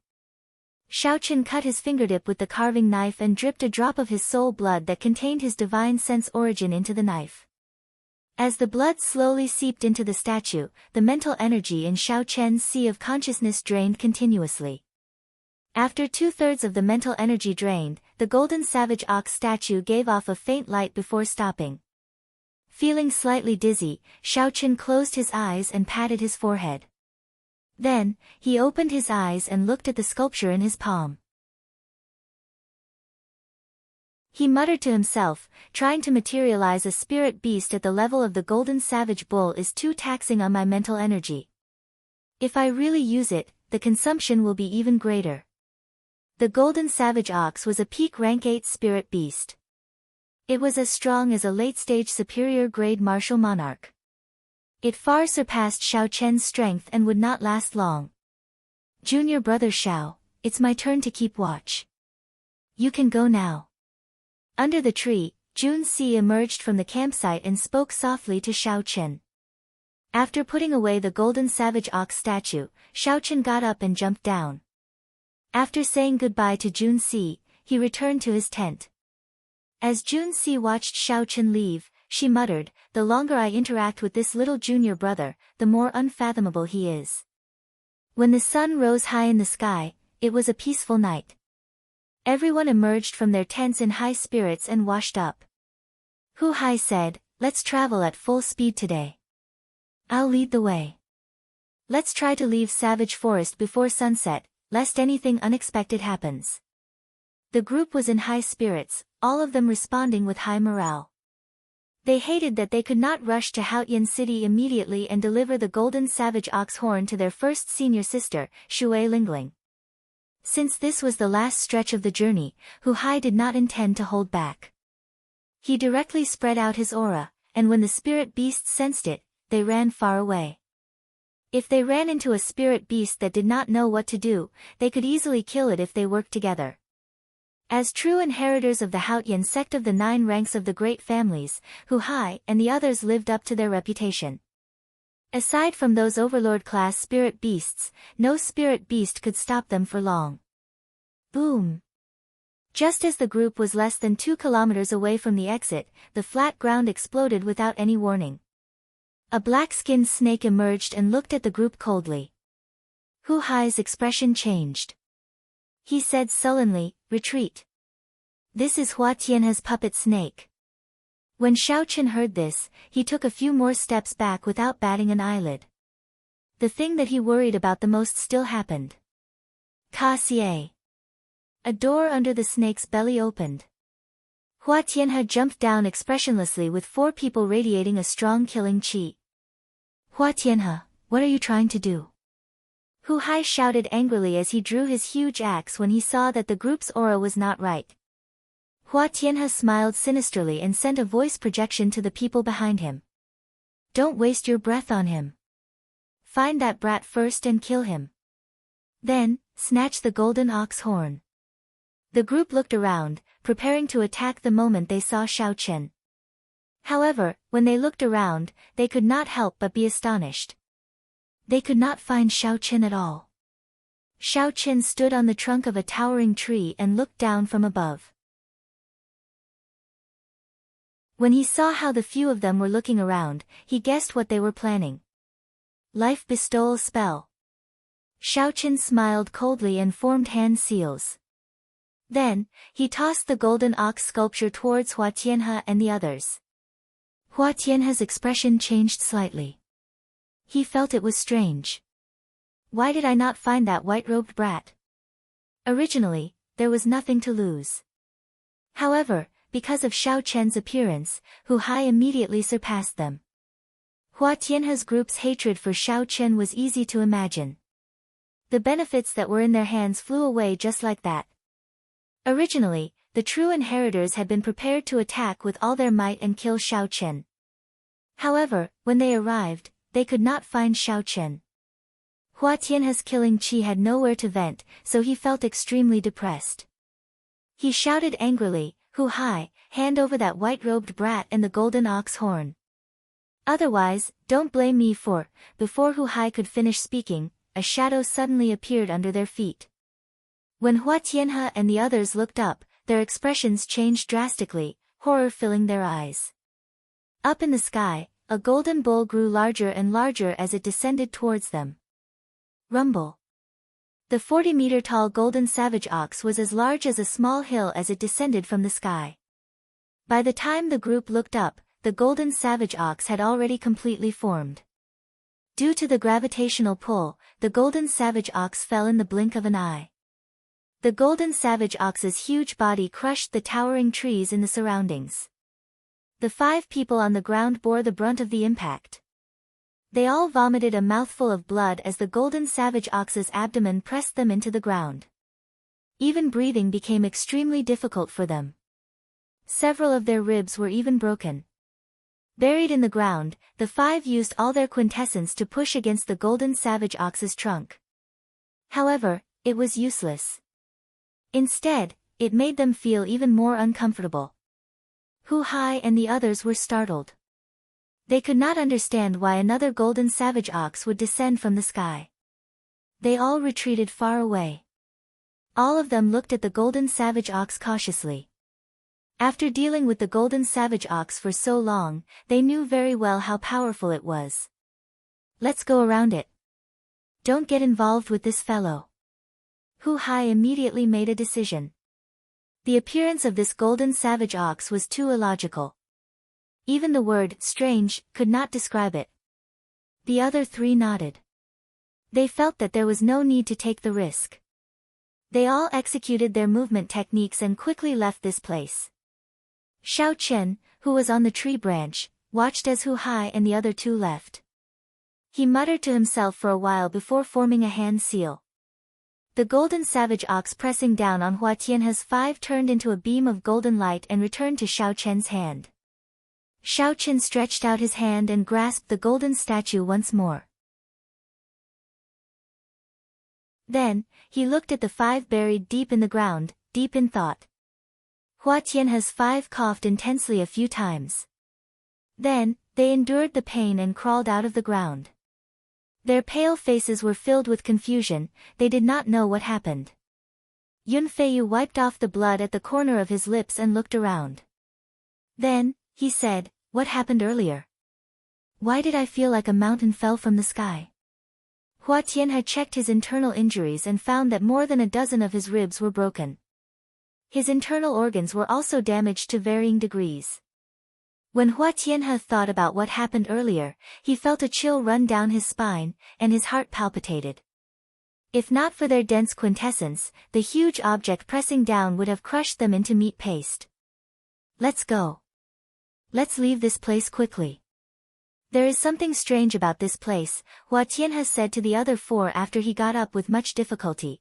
Xiao Chen cut his fingertip with the carving knife and dripped a drop of his soul blood that contained his divine sense origin into the knife. As the blood slowly seeped into the statue, the mental energy in Xiao Chen's sea of consciousness drained continuously. After 2/3 of the mental energy drained, the golden savage ox statue gave off a faint light before stopping. Feeling slightly dizzy, Xiao Chen closed his eyes and patted his forehead. Then, he opened his eyes and looked at the sculpture in his palm. He muttered to himself, trying to materialize a spirit beast at the level of the golden savage bull is too taxing on my mental energy. If I really use it, the consumption will be even greater. The golden savage ox was a peak rank 8 spirit beast. It was as strong as a late-stage superior grade martial monarch. It far surpassed Xiao Chen's strength and would not last long. Junior brother Xiao, it's my turn to keep watch. You can go now. Under the tree, Jun Si emerged from the campsite and spoke softly to Xiao Chen. After putting away the golden savage ox statue, Xiao Chen got up and jumped down. After saying goodbye to Jun Si, he returned to his tent. As Jun Si watched Xiao Chen leave, she muttered, "The longer I interact with this little junior brother, the more unfathomable he is." When the sun rose high in the sky, it was a peaceful night. Everyone emerged from their tents in high spirits and washed up. Hu Hai said, "Let's travel at full speed today. I'll lead the way. Let's try to leave Savage Forest before sunset, lest anything unexpected happens." The group was in high spirits, all of them responding with high morale. They hated that they could not rush to Haotian City immediately and deliver the golden savage ox horn to their first senior sister, Shui Lingling. Since this was the last stretch of the journey, Hu Hai did not intend to hold back. He directly spread out his aura, and when the spirit beasts sensed it, they ran far away. If they ran into a spirit beast that did not know what to do, they could easily kill it if they worked together. As true inheritors of the Haotian sect of the 9 ranks of the great families, Hu Hai and the others lived up to their reputation. Aside from those overlord-class spirit beasts, no spirit beast could stop them for long. Boom! Just as the group was less than 2 kilometers away from the exit, the flat ground exploded without any warning. A black-skinned snake emerged and looked at the group coldly. Hu Hai's expression changed. He said sullenly, "Retreat. This is Hua Tianhe's puppet snake." When Xiao Chen heard this, he took a few more steps back without batting an eyelid. The thing that he worried about the most still happened. Ka Xie. A door under the snake's belly opened. Hua Tianhe jumped down expressionlessly with 4 people radiating a strong killing qi. "Hua Tianhe, what are you trying to do?" Hu Hai shouted angrily as he drew his huge axe when he saw that the group's aura was not right. Hua Tianhe smiled sinisterly and sent a voice projection to the people behind him. "Don't waste your breath on him. Find that brat first and kill him. Then, snatch the golden ox horn." The group looked around, preparing to attack the moment they saw Xiao Chen. However, when they looked around, they could not help but be astonished. They could not find Xiao Chen at all. Xiao Chen stood on the trunk of a towering tree and looked down from above. When he saw how the few of them were looking around, he guessed what they were planning. Life bestowal spell. Xiao Chen smiled coldly and formed hand seals. Then, he tossed the golden ox sculpture towards Hua Tianhe and the others. Hua Tianhe's expression changed slightly. He felt it was strange. Why did I not find that white-robed brat? Originally, there was nothing to lose. However, because of Xiao Chen's appearance, Hu Hai immediately surpassed them. Hua Tianhe's group's hatred for Xiao Chen was easy to imagine. The benefits that were in their hands flew away just like that. Originally, the true inheritors had been prepared to attack with all their might and kill Xiao Chen. However, when they arrived, they could not find Xiao Chen. Hua Tianhe's killing qi had nowhere to vent, so he felt extremely depressed. He shouted angrily, "Hu Hai, hand over that white-robed brat and the golden ox horn. Otherwise, don't blame me for..." Before Hu Hai could finish speaking, a shadow suddenly appeared under their feet. When Hua Tianhe and the others looked up, their expressions changed drastically, horror filling their eyes. Up in the sky, a golden bull grew larger and larger as it descended towards them. Rumble. The 40-meter-tall golden savage ox was as large as a small hill as it descended from the sky. By the time the group looked up, the golden savage ox had already completely formed. Due to the gravitational pull, the golden savage ox fell in the blink of an eye. The golden savage ox's huge body crushed the towering trees in the surroundings. The 5 people on the ground bore the brunt of the impact. They all vomited a mouthful of blood as the golden savage ox's abdomen pressed them into the ground. Even breathing became extremely difficult for them. Several of their ribs were even broken. Buried in the ground, the five used all their quintessence to push against the golden savage ox's trunk. However, it was useless. Instead, it made them feel even more uncomfortable. Hu Hai and the others were startled. They could not understand why another golden savage ox would descend from the sky. They all retreated far away. All of them looked at the golden savage ox cautiously. After dealing with the golden savage ox for so long, they knew very well how powerful it was. Let's go around it. Don't get involved with this fellow. Hu Hai immediately made a decision. The appearance of this golden savage ox was too illogical. Even the word strange could not describe it. The other three nodded. They felt that there was no need to take the risk. They all executed their movement techniques and quickly left this place. Xiao Chen, who was on the tree branch, watched as Hu Hai and the other two left. He muttered to himself for a while before forming a hand seal. The golden savage ox pressing down on Hua Tianhe's five turned into a beam of golden light and returned to Xiao Chen's hand. Xiao Chen stretched out his hand and grasped the golden statue once more. Then, he looked at the five buried deep in the ground, deep in thought. Hua Tianhe's five coughed intensely a few times. Then, they endured the pain and crawled out of the ground. Their pale faces were filled with confusion, they did not know what happened. Yun Feiyu wiped off the blood at the corner of his lips and looked around. Then, he said, "What happened earlier? Why did I feel like a mountain fell from the sky?" Hua Tianhe checked his internal injuries and found that more than a dozen of his ribs were broken. His internal organs were also damaged to varying degrees. When Hua Tianhe thought about what happened earlier, he felt a chill run down his spine, and his heart palpitated. If not for their dense quintessence, the huge object pressing down would have crushed them into meat paste. Let's go. Let's leave this place quickly. There is something strange about this place, Hua Tianhe said to the other four after he got up with much difficulty.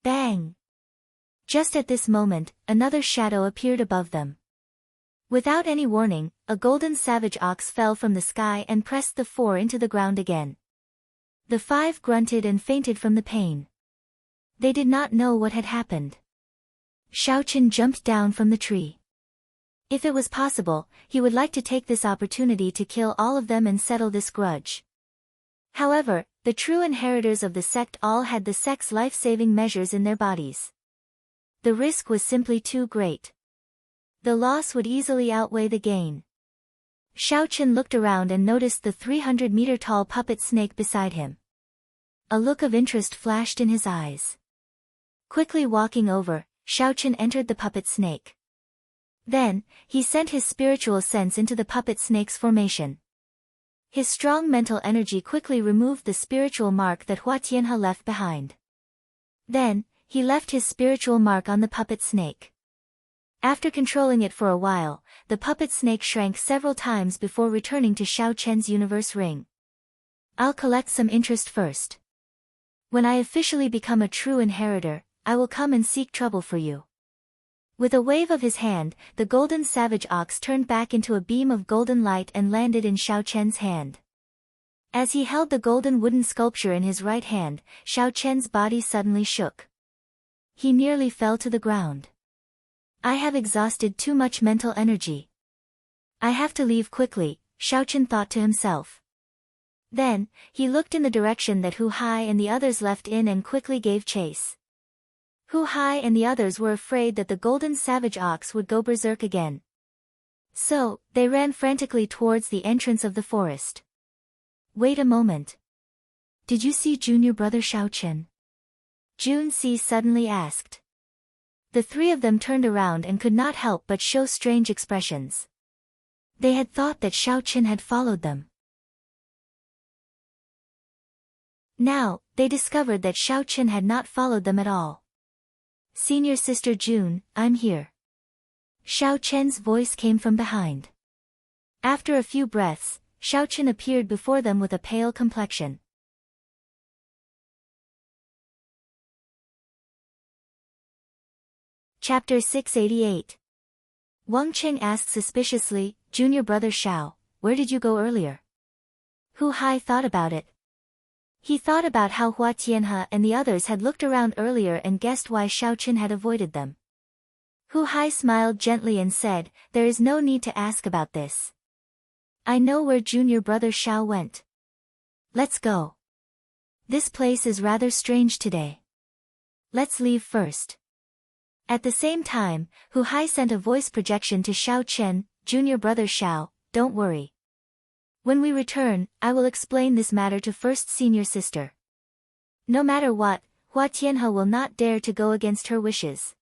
Bang! Just at this moment, another shadow appeared above them. Without any warning, a golden savage ox fell from the sky and pressed the four into the ground again. The five grunted and fainted from the pain. They did not know what had happened. Xiao Chen jumped down from the tree. If it was possible, he would like to take this opportunity to kill all of them and settle this grudge. However, the true inheritors of the sect all had the sect's life-saving measures in their bodies. The risk was simply too great. The loss would easily outweigh the gain. Xiao Chen looked around and noticed the 300-meter-tall puppet snake beside him. A look of interest flashed in his eyes. Quickly walking over, Xiao Chen entered the puppet snake. Then, he sent his spiritual sense into the puppet snake's formation. His strong mental energy quickly removed the spiritual mark that Hua Tianhe left behind. Then, he left his spiritual mark on the puppet snake. After controlling it for a while, the puppet snake shrank several times before returning to Xiao Chen's universe ring. I'll collect some interest first. When I officially become a true inheritor, I will come and seek trouble for you. With a wave of his hand, the golden savage ox turned back into a beam of golden light and landed in Xiao Chen's hand. As he held the golden wooden sculpture in his right hand, Xiao Chen's body suddenly shook. He nearly fell to the ground. I have exhausted too much mental energy. I have to leave quickly, Xiao Chen thought to himself. Then, he looked in the direction that Hu Hai and the others left in and quickly gave chase. Hu Hai and the others were afraid that the golden savage ox would go berserk again. So, they ran frantically towards the entrance of the forest. Wait a moment. Did you see junior brother Xiao Chen? Jun Si suddenly asked. The three of them turned around and could not help but show strange expressions. They had thought that Xiao Chen had followed them. Now, they discovered that Xiao Chen had not followed them at all. Senior sister June, I'm here. Xiao Chen's voice came from behind. After a few breaths, Xiao Chen appeared before them with a pale complexion. Chapter 688. Wang Qing asked suspiciously, Junior brother Xiao, where did you go earlier? Hu Hai thought about it. He thought about how Hua Tianhe and the others had looked around earlier and guessed why Xiao Qin had avoided them. Hu Hai smiled gently and said, there is no need to ask about this. I know where junior brother Xiao went. Let's go. This place is rather strange today. Let's leave first. At the same time, Hu Hai sent a voice projection to Xiao Chen, junior brother Xiao, don't worry. When we return, I will explain this matter to first senior sister. No matter what, Hua Tianhe will not dare to go against her wishes.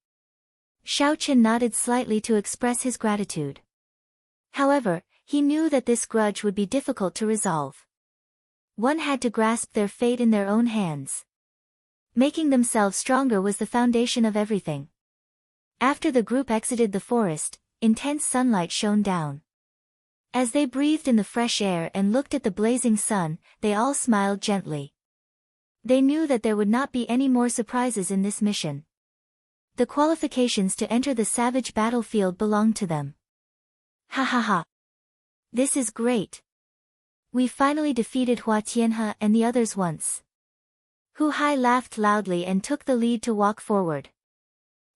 Xiao Chen nodded slightly to express his gratitude. However, he knew that this grudge would be difficult to resolve. One had to grasp their fate in their own hands. Making themselves stronger was the foundation of everything. After the group exited the forest, intense sunlight shone down. As they breathed in the fresh air and looked at the blazing sun, they all smiled gently. They knew that there would not be any more surprises in this mission. The qualifications to enter the savage battlefield belonged to them. Ha ha ha. This is great. We finally defeated Hua Tianhe and the others once. Hu Hai laughed loudly and took the lead to walk forward.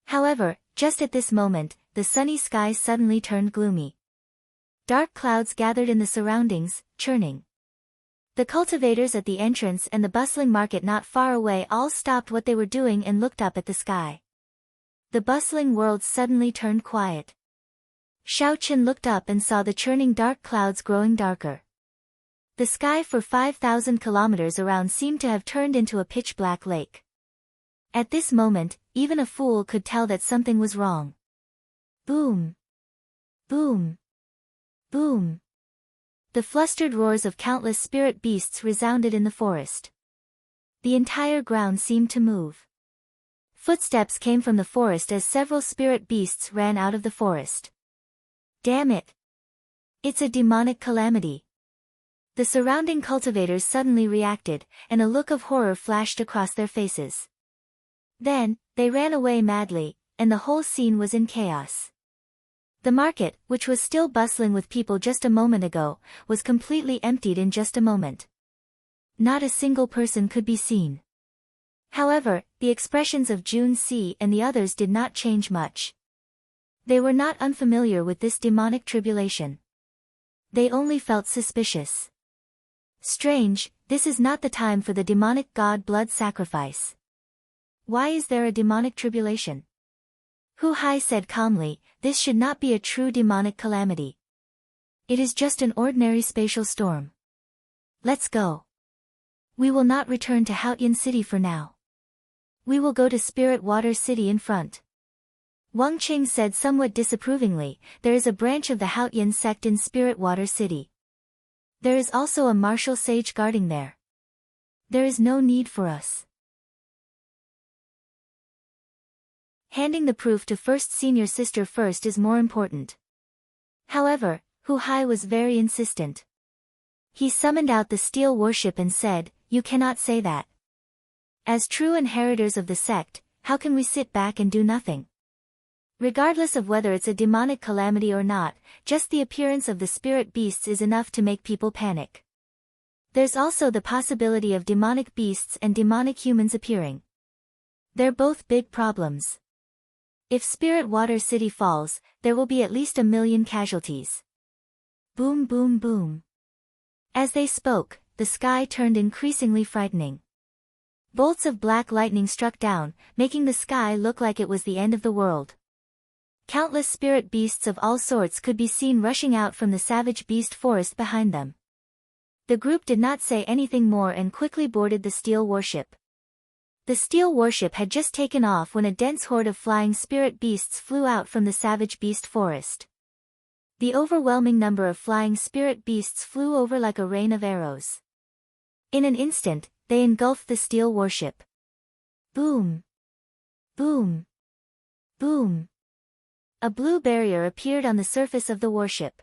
However, just at this moment, the sunny sky suddenly turned gloomy. Dark clouds gathered in the surroundings, churning. The cultivators at the entrance and the bustling market not far away all stopped what they were doing and looked up at the sky. The bustling world suddenly turned quiet. Xiao Chen looked up and saw the churning dark clouds growing darker. The sky for 5,000 kilometers around seemed to have turned into a pitch-black lake. At this moment, even a fool could tell that something was wrong. Boom! Boom! Boom! The flustered roars of countless spirit beasts resounded in the forest. The entire ground seemed to move. Footsteps came from the forest as several spirit beasts ran out of the forest. Damn it! It's a demonic calamity. The surrounding cultivators suddenly reacted, and a look of horror flashed across their faces. Then, they ran away madly, and the whole scene was in chaos. The market, which was still bustling with people just a moment ago, was completely emptied in just a moment. Not a single person could be seen. However, the expressions of Jun Si and the others did not change much. They were not unfamiliar with this demonic tribulation. They only felt suspicious. Strange, this is not the time for the demonic god blood sacrifice. Why is there a demonic tribulation? Hu Hai said calmly, this should not be a true demonic calamity. It is just an ordinary spatial storm. Let's go. We will not return to Haotian City for now. We will go to Spirit Water City in front. Wang Qing said somewhat disapprovingly, there is a branch of the Haotian sect in Spirit Water City. There is also a martial sage guarding there. There is no need for us. Handing the proof to first senior sister first is more important. However, Hu Hai was very insistent. He summoned out the steel warship and said, you cannot say that. As true inheritors of the sect, how can we sit back and do nothing? Regardless of whether it's a demonic calamity or not, just the appearance of the spirit beasts is enough to make people panic. There's also the possibility of demonic beasts and demonic humans appearing. They're both big problems. If Spirit Water City falls, there will be at least 1 million casualties. Boom boom boom. As they spoke, the sky turned increasingly frightening. Bolts of black lightning struck down, making the sky look like it was the end of the world. Countless spirit beasts of all sorts could be seen rushing out from the savage beast forest behind them. The group did not say anything more and quickly boarded the steel warship. The steel warship had just taken off when a dense horde of flying spirit beasts flew out from the savage beast forest. The overwhelming number of flying spirit beasts flew over like a rain of arrows. In an instant, they engulfed the steel warship. Boom! Boom! Boom! A blue barrier appeared on the surface of the warship.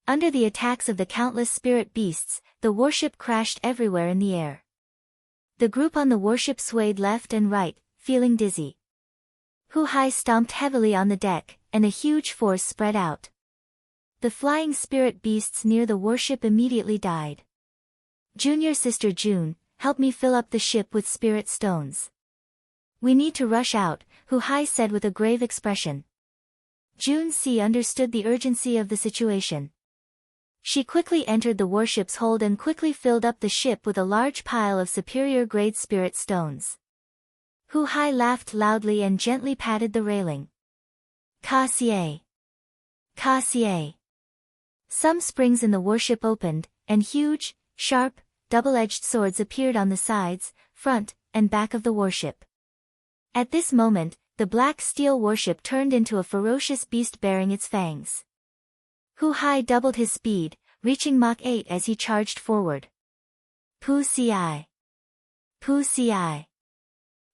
Under the attacks of the countless spirit beasts, the warship crashed everywhere in the air. The group on the warship swayed left and right, feeling dizzy. Hu Hai stomped heavily on the deck, and a huge force spread out. The flying spirit beasts near the warship immediately died. Junior sister June, help me fill up the ship with spirit stones. We need to rush out, Hu Hai said with a grave expression. June C understood the urgency of the situation. She quickly entered the warship's hold and quickly filled up the ship with a large pile of superior-grade spirit stones. Hu Hai laughed loudly and gently patted the railing. Ka-sieh. Ka-sieh. Some springs in the warship opened, and huge, sharp, double-edged swords appeared on the sides, front, and back of the warship. At this moment, the black steel warship turned into a ferocious beast bearing its fangs. Hu Hai doubled his speed, reaching Mach 8 as he charged forward. Pu-si-ai. Pu-si-ai.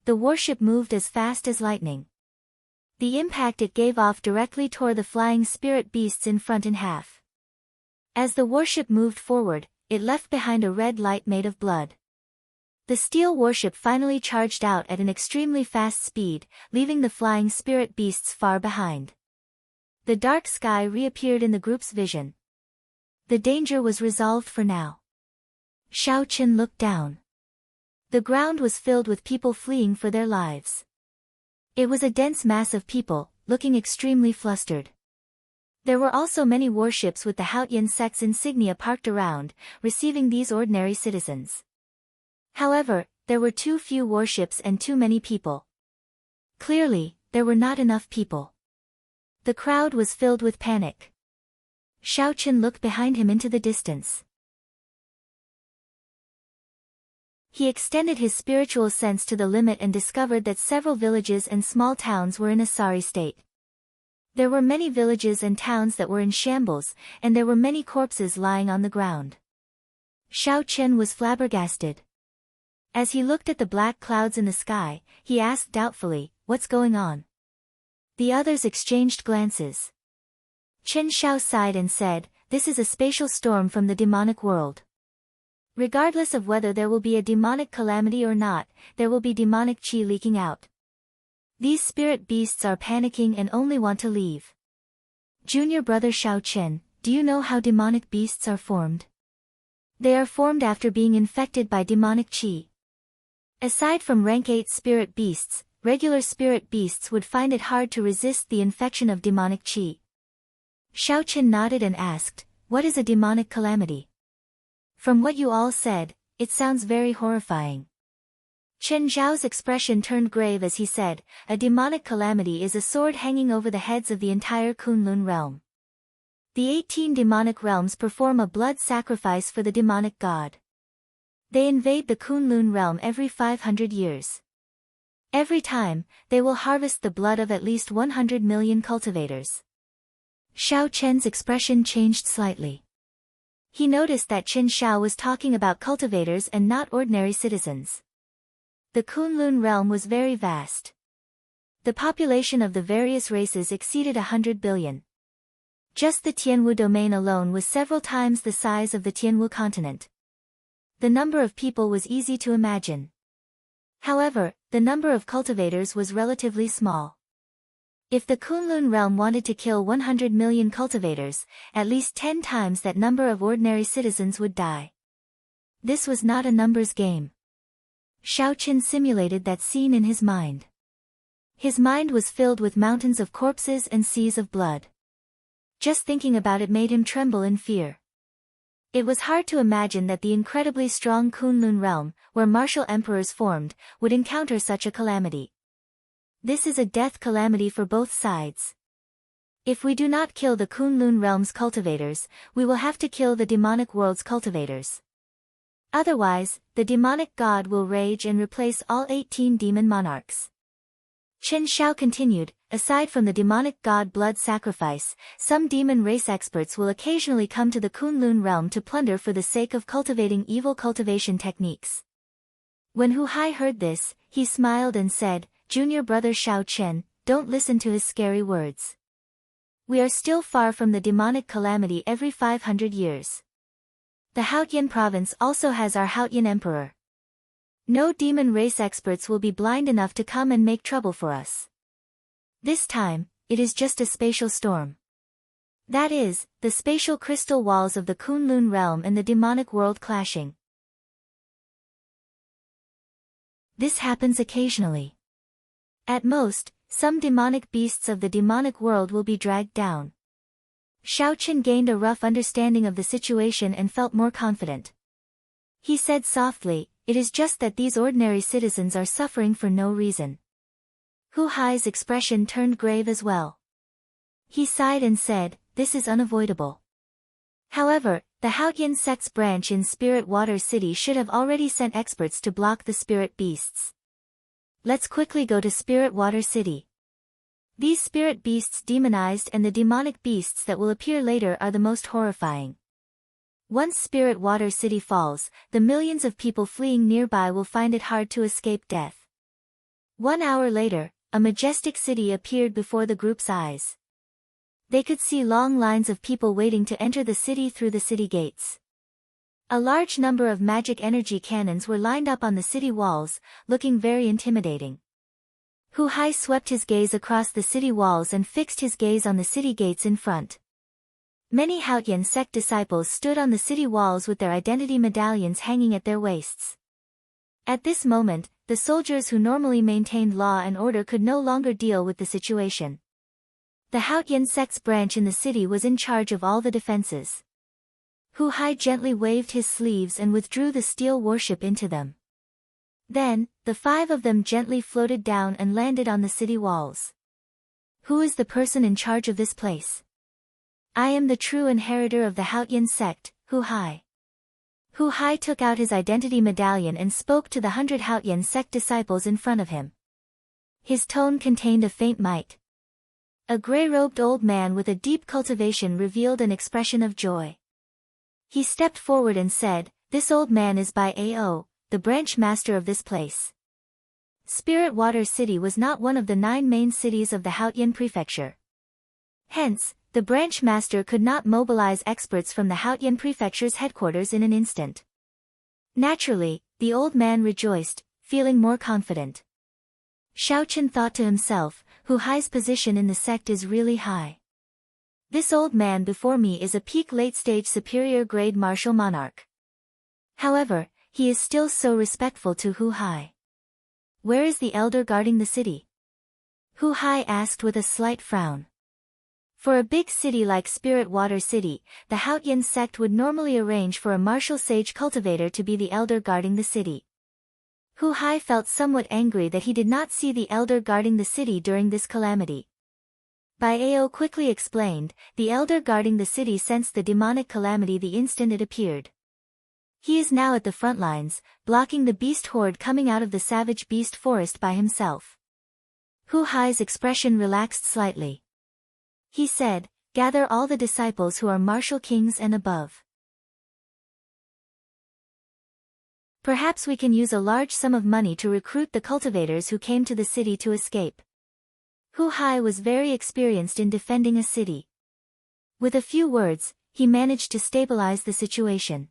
The warship moved as fast as lightning. The impact it gave off directly tore the flying spirit beasts in front in half. As the warship moved forward, it left behind a red light made of blood. The steel warship finally charged out at an extremely fast speed, leaving the flying spirit beasts far behind. The dark sky reappeared in the group's vision. The danger was resolved for now. Xiao Chen looked down. The ground was filled with people fleeing for their lives. It was a dense mass of people, looking extremely flustered. There were also many warships with the Haotian sect's insignia parked around, receiving these ordinary citizens. However, there were too few warships and too many people. Clearly, there were not enough people. The crowd was filled with panic. Xiao Chen looked behind him into the distance. He extended his spiritual sense to the limit and discovered that several villages and small towns were in a sorry state. There were many villages and towns that were in shambles, and there were many corpses lying on the ground. Xiao Chen was flabbergasted. As he looked at the black clouds in the sky, he asked doubtfully, "What's going on?" The others exchanged glances. Chen Xiao sighed and said, "This is a spatial storm from the demonic world. Regardless of whether there will be a demonic calamity or not, there will be demonic qi leaking out. These spirit beasts are panicking and only want to leave." Junior brother Xiao Chen, do you know how demonic beasts are formed? They are formed after being infected by demonic qi. Aside from rank 8 spirit beasts, regular spirit beasts would find it hard to resist the infection of demonic qi. Xiao Chen nodded and asked, "What is a demonic calamity?" "From what you all said, it sounds very horrifying." Chen Zhao's expression turned grave as he said, "A demonic calamity is a sword hanging over the heads of the entire Kunlun realm. The 18 demonic realms perform a blood sacrifice for the demonic god. They invade the Kunlun realm every 500 years. Every time, they will harvest the blood of at least 100 million cultivators." Xiao Chen's expression changed slightly. He noticed that Chen Xiao was talking about cultivators and not ordinary citizens. The Kunlun realm was very vast. The population of the various races exceeded 100 billion. Just the Tianwu domain alone was several times the size of the Tianwu continent. The number of people was easy to imagine. However, the number of cultivators was relatively small. If the Kunlun realm wanted to kill 100 million cultivators, at least 10 times that number of ordinary citizens would die. This was not a numbers game. Xiao Chen simulated that scene in his mind. His mind was filled with mountains of corpses and seas of blood. Just thinking about it made him tremble in fear. It was hard to imagine that the incredibly strong Kunlun realm, where martial emperors formed, would encounter such a calamity. This is a death calamity for both sides. If we do not kill the Kunlun realm's cultivators, we will have to kill the demonic world's cultivators. Otherwise, the demonic god will rage and replace all 18 demon monarchs. Chen Xiao continued, aside from the demonic god blood sacrifice, some demon race experts will occasionally come to the Kunlun realm to plunder for the sake of cultivating evil cultivation techniques. When Hu Hai heard this, he smiled and said, "Junior brother Xiao Chen, don't listen to his scary words. We are still far from the demonic calamity every 500 years. The Haotian province also has our Haotian emperor. No demon race experts will be blind enough to come and make trouble for us. This time, it is just a spatial storm. That is, the spatial crystal walls of the Kunlun realm and the demonic world clashing. This happens occasionally. At most, some demonic beasts of the demonic world will be dragged down. Xiaochen gained a rough understanding of the situation and felt more confident. He said softly, "It is just that these ordinary citizens are suffering for no reason." Hu Hai's expression turned grave as well. He sighed and said, "This is unavoidable." However, the Haotian sect's branch in Spirit Water City should have already sent experts to block the spirit beasts. Let's quickly go to Spirit Water City. These spirit beasts demonized and the demonic beasts that will appear later are the most horrifying. Once Spirit Water City falls, the millions of people fleeing nearby will find it hard to escape death. 1 hour later, a majestic city appeared before the group's eyes. They could see long lines of people waiting to enter the city through the city gates. A large number of magic energy cannons were lined up on the city walls, looking very intimidating. Hu Hai swept his gaze across the city walls and fixed his gaze on the city gates in front. Many Haotian sect disciples stood on the city walls with their identity medallions hanging at their waists. At this moment, the soldiers who normally maintained law and order could no longer deal with the situation. The Haotian sect's branch in the city was in charge of all the defenses. Hu Hai gently waved his sleeves and withdrew the steel warship into them. Then, the 5 of them gently floated down and landed on the city walls. "Who is the person in charge of this place?" "I am the true inheritor of the Haotian sect, Hu Hai." Hu Hai took out his identity medallion and spoke to the 100 Haotian sect disciples in front of him. His tone contained a faint might. A gray-robed old man with a deep cultivation revealed an expression of joy. He stepped forward and said, "This old man is Bai Ao, the branch master of this place." Spirit Water City was not one of the 9 main cities of the Haotian prefecture. Hence, the branch master could not mobilize experts from the Haotian prefecture's headquarters in an instant. Naturally, the old man rejoiced, feeling more confident. Xiaochen thought to himself, Hu Hai's position in the sect is really high. This old man before me is a peak late-stage superior grade martial monarch. However, he is still so respectful to Hu Hai. "Where is the elder guarding the city?" Hu Hai asked with a slight frown. For a big city like Spirit Water City, the Haotian sect would normally arrange for a martial sage cultivator to be the elder guarding the city. Hu Hai felt somewhat angry that he did not see the elder guarding the city during this calamity. Bai Ao quickly explained, the elder guarding the city sensed the demonic calamity the instant it appeared. He is now at the front lines, blocking the beast horde coming out of the savage beast forest by himself. Hu Hai's expression relaxed slightly. He said, "Gather all the disciples who are martial kings and above. Perhaps we can use a large sum of money to recruit the cultivators who came to the city to escape." Hu Hai was very experienced in defending a city. With a few words, he managed to stabilize the situation.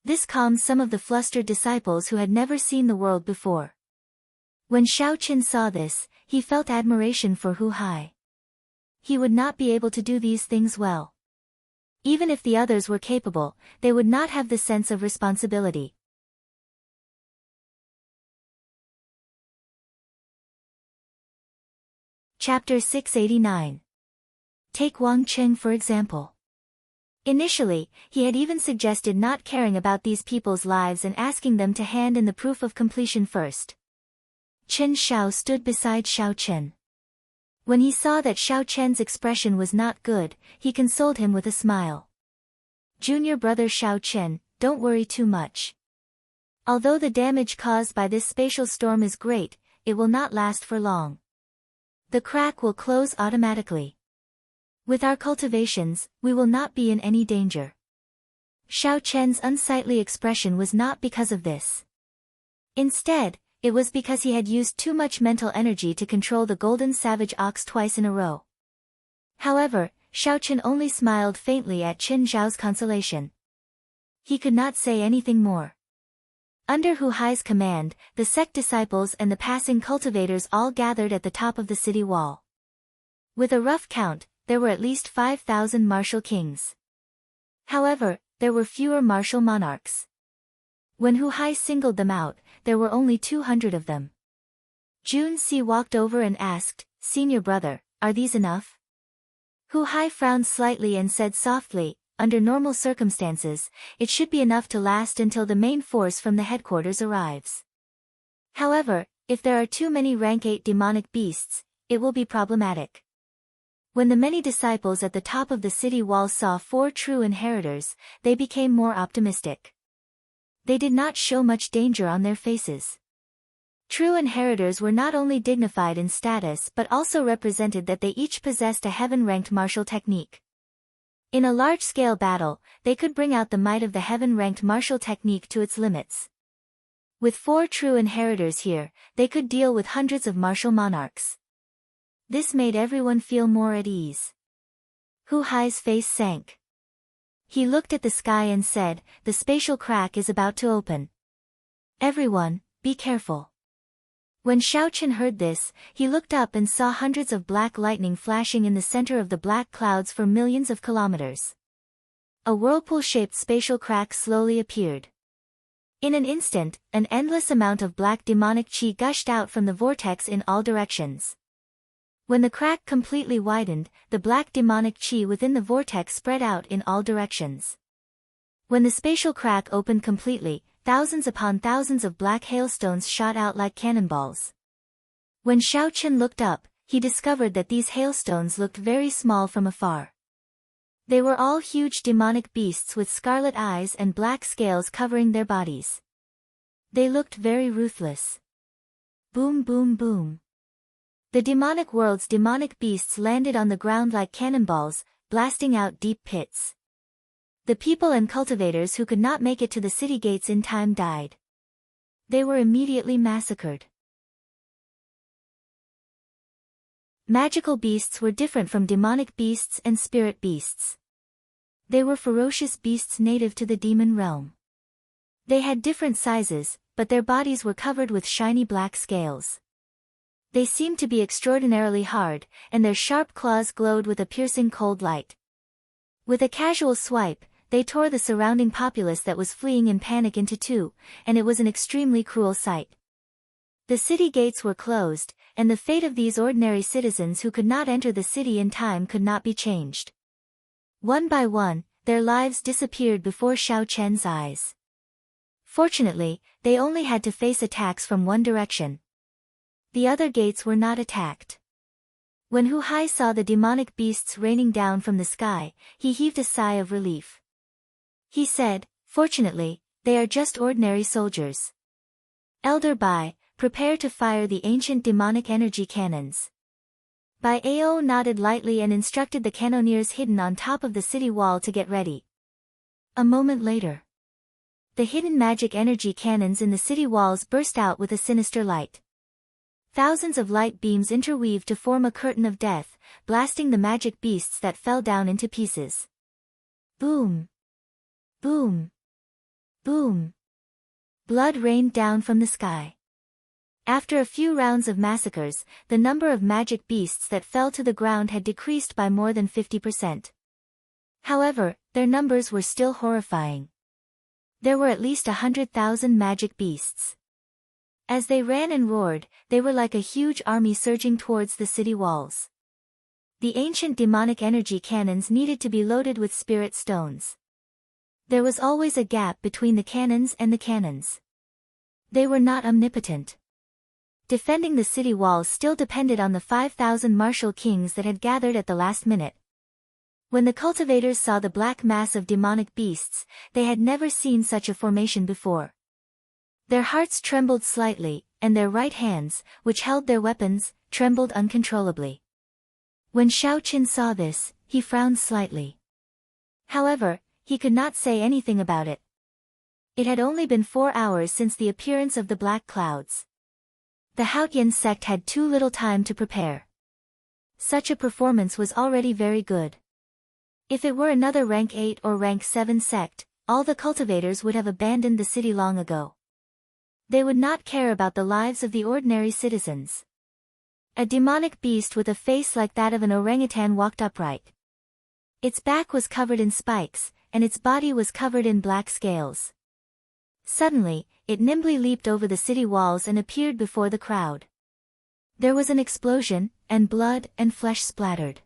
This calmed some of the flustered disciples who had never seen the world before. When Xiaochen saw this, he felt admiration for Hu Hai. He would not be able to do these things well. Even if the others were capable, they would not have the sense of responsibility. Chapter 689. Take Wang Cheng for example. Initially, he had even suggested not caring about these people's lives and asking them to hand in the proof of completion first. Chen Xiao stood beside Xiao Chen. When he saw that Xiao Chen's expression was not good, he consoled him with a smile. "Junior brother Xiao Chen, don't worry too much. Although the damage caused by this spatial storm is great, it will not last for long. The crack will close automatically. With our cultivations, we will not be in any danger." Xiao Chen's unsightly expression was not because of this. Instead, it was because he had used too much mental energy to control the golden savage ox twice in a row. However, Xiao Chen only smiled faintly at Qin Zhao's consolation. He could not say anything more. Under Hu Hai's command, the sect disciples and the passing cultivators all gathered at the top of the city wall. With a rough count, there were at least 5,000 martial kings. However, there were fewer martial monarchs. When Hu Hai singled them out, there were only 200 of them. Jun Si walked over and asked, "Senior brother, are these enough?" Hu Hai frowned slightly and said softly, "Under normal circumstances, it should be enough to last until the main force from the headquarters arrives. However, if there are too many rank 8 demonic beasts, it will be problematic." When the many disciples at the top of the city wall saw 4 true inheritors, they became more optimistic. They did not show much danger on their faces. True inheritors were not only dignified in status but also represented that they each possessed a heaven-ranked martial technique. In a large-scale battle, they could bring out the might of the heaven-ranked martial technique to its limits. With 4 true inheritors here, they could deal with hundreds of martial monarchs. This made everyone feel more at ease. Hu Hai's face sank. He looked at the sky and said, "The spatial crack is about to open. Everyone, be careful." When Xiaochen heard this, he looked up and saw hundreds of black lightning flashing in the center of the black clouds for millions of kilometers. A whirlpool-shaped spatial crack slowly appeared. In an instant, an endless amount of black demonic chi gushed out from the vortex in all directions. When the crack completely widened, the black demonic chi within the vortex spread out in all directions. When the spatial crack opened completely, thousands upon thousands of black hailstones shot out like cannonballs. When Xiaochen looked up, he discovered that these hailstones looked very small from afar. They were all huge demonic beasts with scarlet eyes and black scales covering their bodies. They looked very ruthless. Boom, boom, boom. The demonic world's demonic beasts landed on the ground like cannonballs, blasting out deep pits. The people and cultivators who could not make it to the city gates in time died. They were immediately massacred. Magical beasts were different from demonic beasts and spirit beasts. They were ferocious beasts native to the demon realm. They had different sizes, but their bodies were covered with shiny black scales. They seemed to be extraordinarily hard, and their sharp claws glowed with a piercing cold light. With a casual swipe, they tore the surrounding populace that was fleeing in panic into 2, and it was an extremely cruel sight. The city gates were closed, and the fate of these ordinary citizens who could not enter the city in time could not be changed. One by one, their lives disappeared before Xiaochen's eyes. Fortunately, they only had to face attacks from one direction. The other gates were not attacked. When Hu Hai saw the demonic beasts raining down from the sky, he heaved a sigh of relief. He said, "Fortunately, they are just ordinary soldiers. Elder Bai, prepare to fire the ancient demonic energy cannons." Bai Ao nodded lightly and instructed the cannoneers hidden on top of the city wall to get ready. A moment later, the hidden magic energy cannons in the city walls burst out with a sinister light. Thousands of light beams interweaved to form a curtain of death, blasting the magic beasts that fell down into pieces. Boom! Boom! Boom! Blood rained down from the sky. After a few rounds of massacres, the number of magic beasts that fell to the ground had decreased by more than 50%. However, their numbers were still horrifying. There were at least 100,000 magic beasts. As they ran and roared, they were like a huge army surging towards the city walls. The ancient demonic energy cannons needed to be loaded with spirit stones. There was always a gap between the cannons and the cannons. They were not omnipotent. Defending the city walls still depended on the 5,000 martial kings that had gathered at the last minute. When the cultivators saw the black mass of demonic beasts, they had never seen such a formation before. Their hearts trembled slightly, and their right hands, which held their weapons, trembled uncontrollably. When Xiaochen saw this, he frowned slightly. However, he could not say anything about it. It had only been 4 hours since the appearance of the black clouds. The Haotian sect had too little time to prepare. Such a performance was already very good. If it were another rank 8 or rank 7 sect, all the cultivators would have abandoned the city long ago. They would not care about the lives of the ordinary citizens. A demonic beast with a face like that of an orangutan walked upright. Its back was covered in spikes, and its body was covered in black scales. Suddenly, it nimbly leaped over the city walls and appeared before the crowd. There was an explosion, and blood and flesh splattered.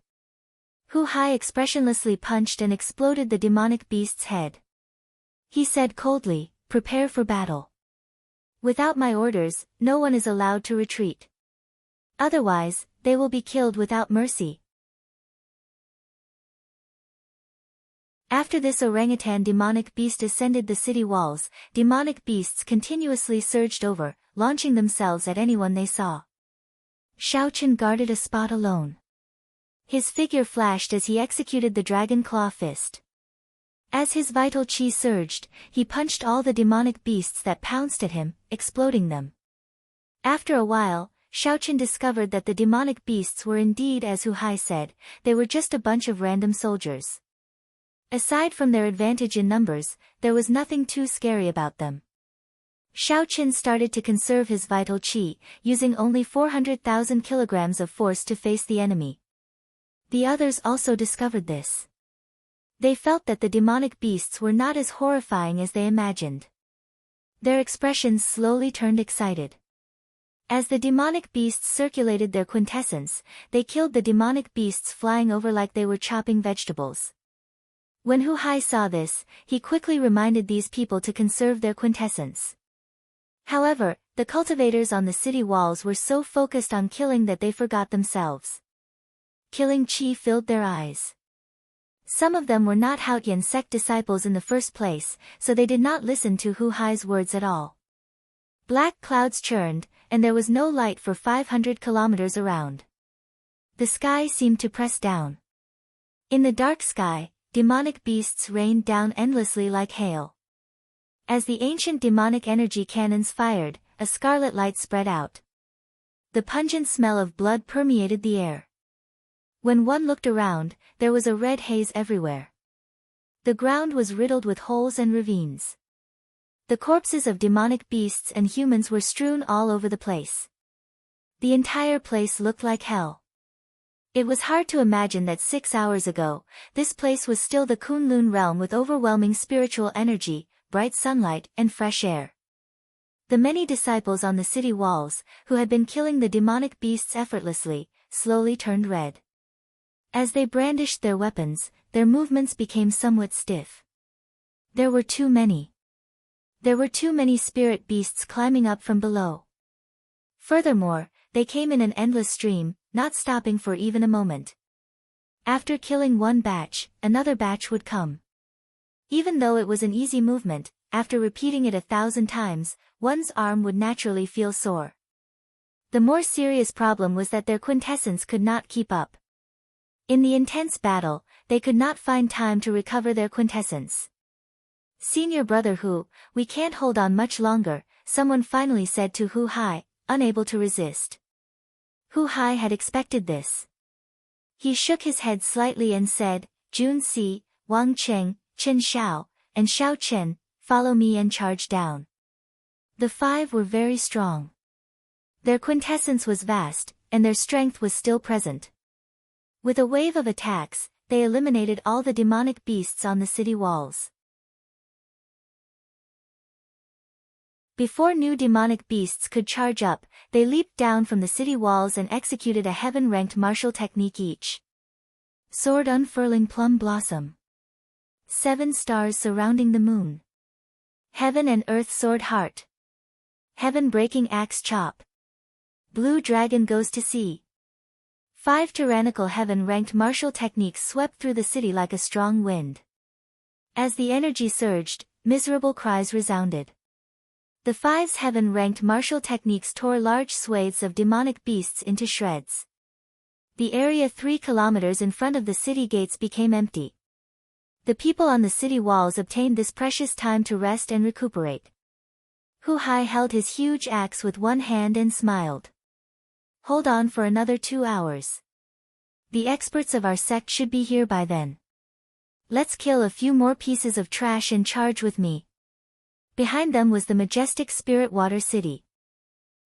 Hu Hai expressionlessly punched and exploded the demonic beast's head. He said coldly, "Prepare for battle. Without my orders, no one is allowed to retreat. Otherwise, they will be killed without mercy." After this orangutan demonic beast ascended the city walls, demonic beasts continuously surged over, launching themselves at anyone they saw. Xiaochen guarded a spot alone. His figure flashed as he executed the dragon claw fist. As his vital qi surged, he punched all the demonic beasts that pounced at him, exploding them. After a while, Xiaochen discovered that the demonic beasts were indeed as Hu Hai said, they were just a bunch of random soldiers. Aside from their advantage in numbers, there was nothing too scary about them. Xiaochen started to conserve his vital qi, using only 400,000 kilograms of force to face the enemy. The others also discovered this. They felt that the demonic beasts were not as horrifying as they imagined. Their expressions slowly turned excited. As the demonic beasts circulated their quintessence, they killed the demonic beasts flying over like they were chopping vegetables. When Hu Hai saw this, he quickly reminded these people to conserve their quintessence. However, the cultivators on the city walls were so focused on killing that they forgot themselves. Killing qi filled their eyes. Some of them were not Haotian sect disciples in the first place, so they did not listen to Hu Hai's words at all. Black clouds churned, and there was no light for 500 kilometers around. The sky seemed to press down. In the dark sky, demonic beasts rained down endlessly like hail. As the ancient demonic energy cannons fired, a scarlet light spread out. The pungent smell of blood permeated the air. When one looked around, there was a red haze everywhere. The ground was riddled with holes and ravines. The corpses of demonic beasts and humans were strewn all over the place. The entire place looked like hell. It was hard to imagine that 6 hours ago, this place was still the Kunlun realm with overwhelming spiritual energy, bright sunlight, and fresh air. The many disciples on the city walls, who had been killing the demonic beasts effortlessly, slowly turned red. As they brandished their weapons, their movements became somewhat stiff. There were too many. There were too many spirit beasts climbing up from below. Furthermore, they came in an endless stream, not stopping for even a moment. After killing one batch, another batch would come. Even though it was an easy movement, after repeating it 1,000 times, one's arm would naturally feel sore. The more serious problem was that their quintessence could not keep up. In the intense battle, they could not find time to recover their quintessence. "Senior brother Hu, we can't hold on much longer," someone finally said to Hu Hai, unable to resist. Hu Hai had expected this. He shook his head slightly and said, "Jun Si, Wang Cheng, Chen Xiao, and Xiao Chen, follow me and charge down." The 5 were very strong. Their quintessence was vast, and their strength was still present. With a wave of attacks, they eliminated all the demonic beasts on the city walls. Before new demonic beasts could charge up, they leaped down from the city walls and executed a heaven-ranked martial technique each. Sword unfurling plum blossom. 7 stars surrounding the moon. Heaven and earth sword heart. Heaven breaking axe chop. Blue dragon goes to sea. 5 tyrannical heaven-ranked martial techniques swept through the city like a strong wind. As the energy surged, miserable cries resounded. The 5's heaven-ranked martial techniques tore large swathes of demonic beasts into shreds. The area 3 kilometers in front of the city gates became empty. The people on the city walls obtained this precious time to rest and recuperate. Hu Hai held his huge axe with one hand and smiled. "Hold on for another 2 hours. The experts of our sect should be here by then. Let's kill a few more pieces of trash and charge with me." Behind them was the majestic Spirit Water City.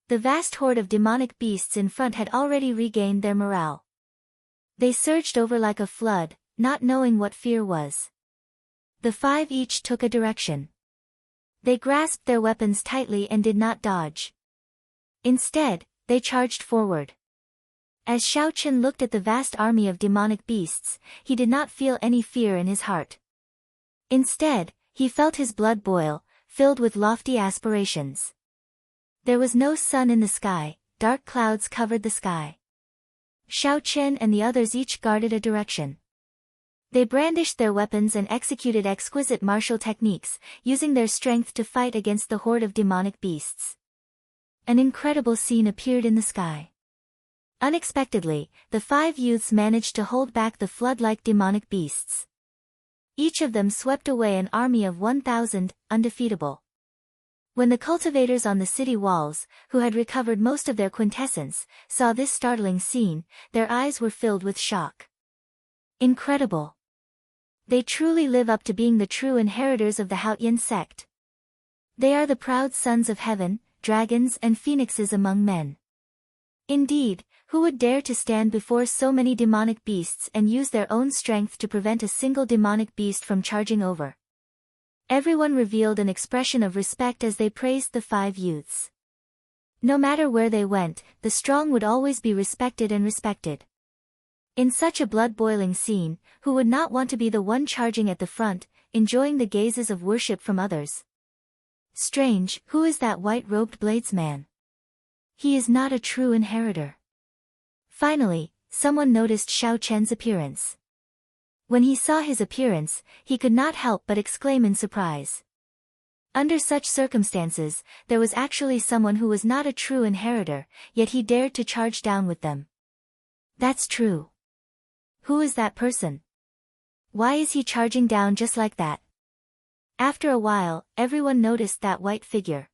The vast horde of demonic beasts in front had already regained their morale. They surged over like a flood, not knowing what fear was. The 5 each took a direction. They grasped their weapons tightly and did not dodge. Instead, they charged forward. As Xiao Chen looked at the vast army of demonic beasts, he did not feel any fear in his heart. Instead, he felt his blood boil, filled with lofty aspirations. There was no sun in the sky, dark clouds covered the sky. Xiao Chen and the others each guarded a direction. They brandished their weapons and executed exquisite martial techniques, using their strength to fight against the horde of demonic beasts. An incredible scene appeared in the sky. Unexpectedly, the 5 youths managed to hold back the flood-like demonic beasts. Each of them swept away an army of 1,000, undefeatable. When the cultivators on the city walls, who had recovered most of their quintessence, saw this startling scene, their eyes were filled with shock. Incredible! They truly live up to being the true inheritors of the Haotian sect. They are the proud sons of heaven, dragons and phoenixes among men. Indeed, who would dare to stand before so many demonic beasts and use their own strength to prevent a single demonic beast from charging over? Everyone revealed an expression of respect as they praised the 5 youths. No matter where they went, the strong would always be respected and respected. In such a blood-boiling scene, who would not want to be the one charging at the front, enjoying the gazes of worship from others? Strange, who is that white-robed bladesman? He is not a true inheritor. Finally, someone noticed Xiao Chen's appearance. When he saw his appearance, he could not help but exclaim in surprise. Under such circumstances, there was actually someone who was not a true inheritor, yet he dared to charge down with them. That's true. Who is that person? Why is he charging down just like that? After a while, everyone noticed that white figure.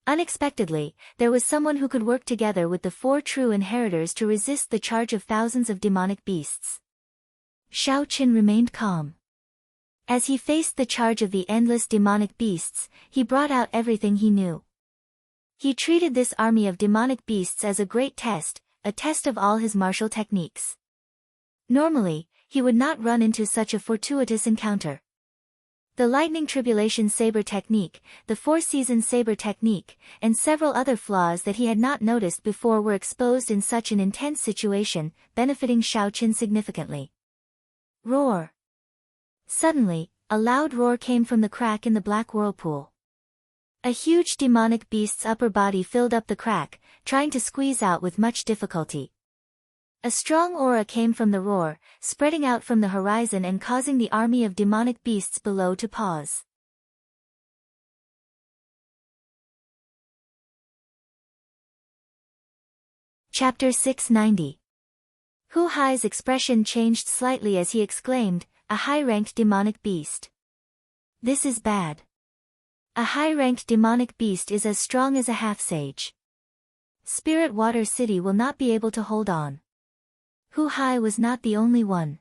Unexpectedly, there was someone who could work together with the 4 true inheritors to resist the charge of thousands of demonic beasts. Xiao Chen remained calm. As he faced the charge of the endless demonic beasts, he brought out everything he knew. He treated this army of demonic beasts as a great test, a test of all his martial techniques. Normally, he would not run into such a fortuitous encounter. The lightning tribulation saber technique, the 4-season saber technique, and several other flaws that he had not noticed before were exposed in such an intense situation, benefiting Xiao Chen significantly. Roar! Suddenly, a loud roar came from the crack in the black whirlpool. A huge demonic beast's upper body filled up the crack, trying to squeeze out with much difficulty. A strong aura came from the roar, spreading out from the horizon and causing the army of demonic beasts below to pause. Chapter 690. Hu Hai's expression changed slightly as he exclaimed, "A high-ranked demonic beast. This is bad. A high-ranked demonic beast is as strong as a half-sage. Spirit Water City will not be able to hold on." Hu Hai was not the only one.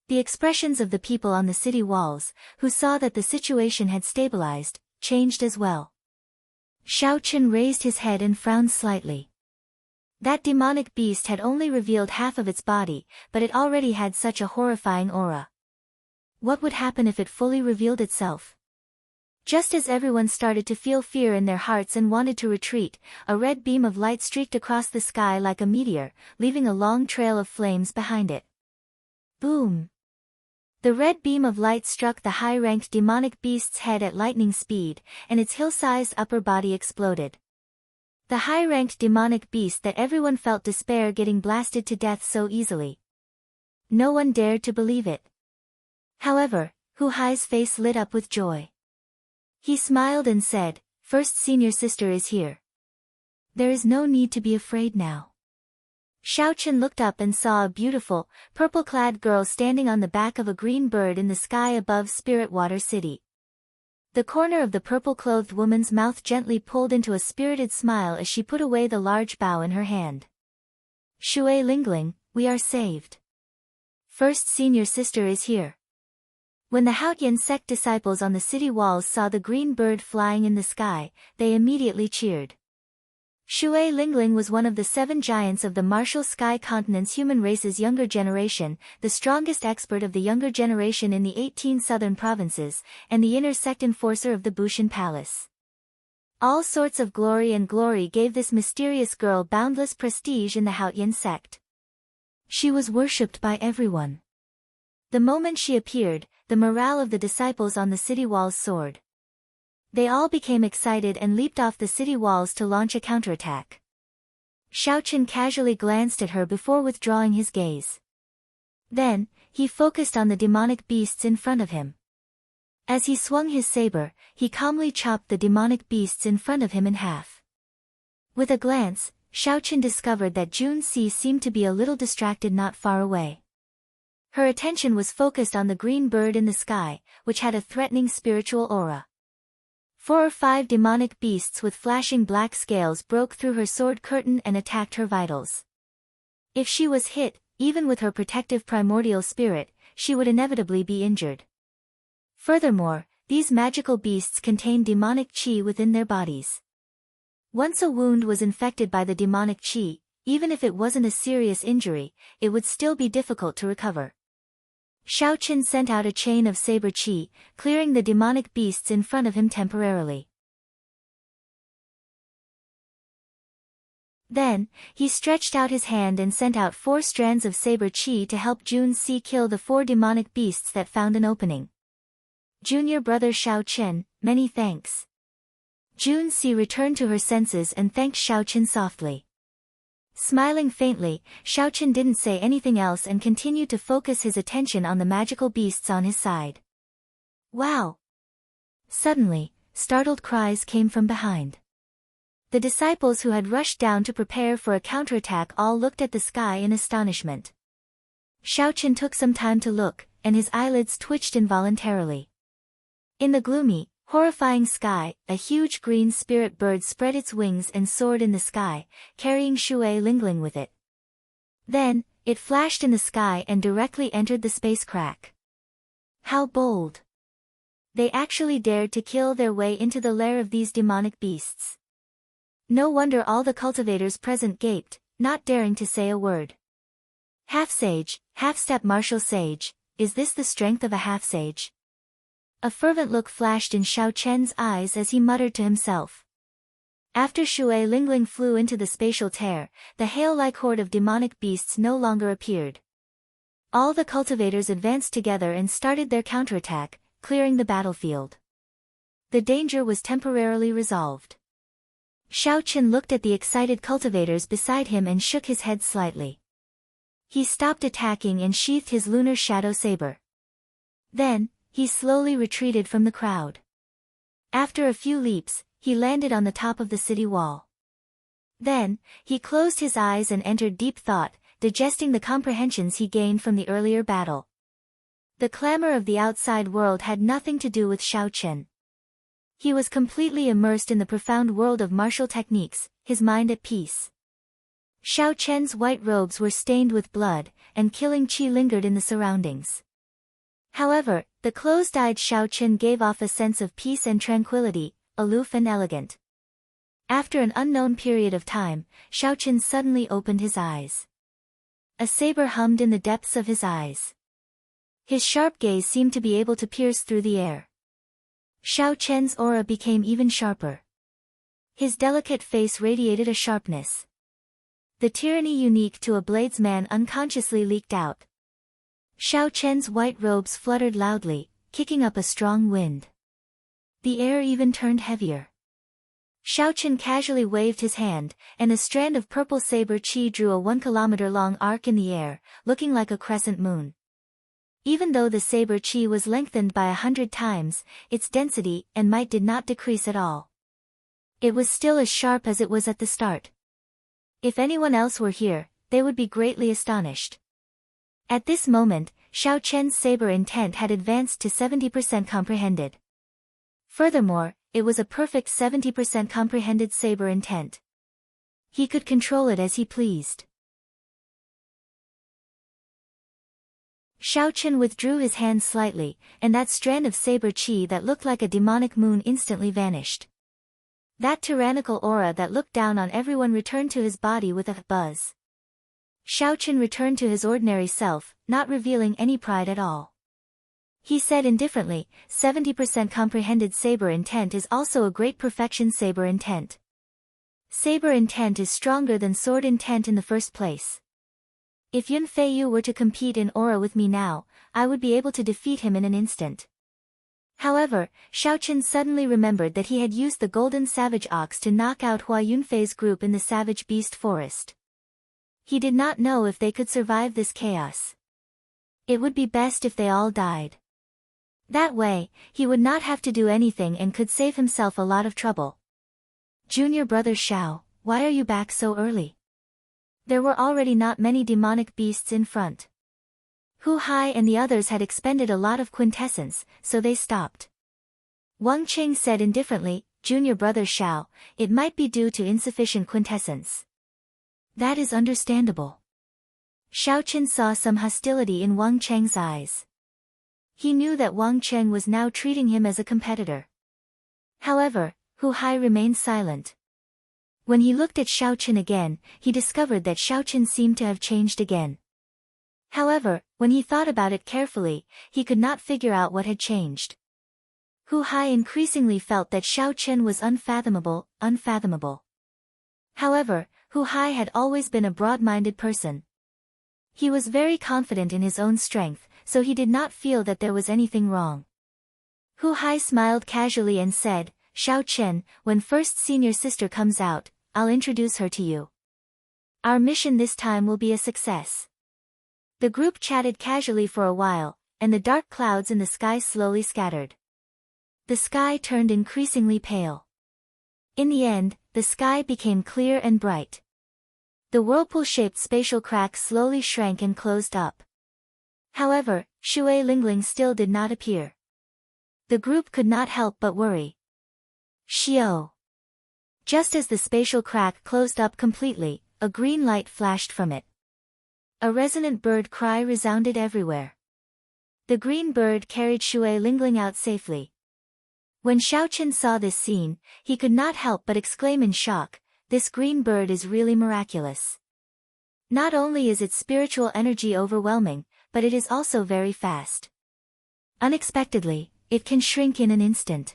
The expressions of the people on the city walls, who saw that the situation had stabilized, changed as well. Xiao Chen raised his head and frowned slightly. That demonic beast had only revealed half of its body, but it already had such a horrifying aura. What would happen if it fully revealed itself? Just as everyone started to feel fear in their hearts and wanted to retreat, a red beam of light streaked across the sky like a meteor, leaving a long trail of flames behind it. Boom! The red beam of light struck the high-ranked demonic beast's head at lightning speed, and its hill-sized upper body exploded. The high-ranked demonic beast that everyone felt despair getting blasted to death so easily. No one dared to believe it. However, Hu Hai's face lit up with joy. He smiled and said, "First senior sister is here. There is no need to be afraid now." Xiao Chen looked up and saw a beautiful, purple-clad girl standing on the back of a green bird in the sky above Spirit Water City. The corner of the purple-clothed woman's mouth gently pulled into a spirited smile as she put away the large bough in her hand. "Shui Lingling, we are saved. First senior sister is here." When the Haotian sect disciples on the city walls saw the green bird flying in the sky, they immediately cheered. Shui Lingling was one of the 7 giants of the martial sky continent's human race's younger generation, the strongest expert of the younger generation in the 18 southern provinces, and the inner sect enforcer of the Bushan Palace. All sorts of glory gave this mysterious girl boundless prestige in the Haotian sect. She was worshipped by everyone. The moment she appeared, the morale of the disciples on the city walls soared. They all became excited and leaped off the city walls to launch a counterattack. Xiaochen casually glanced at her before withdrawing his gaze. Then, he focused on the demonic beasts in front of him. As he swung his saber, he calmly chopped the demonic beasts in front of him in half. With a glance, Xiaochen discovered that Jun Si seemed to be a little distracted not far away. Her attention was focused on the green bird in the sky, which had a threatening spiritual aura. 4 or 5 demonic beasts with flashing black scales broke through her sword curtain and attacked her vitals. If she was hit, even with her protective primordial spirit, she would inevitably be injured. Furthermore, these magical beasts contain demonic qi within their bodies. Once a wound was infected by the demonic qi, even if it wasn't a serious injury, it would still be difficult to recover. Xiaochen sent out a chain of saber qi, clearing the demonic beasts in front of him temporarily. Then, he stretched out his hand and sent out 4 strands of saber qi to help Jun Si kill the 4 demonic beasts that found an opening. Junior brother Xiaochen, many thanks. Jun Si returned to her senses and thanked Xiaochen softly. Smiling faintly, Xiaochen didn't say anything else and continued to focus his attention on the magical beasts on his side. Wow! Suddenly, startled cries came from behind. The disciples who had rushed down to prepare for a counterattack all looked at the sky in astonishment. Xiaochen took some time to look, and his eyelids twitched involuntarily. In the gloomy, horrifying sky, a huge green spirit bird spread its wings and soared in the sky, carrying Shui Lingling with it. Then, it flashed in the sky and directly entered the space crack. How bold! They actually dared to kill their way into the lair of these demonic beasts. No wonder all the cultivators present gaped, not daring to say a word. Half-sage, half-step martial sage, is this the strength of a half-sage? A fervent look flashed in Xiaochen's eyes as he muttered to himself. After Shui Lingling flew into the spatial tear, the hail-like horde of demonic beasts no longer appeared. All the cultivators advanced together and started their counterattack, clearing the battlefield. The danger was temporarily resolved. Xiaochen looked at the excited cultivators beside him and shook his head slightly. He stopped attacking and sheathed his lunar shadow saber. Then, he slowly retreated from the crowd. After a few leaps, he landed on the top of the city wall. Then, he closed his eyes and entered deep thought, digesting the comprehensions he gained from the earlier battle. The clamor of the outside world had nothing to do with Xiaochen. He was completely immersed in the profound world of martial techniques, his mind at peace. Xiaochen's white robes were stained with blood, and killing qi lingered in the surroundings. However, the closed-eyed Xiaochen gave off a sense of peace and tranquility, aloof and elegant. After an unknown period of time, Xiaochen suddenly opened his eyes. A saber hummed in the depths of his eyes. His sharp gaze seemed to be able to pierce through the air. Xiaochen's aura became even sharper. His delicate face radiated a sharpness. The tyranny unique to a bladesman unconsciously leaked out. Xiaochen's white robes fluttered loudly, kicking up a strong wind. The air even turned heavier. Xiaochen casually waved his hand, and a strand of purple saber qi drew a 1-kilometer-long arc in the air, looking like a crescent moon. Even though the saber qi was lengthened by 100 times, its density and might did not decrease at all. It was still as sharp as it was at the start. If anyone else were here, they would be greatly astonished. At this moment, Xiaochen's saber intent had advanced to 70% comprehended. Furthermore, it was a perfect 70% comprehended saber intent. He could control it as he pleased. Xiao Chen withdrew his hand slightly, and that strand of saber chi that looked like a demonic moon instantly vanished. That tyrannical aura that looked down on everyone returned to his body with a buzz. Xiao Chen returned to his ordinary self, not revealing any pride at all. He said indifferently, 70% comprehended saber intent is also a great perfection saber intent. Saber intent is stronger than sword intent in the first place. If Yun Feiyu were to compete in aura with me now, I would be able to defeat him in an instant. However, Xiao Chen suddenly remembered that he had used the golden savage ox to knock out Hua Yunfei's group in the savage beast forest. He did not know if they could survive this chaos. It would be best if they all died. That way, he would not have to do anything and could save himself a lot of trouble. Junior brother Xiao, why are you back so early? There were already not many demonic beasts in front. Hu Hai and the others had expended a lot of quintessence, so they stopped. Wang Qing said indifferently, Junior brother Xiao, it might be due to insufficient quintessence. That is understandable. Xiao Chen saw some hostility in Wang Cheng's eyes. He knew that Wang Cheng was now treating him as a competitor. However, Hu Hai remained silent. When he looked at Xiao Chen again, he discovered that Xiao Chen seemed to have changed again. However, when he thought about it carefully, he could not figure out what had changed. Hu Hai increasingly felt that Xiao Chen was unfathomable. However, Hu Hai had always been a broad-minded person. He was very confident in his own strength, so he did not feel that there was anything wrong. Hu Hai smiled casually and said, Xiao Chen, when first senior sister comes out, I'll introduce her to you. Our mission this time will be a success. The group chatted casually for a while, and the dark clouds in the sky slowly scattered. The sky turned increasingly pale. In the end, the sky became clear and bright. The whirlpool-shaped spatial crack slowly shrank and closed up. However, Shui Lingling still did not appear. The group could not help but worry. Xiao. Just as the spatial crack closed up completely, a green light flashed from it. A resonant bird cry resounded everywhere. The green bird carried Shui Lingling out safely. When Xiao Chen saw this scene, he could not help but exclaim in shock, this green bird is really miraculous. Not only is its spiritual energy overwhelming, but it is also very fast. Unexpectedly, it can shrink in an instant.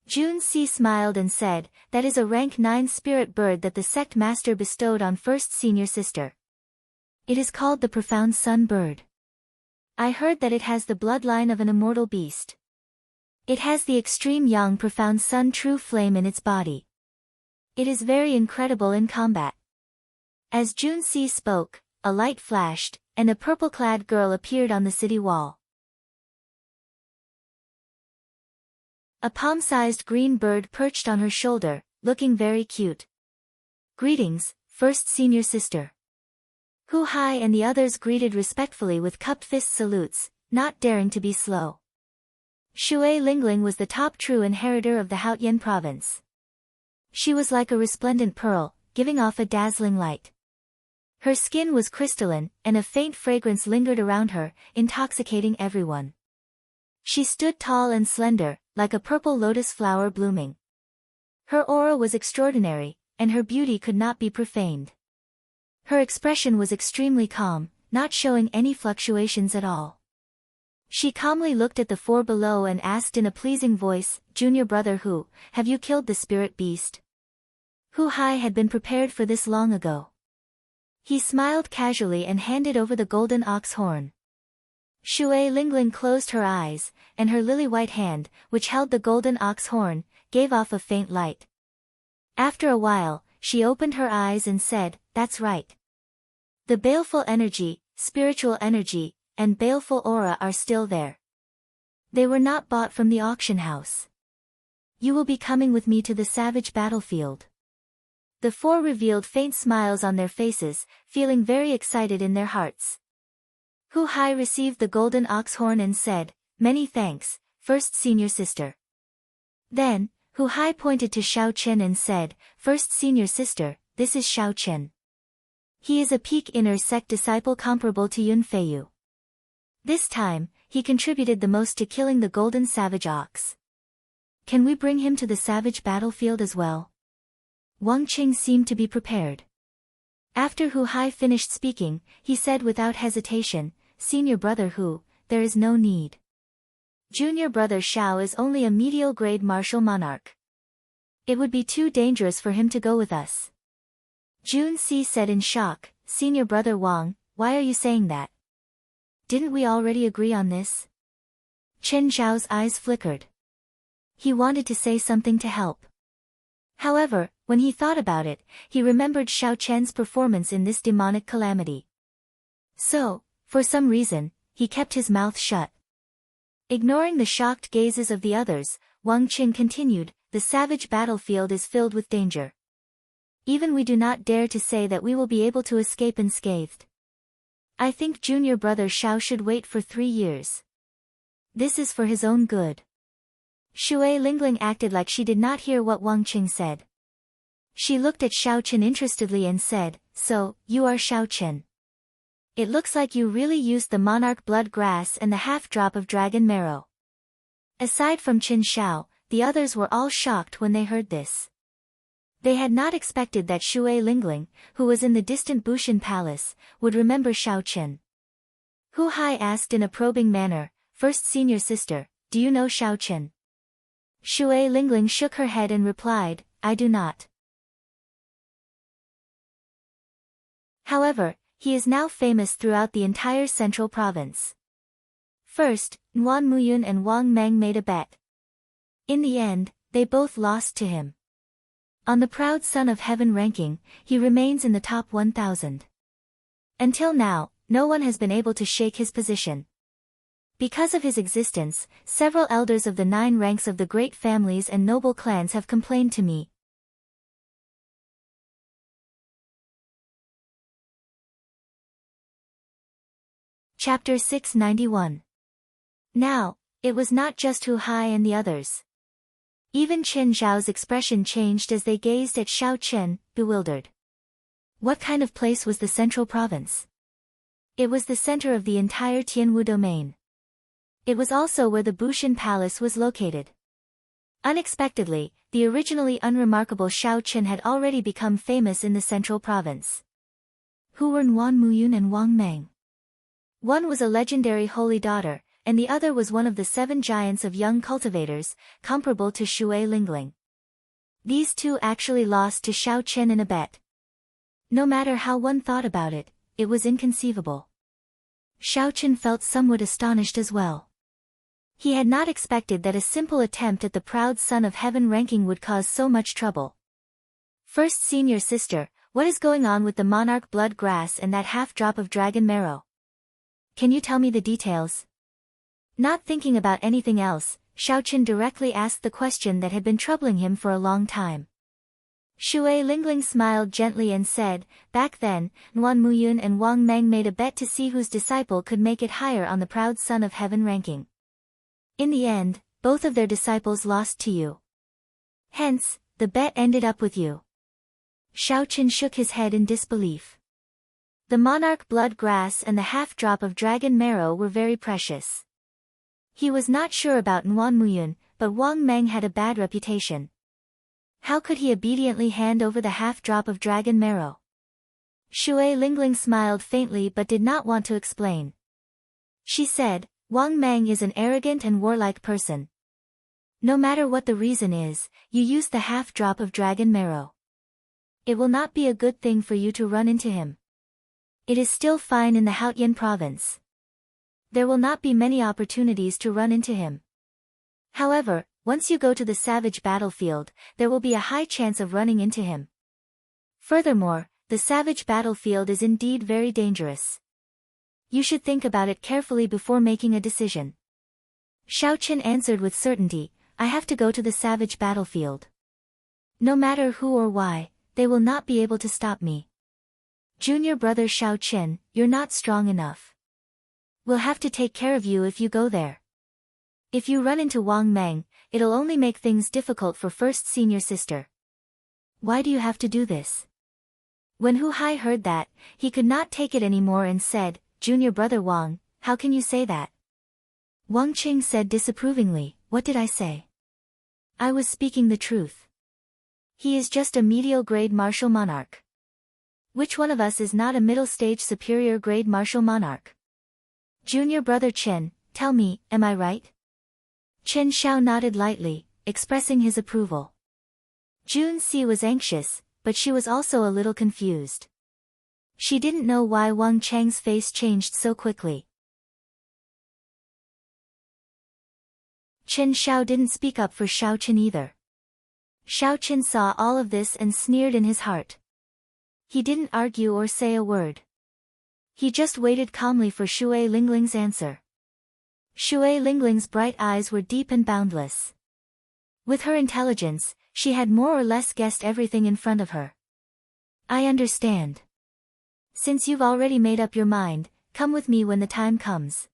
Jun Si smiled and said, that is a rank 9 spirit bird that the sect master bestowed on first senior sister. It is called the Profound Sun Bird. I heard that it has the bloodline of an immortal beast. It has the extreme young Profound Sun True Flame in its body. It is very incredible in combat. As Jun Si spoke, a light flashed, and a purple-clad girl appeared on the city wall. A palm-sized green bird perched on her shoulder, looking very cute. Greetings, first senior sister. Hu Hai and the others greeted respectfully with cupped fist salutes, not daring to be slow. Shui Lingling was the top true inheritor of the Haotian province. She was like a resplendent pearl, giving off a dazzling light. Her skin was crystalline, and a faint fragrance lingered around her, intoxicating everyone. She stood tall and slender, like a purple lotus flower blooming. Her aura was extraordinary, and her beauty could not be profaned. Her expression was extremely calm, not showing any fluctuations at all. She calmly looked at the four below and asked in a pleasing voice, Junior brother Hu, have you killed the spirit beast? Hu Hai had been prepared for this long ago. He smiled casually and handed over the golden ox horn. Shui Lingling closed her eyes, and her lily-white hand, which held the golden ox horn, gave off a faint light. After a while, she opened her eyes and said, that's right. The baleful energy, spiritual energy, and baleful aura are still there. They were not bought from the auction house. You will be coming with me to the savage battlefield. The four revealed faint smiles on their faces, feeling very excited in their hearts. Hu Hai received the golden ox horn and said, many thanks, first senior sister. Then, Hu Hai pointed to Xiao Chen and said, first senior sister, this is Xiao Chen. He is a peak inner sect disciple comparable to Yun Feiyu. This time, he contributed the most to killing the golden savage ox. Can we bring him to the savage battlefield as well? Wang Qing seemed to be prepared. After Hu Hai finished speaking, he said without hesitation, Senior brother Hu, there is no need. Junior brother Xiao is only a medial grade martial monarch. It would be too dangerous for him to go with us. Jun Si said in shock, Senior brother Wang, why are you saying that? Didn't we already agree on this? Chen Zhao's eyes flickered. He wanted to say something to help. However, when he thought about it, he remembered Xiao Chen's performance in this demonic calamity. So, for some reason, he kept his mouth shut. Ignoring the shocked gazes of the others, Wang Qing continued, the savage battlefield is filled with danger. Even we do not dare to say that we will be able to escape unscathed. I think junior brother Xiao should wait for 3 years. This is for his own good. Shui Lingling acted like she did not hear what Wang Qing said. She looked at Xiao Chen interestedly and said, so, you are Xiao Chen. It looks like you really used the monarch blood grass and the half-drop of dragon marrow. Aside from Qin Xiao, the others were all shocked when they heard this. They had not expected that Shui Lingling, who was in the distant Bushan Palace, would remember Xiao Chen. Hu Hai asked in a probing manner, first senior sister, do you know Xiao Chen? Shui Lingling shook her head and replied, I do not. However, he is now famous throughout the entire central province. First, Nguan Muyun and Wang Meng made a bet. In the end, they both lost to him. On the proud son of heaven ranking, he remains in the top 1,000. Until now, no one has been able to shake his position. Because of his existence, several elders of the 9 ranks of the great families and noble clans have complained to me. Chapter 691. Now, it was not just Hu Hai and the others. Even Qin Zhao's expression changed as they gazed at Xiao Chen, bewildered. What kind of place was the central province? It was the center of the entire Tianwu domain. It was also where the Bushan Palace was located. Unexpectedly, the originally unremarkable Xiao Chen had already become famous in the central province. Who were Nguan Muyun and Wang Meng? One was a legendary holy daughter, and the other was one of the 7 giants of young cultivators, comparable to Shui Lingling. These two actually lost to Xiao Chen in a bet. No matter how one thought about it, it was inconceivable. Xiao Chen felt somewhat astonished as well. He had not expected that a simple attempt at the proud son of heaven ranking would cause so much trouble. First senior sister, what is going on with the monarch blood grass and that half-drop of dragon marrow? Can you tell me the details? Not thinking about anything else, Xiao Chen directly asked the question that had been troubling him for a long time. Shui Lingling smiled gently and said, back then, Nguan Muyun and Wang Meng made a bet to see whose disciple could make it higher on the proud son of heaven ranking. In the end, both of their disciples lost to you. Hence, the bet ended up with you. Xiao Chen shook his head in disbelief. The monarch blood grass and the half-drop of dragon marrow were very precious. He was not sure about Nguan Muyun, but Wang Meng had a bad reputation. How could he obediently hand over the half-drop of dragon marrow? Shui Lingling smiled faintly but did not want to explain. She said, Wang Meng is an arrogant and warlike person. No matter what the reason is, you use the half-drop of dragon marrow. It will not be a good thing for you to run into him. It is still fine in the Haotian province. There will not be many opportunities to run into him. However, once you go to the savage battlefield, there will be a high chance of running into him. Furthermore, the savage battlefield is indeed very dangerous. You should think about it carefully before making a decision. Xiao Chen answered with certainty, I have to go to the savage battlefield. No matter who or why, they will not be able to stop me. Junior brother Xiao Chen, you're not strong enough. We'll have to take care of you if you go there. If you run into Wang Meng, it'll only make things difficult for first senior sister. Why do you have to do this? When Hu Hai heard that, he could not take it anymore and said, Junior brother Wang, how can you say that? Wang Qing said disapprovingly, what did I say? I was speaking the truth. He is just a medial grade martial monarch. Which one of us is not a middle stage superior grade martial monarch? Junior brother Chen, tell me, am I right? Chen Xiao nodded lightly, expressing his approval. Jun Si was anxious, but she was also a little confused. She didn't know why Wang Chang's face changed so quickly. Chen Xiao didn't speak up for Xiao Chen either. Xiao Chen saw all of this and sneered in his heart. He didn't argue or say a word. He just waited calmly for Shui Lingling's answer. Shui Lingling's bright eyes were deep and boundless. With her intelligence, she had more or less guessed everything in front of her. I understand. Since you've already made up your mind, come with me when the time comes.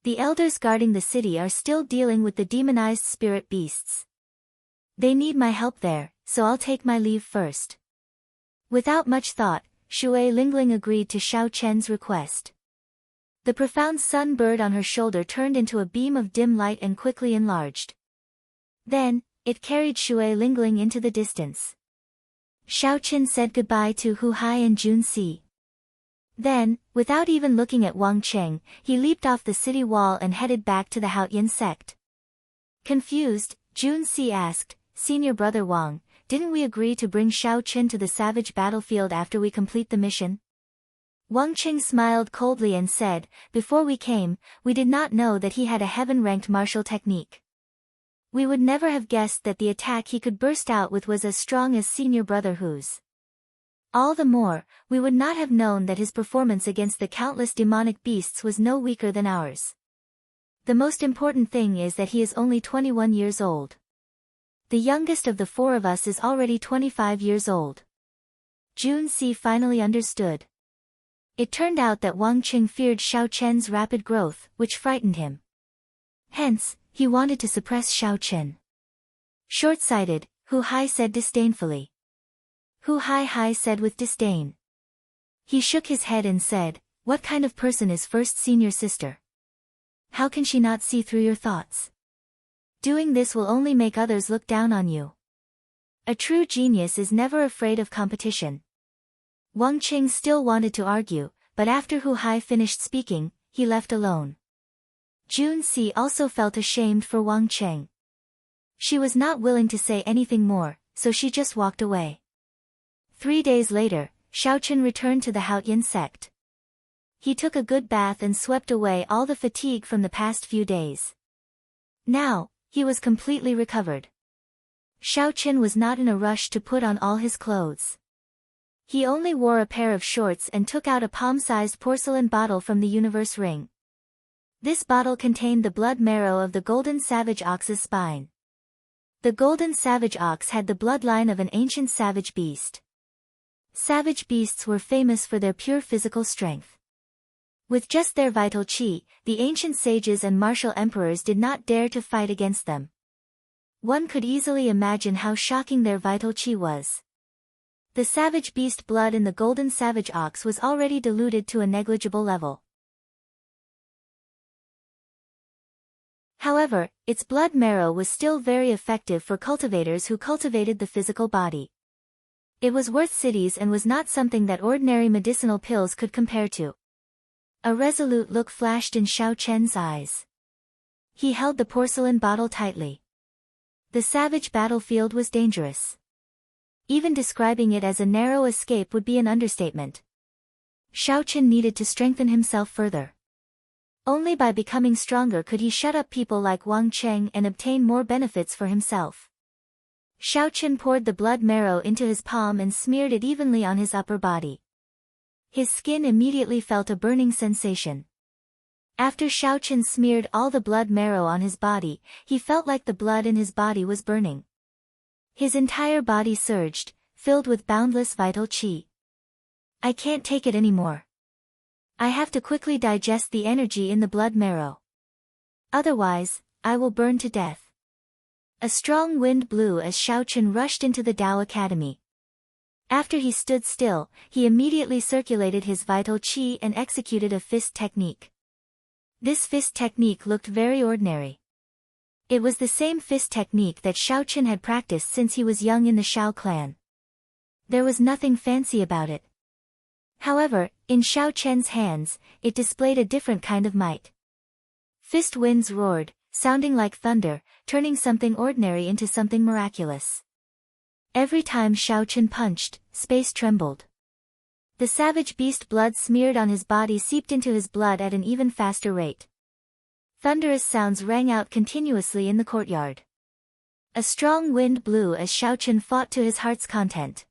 The elders guarding the city are still dealing with the demonized spirit beasts. They need my help there, so I'll take my leave first. Without much thought, Shui Lingling agreed to Xiao Chen's request. The profound sun bird on her shoulder turned into a beam of dim light and quickly enlarged. Then, it carried Shui Lingling into the distance. Xiao Chen said goodbye to Hu Hai and Jun Si. Then, without even looking at Wang Cheng, he leaped off the city wall and headed back to the Haoyan sect. Confused, Jun Si asked, Senior brother Wang, didn't we agree to bring Xiao Chen to the savage battlefield after we complete the mission? Wang Cheng smiled coldly and said, before we came, we did not know that he had a heaven-ranked martial technique. We would never have guessed that the attack he could burst out with was as strong as senior brother Hu's. All the more, we would not have known that his performance against the countless demonic beasts was no weaker than ours. The most important thing is that he is only 21 years old. The youngest of the four of us is already 25 years old. Jun Si finally understood. It turned out that Wang Qing feared Xiao Chen's rapid growth, which frightened him. Hence, he wanted to suppress Xiao Chen. Short-sighted, Hu Hai said disdainfully. Hu Hai said with disdain. He shook his head and said, what kind of person is first senior sister? How can she not see through your thoughts? Doing this will only make others look down on you. A true genius is never afraid of competition. Wang Qing still wanted to argue, but after Hu Hai finished speaking, he left alone. Jun Si also felt ashamed for Wang Qing. She was not willing to say anything more, so she just walked away. 3 days later, Xiao Chen returned to the Haoyan sect. He took a good bath and swept away all the fatigue from the past few days. Now, he was completely recovered. Xiao Chen was not in a rush to put on all his clothes. He only wore a pair of shorts and took out a palm-sized porcelain bottle from the universe ring. This bottle contained the blood marrow of the golden savage ox's spine. The golden savage ox had the bloodline of an ancient savage beast. Savage beasts were famous for their pure physical strength. With just their vital qi, the ancient sages and martial emperors did not dare to fight against them. One could easily imagine how shocking their vital qi was. The savage beast blood in the golden savage ox was already diluted to a negligible level. However, its blood marrow was still very effective for cultivators who cultivated the physical body. It was worth cities and was not something that ordinary medicinal pills could compare to. A resolute look flashed in Xiao Chen's eyes. He held the porcelain bottle tightly. The savage battlefield was dangerous. Even describing it as a narrow escape would be an understatement. Xiao Chen needed to strengthen himself further. Only by becoming stronger could he shut up people like Wang Cheng and obtain more benefits for himself. Xiao Chen poured the blood marrow into his palm and smeared it evenly on his upper body. His skin immediately felt a burning sensation. After Xiao Chen smeared all the blood marrow on his body, he felt like the blood in his body was burning. His entire body surged, filled with boundless vital qi. I can't take it anymore. I have to quickly digest the energy in the blood marrow. Otherwise, I will burn to death. A strong wind blew as Xiao Chen rushed into the Tao Academy. After he stood still, he immediately circulated his vital qi and executed a fist technique. This fist technique looked very ordinary. It was the same fist technique that Xiao Chen had practiced since he was young in the Xiao clan. There was nothing fancy about it. However, in Xiao Chen's hands, it displayed a different kind of might. Fist winds roared, sounding like thunder, turning something ordinary into something miraculous. Every time Xiao Chen punched, space trembled. The savage beast blood smeared on his body seeped into his blood at an even faster rate. Thunderous sounds rang out continuously in the courtyard. A strong wind blew as Xiao Chen fought to his heart's content.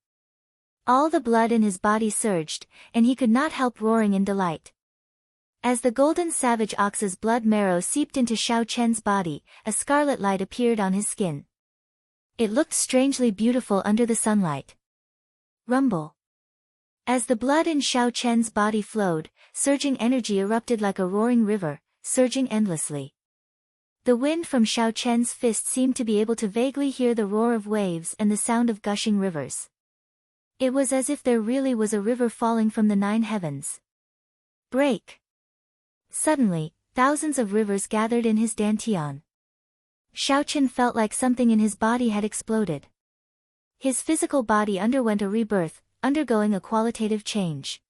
All the blood in his body surged, and he could not help roaring in delight. As the golden savage ox's blood marrow seeped into Xiao Chen's body, a scarlet light appeared on his skin. It looked strangely beautiful under the sunlight. Rumble. As the blood in Xiao Chen's body flowed, surging energy erupted like a roaring river, surging endlessly. The wind from Xiao Chen's fist seemed to be able to vaguely hear the roar of waves and the sound of gushing rivers. It was as if there really was a river falling from the 9 heavens. Break! Suddenly, thousands of rivers gathered in his dantian. Xiao Chen felt like something in his body had exploded. His physical body underwent a rebirth, undergoing a qualitative change.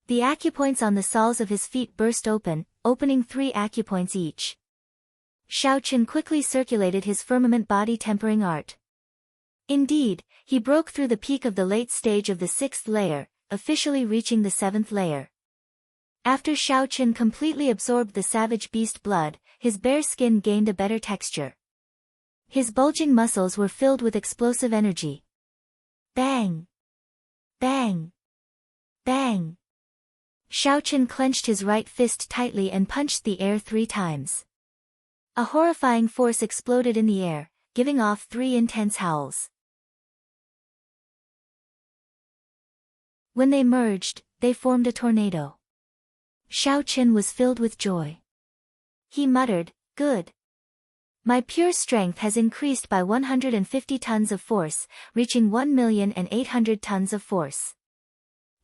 The acupoints on the soles of his feet burst open, opening 3 acupoints each. Xiao Chen quickly circulated his firmament body tempering art. Indeed, he broke through the peak of the late stage of the 6th layer, officially reaching the 7th layer. After Xiao Chen completely absorbed the savage beast blood, his bare skin gained a better texture. His bulging muscles were filled with explosive energy. Bang! Bang! Bang! Xiao Chen clenched his right fist tightly and punched the air 3 times. A horrifying force exploded in the air, giving off 3 intense howls. When they merged, they formed a tornado. Xiao Chen was filled with joy. He muttered, "Good. My pure strength has increased by 150 tons of force, reaching 1,800,000 tons of force.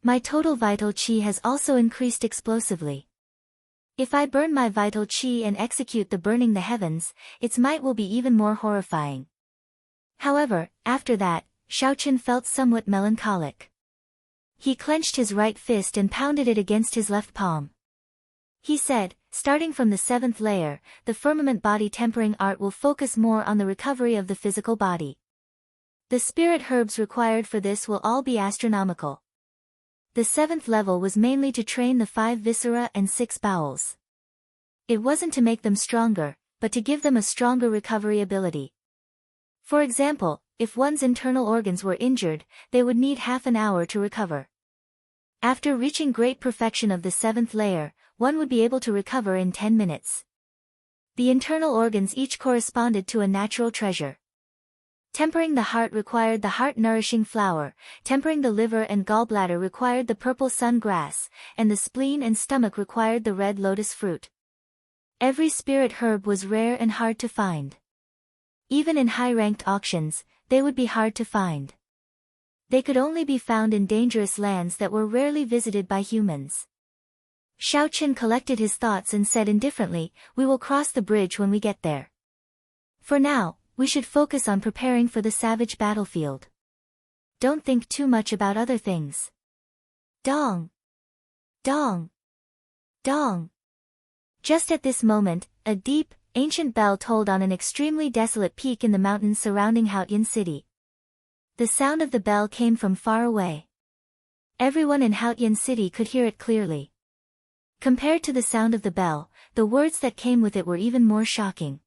My total vital qi has also increased explosively. If I burn my vital qi and execute the burning the heavens, its might will be even more horrifying." However, after that, Xiao Chen felt somewhat melancholic. He clenched his right fist and pounded it against his left palm. He said, "Starting from the 7th layer, the firmament body tempering art will focus more on the recovery of the physical body. The spirit herbs required for this will all be astronomical. The 7th level was mainly to train the 5 viscera and 6 bowels. It wasn't to make them stronger, but to give them a stronger recovery ability. For example, if one's internal organs were injured, they would need half an hour to recover. After reaching great perfection of the 7th layer, one would be able to recover in 10 minutes. The internal organs each corresponded to a natural treasure. Tempering the heart required the heart-nourishing flower, tempering the liver and gallbladder required the purple sun grass, and the spleen and stomach required the red lotus fruit. Every spirit herb was rare and hard to find. Even in high-ranked auctions, they would be hard to find. They could only be found in dangerous lands that were rarely visited by humans. Xiao Chen collected his thoughts and said indifferently, "We will cross the bridge when we get there. For now, we should focus on preparing for the savage battlefield. Don't think too much about other things." Dong! Dong! Dong! Just at this moment, a deep, ancient bell tolled on an extremely desolate peak in the mountains surrounding Haotian City. The sound of the bell came from far away. Everyone in Haotian City could hear it clearly. Compared to the sound of the bell, the words that came with it were even more shocking.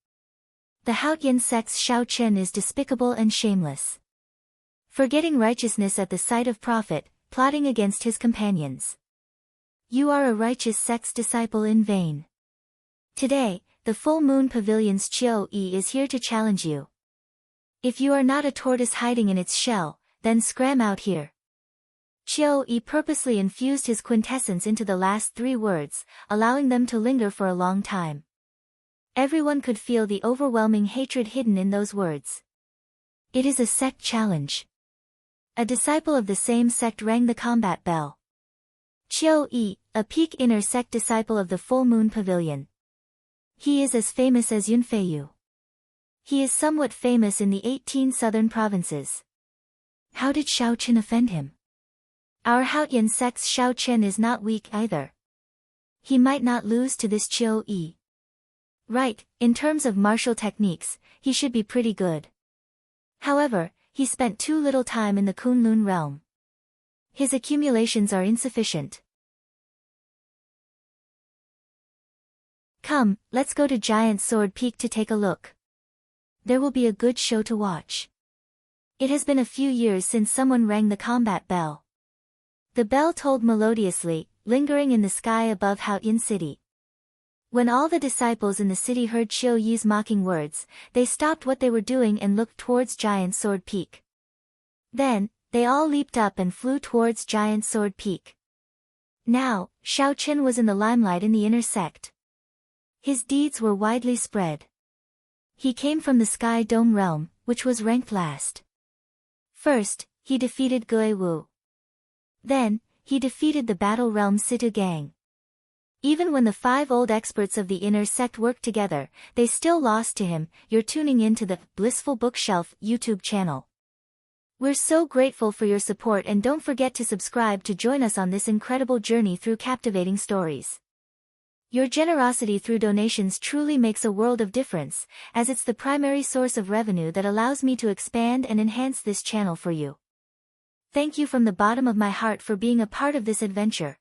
The Haotian sect's Xiao Chen is despicable and shameless. Forgetting righteousness at the sight of profit, plotting against his companions. You are a righteous sect's disciple in vain. Today, the full moon pavilion's Qiu-Yi is here to challenge you. If you are not a tortoise hiding in its shell, then scram out here. Qiu-Yi purposely infused his quintessence into the last 3 words, allowing them to linger for a long time. Everyone could feel the overwhelming hatred hidden in those words. It is a sect challenge. A disciple of the same sect rang the combat bell. Qiu Yi, a peak inner sect disciple of the Full Moon Pavilion. He is as famous as Yunfeiyu. He is somewhat famous in the 18 southern provinces. How did Xiao Chen offend him? Our Haotian sect's Xiao Chen is not weak either. He might not lose to this Qiu Yi. Right, in terms of martial techniques, he should be pretty good. However, he spent too little time in the Kunlun realm. His accumulations are insufficient. Come, let's go to Giant Sword Peak to take a look. There will be a good show to watch. It has been a few years since someone rang the combat bell. The bell tolled melodiously, lingering in the sky above Haotian City. When all the disciples in the city heard Qiu Yi's mocking words, they stopped what they were doing and looked towards Giant Sword Peak. Then, they all leaped up and flew towards Giant Sword Peak. Now, Xiao Chen was in the limelight in the inner sect. His deeds were widely spread. He came from the Sky Dome realm, which was ranked last. First, he defeated Gui Wu. Then, he defeated the battle realm Situ Gang. Even when the 5 old experts of the inner sect worked together, they still lost to him. You're tuning in to the Blissful Bookshelf YouTube channel. We're so grateful for your support, and don't forget to subscribe to join us on this incredible journey through captivating stories. Your generosity through donations truly makes a world of difference, as it's the primary source of revenue that allows me to expand and enhance this channel for you. Thank you from the bottom of my heart for being a part of this adventure.